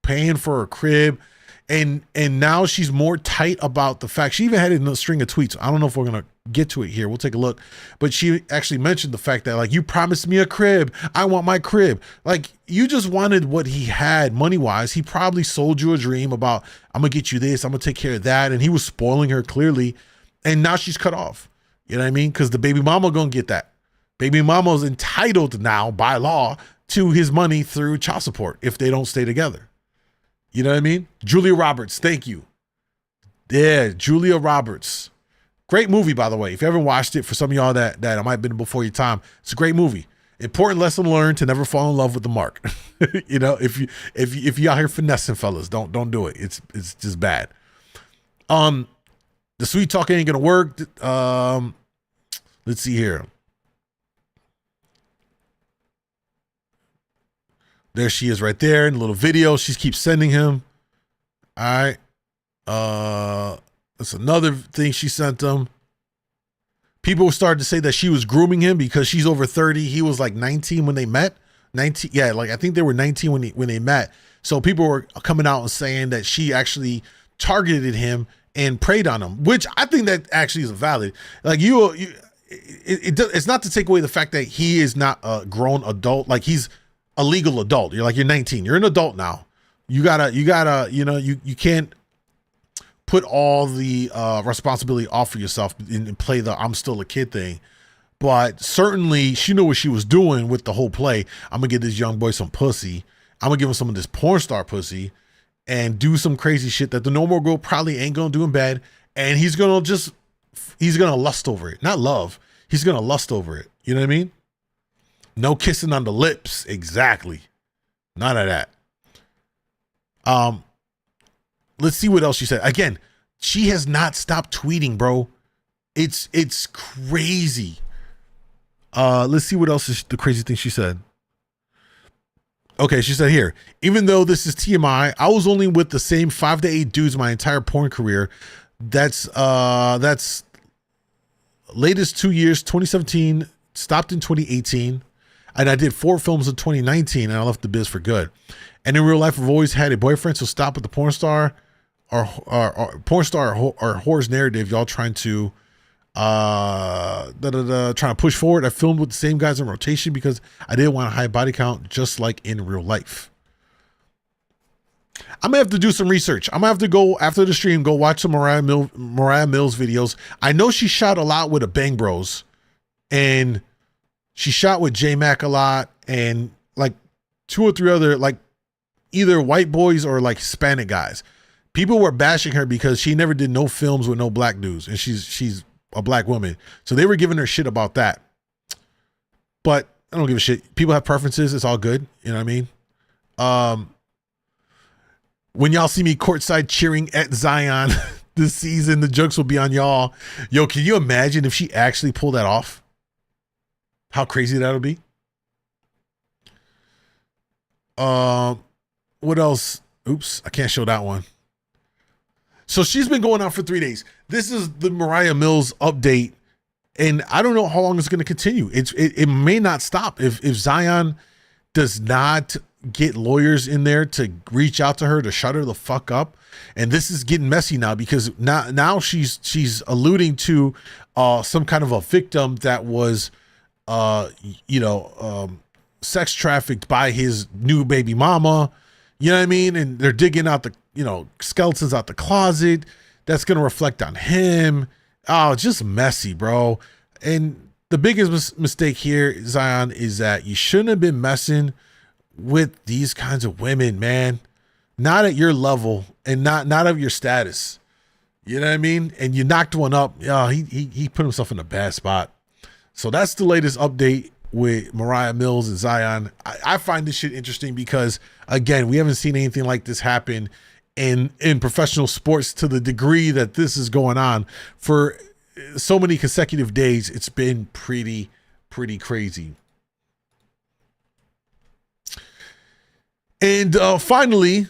paying for her crib. And now she's more tight about the fact, she even had it in a string of tweets. I don't know if we're going to get to it here. We'll take a look. But she actually mentioned the fact that, like, you promised me a crib. I want my crib. Like, you just wanted what he had money-wise. He probably sold you a dream about, I'm going to get you this, I'm going to take care of that. And he was spoiling her clearly. And now she's cut off. You know what I mean? Because the baby mama going to get that. Baby mama's entitled now by law to his money through child support if they don't stay together. You know what I mean? Julia Roberts, thank you. Yeah, Julia Roberts. Great movie, by the way. If you haven't watched it, for some of y'all that might have been before your time, it's a great movie. Important lesson learned to never fall in love with the mark. You know, if you out here finessing fellas, don't do it. It's just bad. The sweet talk ain't gonna work. Let's see here. There she is right there in the little video. She keeps sending him. All right. That's another thing she sent him. People started to say that she was grooming him because she's over 30. He was like 19 when they met. 19. Yeah, like I think they were 19 when they met. So people were coming out and saying that she actually targeted him and preyed on him, which I think that actually is valid. Like it's not to take away the fact that he is not a grown adult. Like he's a legal adult. You're 19. You're an adult now. You gotta, you know, you can't put all the responsibility off for yourself and play the I'm still a kid thing. But certainly she knew what she was doing with the whole play. I'm gonna give this young boy some pussy. I'm gonna give him some of this porn star pussy and do some crazy shit that the normal girl probably ain't gonna do in bed. And he's gonna lust over it. Not love. He's gonna lust over it. You know what I mean? No kissing on the lips. Exactly. None of that. Let's see what else she said. Again, she has not stopped tweeting, bro. It's crazy. Let's see what else is the crazy thing she said. Okay, she said here, even though this is TMI, I was only with the same 5 to 8 dudes my entire porn career. That's latest 2 years, 2017, stopped in 2018. And I did 4 films in 2019 and I left the biz for good. And in real life, I've always had a boyfriend. So stop with the porn star or whore's narrative. Y'all trying to trying to push forward. I filmed with the same guys in rotation because I didn't want a high body count, just like in real life. I'm gonna have to do some research. I'm gonna have to go after the stream, go watch some Moriah Mills videos. I know she shot a lot with the Bang Bros, and she shot with J Mac a lot, and like 2 or 3 other like either white boys or like Hispanic guys. People were bashing her because she never did no films with no black dudes, and she's a black woman, so they were giving her shit about that. But I don't give a shit. People have preferences. It's all good. You know what I mean? When y'all see me courtside cheering at Zion this season, the jokes will be on y'all. Yo, can you imagine if she actually pulled that off? How crazy that would be? What else? Oops, I can't show that one. So she's been going out for 3 days. This is the Moriah Mills update, and I don't know how long it's going to continue. It may not stop if Zion does not get lawyers in there to reach out to her to shut her the fuck up. And this is getting messy now because now she's alluding to some kind of a victim that was sex trafficked by his new baby mama. You know what I mean? And they're digging out the, skeletons out the closet. That's going to reflect on him. Oh, just messy, bro. And the biggest mistake here, Zion, is that you shouldn't have been messing with these kinds of women, man. Not at your level and not of your status. You know what I mean? And you knocked one up. He put himself in a bad spot. So that's the latest update with Moriah Mills and Zion. I find this shit interesting because, again, we haven't seen anything like this happen in professional sports to the degree that this is going on for so many consecutive days. It's been pretty crazy. And finally,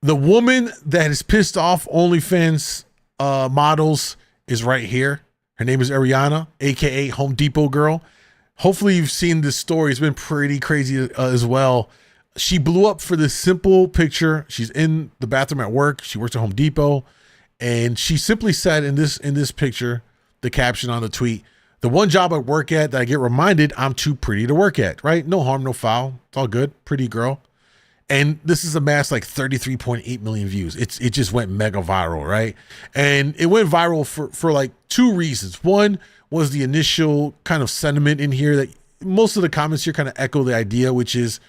the woman that has pissed off OnlyFans models is right here. Her name is Ariana, aka Home Depot girl. Hopefully you've seen this story. It's been pretty crazy as well. She blew up for this simple picture. She's in the bathroom at work. She works at Home Depot, and she simply said in this picture, the caption on the tweet, "The one job I work at that I get reminded I'm too pretty to work at," right? No harm, no foul. It's all good. Pretty girl. And this is amassed like 33.8 million views. It just went mega viral, right? And it went viral for like two reasons. One was the initial kind of sentiment in here that most of the comments here kind of echo the idea, which is,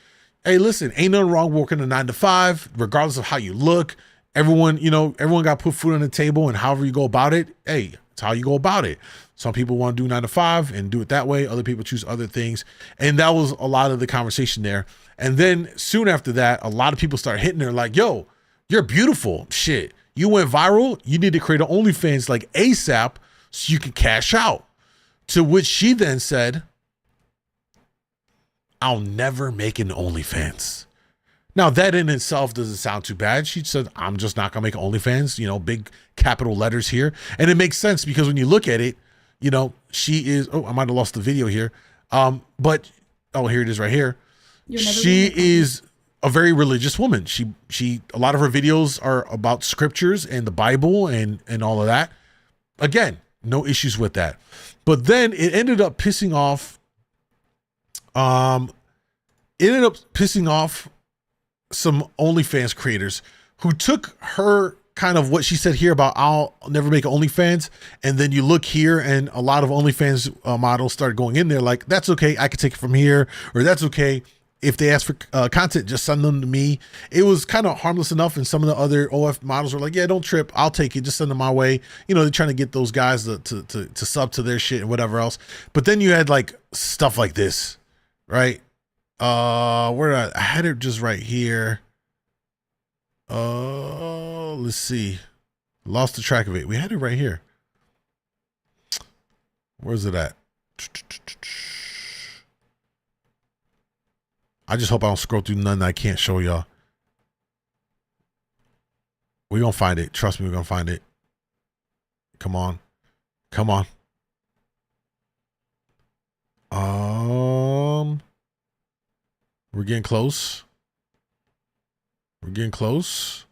hey, listen, ain't nothing wrong working a 9 to 5, regardless of how you look. Everyone got to put food on the table, and however you go about it, hey, it's how you go about it. Some people want to do 9 to 5 and do it that way. Other people choose other things. And that was a lot of the conversation there. And then soon after that, a lot of people start hitting her like, yo, you're beautiful. Shit, you went viral. You need to create an OnlyFans like ASAP so you can cash out. To which she then said, I'll never make an OnlyFans. Now, that in itself doesn't sound too bad. She said, I'm just not going to make an OnlyFans, big capital letters here. And it makes sense because when you look at it, she is, I might have lost the video here. But here it is right here. She is a very religious woman. She a lot of her videos are about scriptures and the Bible and all of that. Again, no issues with that. But then it ended up pissing off some OnlyFans creators who took her kind of what she said here about I'll never make OnlyFans, and then you look here and a lot of OnlyFans models started going in there like, that's okay, I can take it from here, or that's okay. If they ask for content, just send them to me. It was kind of harmless enough, and some of the other OF models were like, yeah, don't trip, I'll take it, just send them my way. They're trying to get those guys to sub to their shit and whatever else. But then you had like stuff like this, right? I had it just right here. Let's see. Lost the track of it. We had it right here. Where's it at? I just hope I don't scroll through none that I can't show y'all. We're gonna find it. Trust me, we're gonna find it. Come on. Come on. We're getting close. We're getting close.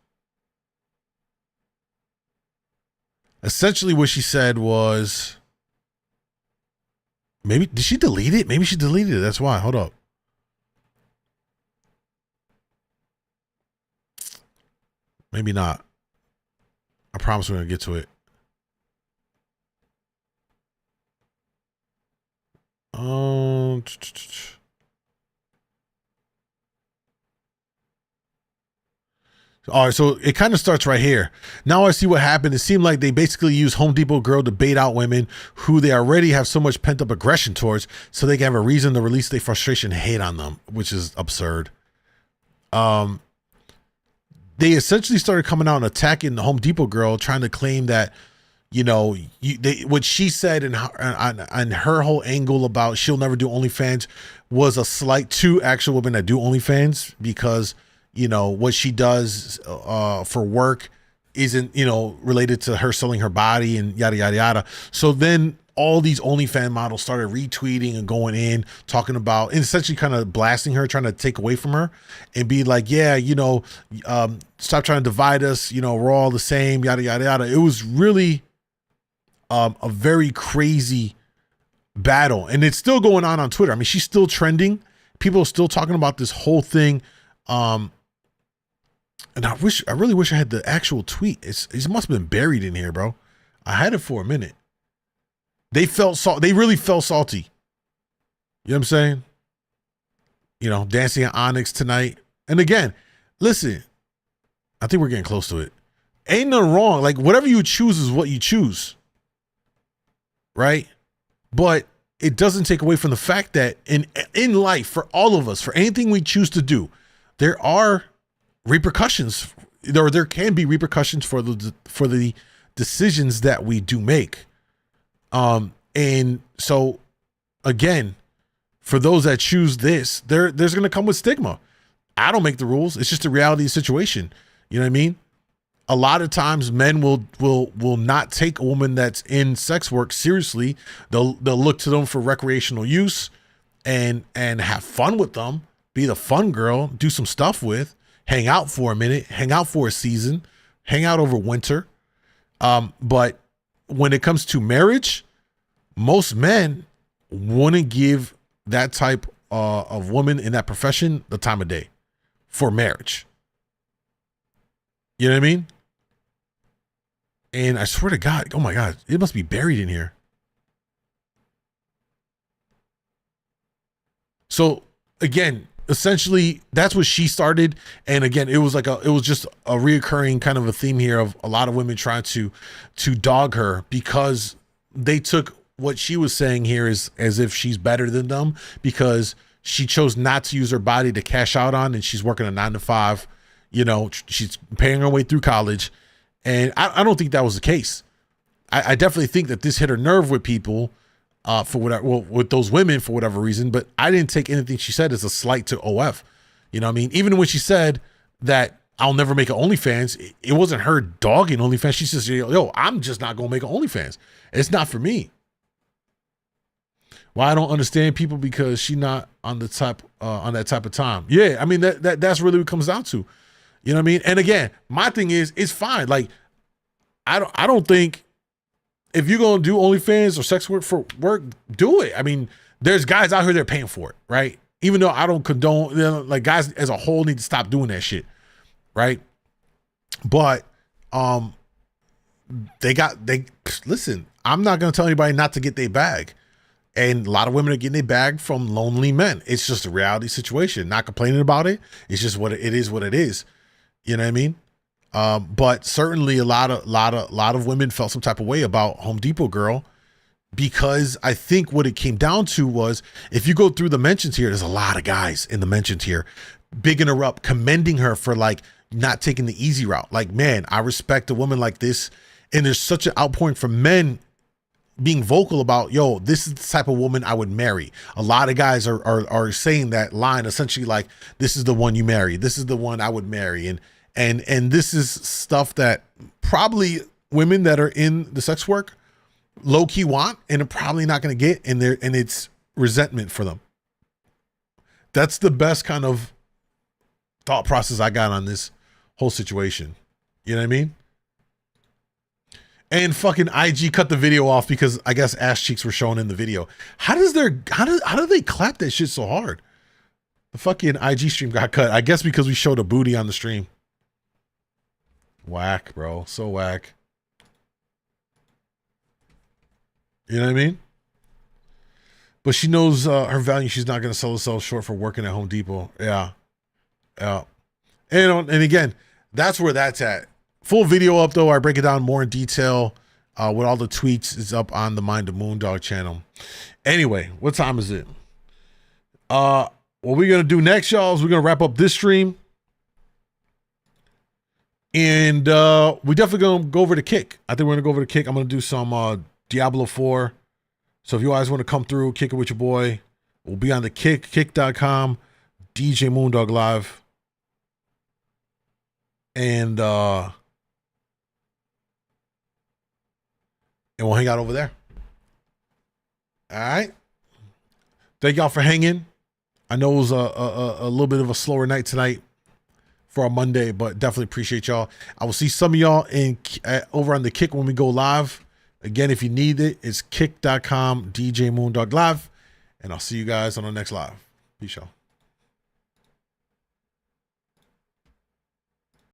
Essentially what she said was, maybe, did she delete it? Maybe she deleted it. That's why. Hold up. Maybe not. I promise we're going to get to it. All right, so it kind of starts right here. Now I see what happened. It seemed like they basically used Home Depot girl to bait out women who they already have so much pent up aggression towards, so they can have a reason to release their frustration and hate on them, which is absurd. They essentially started coming out and attacking the Home Depot girl, trying to claim that, you know, what she said and her whole angle about she'll never do OnlyFans was a slight to actual women that do OnlyFans, because, you know, what she does for work isn't, you know, related to her selling her body and yada, yada, yada. So then all these OnlyFans models started retweeting and going in, talking about, and essentially kind of blasting her, trying to take away from her and be like, yeah, you know, stop trying to divide us. You know, we're all the same, yada, yada, yada. It was really a very crazy battle, and it's still going on Twitter. I mean, she's still trending. People are still talking about this whole thing. And I really wish I had the actual tweet. It must have been buried in here, bro. I had it for a minute. They really felt salty. You know what I'm saying? You know, dancing at Onyx tonight. And again, listen, I think we're getting close to it. Ain't nothing wrong. Like, whatever you choose is what you choose. Right? But it doesn't take away from the fact that in life, for all of us, for anything we choose to do, there are repercussions. There can be repercussions for the decisions that we do make. And so again, for those that choose this, there's going to come with stigma. I don't make the rules. It's just a reality of the situation. You know what I mean? A lot of times men will not take a woman that's in sex work seriously. They'll look to them for recreational use and have fun with them, be the fun girl, do some stuff with, hang out for a minute, hang out for a season, hang out over winter. But when it comes to marriage, most men wouldn't give that type of woman in that profession the time of day for marriage. You know what I mean? And I swear to God, oh my God, it must be buried in here. So again, essentially that's what she started. And again, it was just a reoccurring kind of a theme here of a lot of women trying to dog her, because they took what she was saying here as if she's better than them, because she chose not to use her body to cash out on, and she's working a 9-to-5, you know, she's paying her way through college. And I don't think that was the case. I definitely think that this hit her nerve with people for whatever, with those women for whatever reason, but I didn't take anything she said as a slight to OF. You know what I mean? Even when she said that I'll never make an OnlyFans, it wasn't her dogging OnlyFans. She says, yo, I'm just not going to make an OnlyFans. It's not for me. Well, I don't understand people because she's not on the type on that type of time. Yeah, I mean that's really what it comes down to. You know what I mean? And again, my thing is, it's fine. Like, I don't think if you're gonna do OnlyFans or sex work for work, do it. I mean, there's guys out here that are paying for it, right? Even though I don't condone, you know, like, guys as a whole need to stop doing that shit, right? But listen, I'm not gonna tell anybody not to get their bag. And a lot of women are getting their bag from lonely men. It's just a reality situation. Not complaining about it. It's just what it is. What it is. You know what I mean? But certainly a lot of women felt some type of way about Home Depot girl, because I think what it came down to was, if you go through the mentions here, there's a lot of guys in the mentions here bigging her up, commending her for like not taking the easy route. Like, man, I respect a woman like this. And there's such an outpouring from men being vocal about, yo, this is the type of woman I would marry. A lot of guys are saying that line, essentially, like, this is the one you marry. This is the one I would marry. And this is stuff that probably women that are in the sex work low key want, and are probably not going to get in there. And it's resentment for them. That's the best kind of thought process I got on this whole situation. You know what I mean? And fucking IG cut the video off because I guess ass cheeks were shown in the video. How do they clap that shit so hard? The fucking IG stream got cut. I guess because we showed a booty on the stream. Whack, bro. So whack. You know what I mean? But she knows her value. She's not going to sell herself short for working at Home Depot. Yeah. Yeah. And again, that's where that's at. Full video up, though. I break it down more in detail with all the tweets. Is up on the Mind of MoonDawg channel. Anyway, what time is it? What we're going to do next, y'all, is we're going to wrap up this stream. And we definitely gonna go over to Kick. I think we're gonna go over to Kick. I'm gonna do some Diablo 4. So if you guys want to come through, kick it with your boy, we'll be on the Kick, kick.com, djmoondawglive. And we'll hang out over there. All right. Thank y'all for hanging. I know it was a little bit of a slower night tonight for a Monday, but definitely appreciate y'all. I will see some of y'all over on the Kick when we go live. Again, if you need it, it's kick.com, djmoondawglive. And I'll see you guys on the next live. Peace, y'all.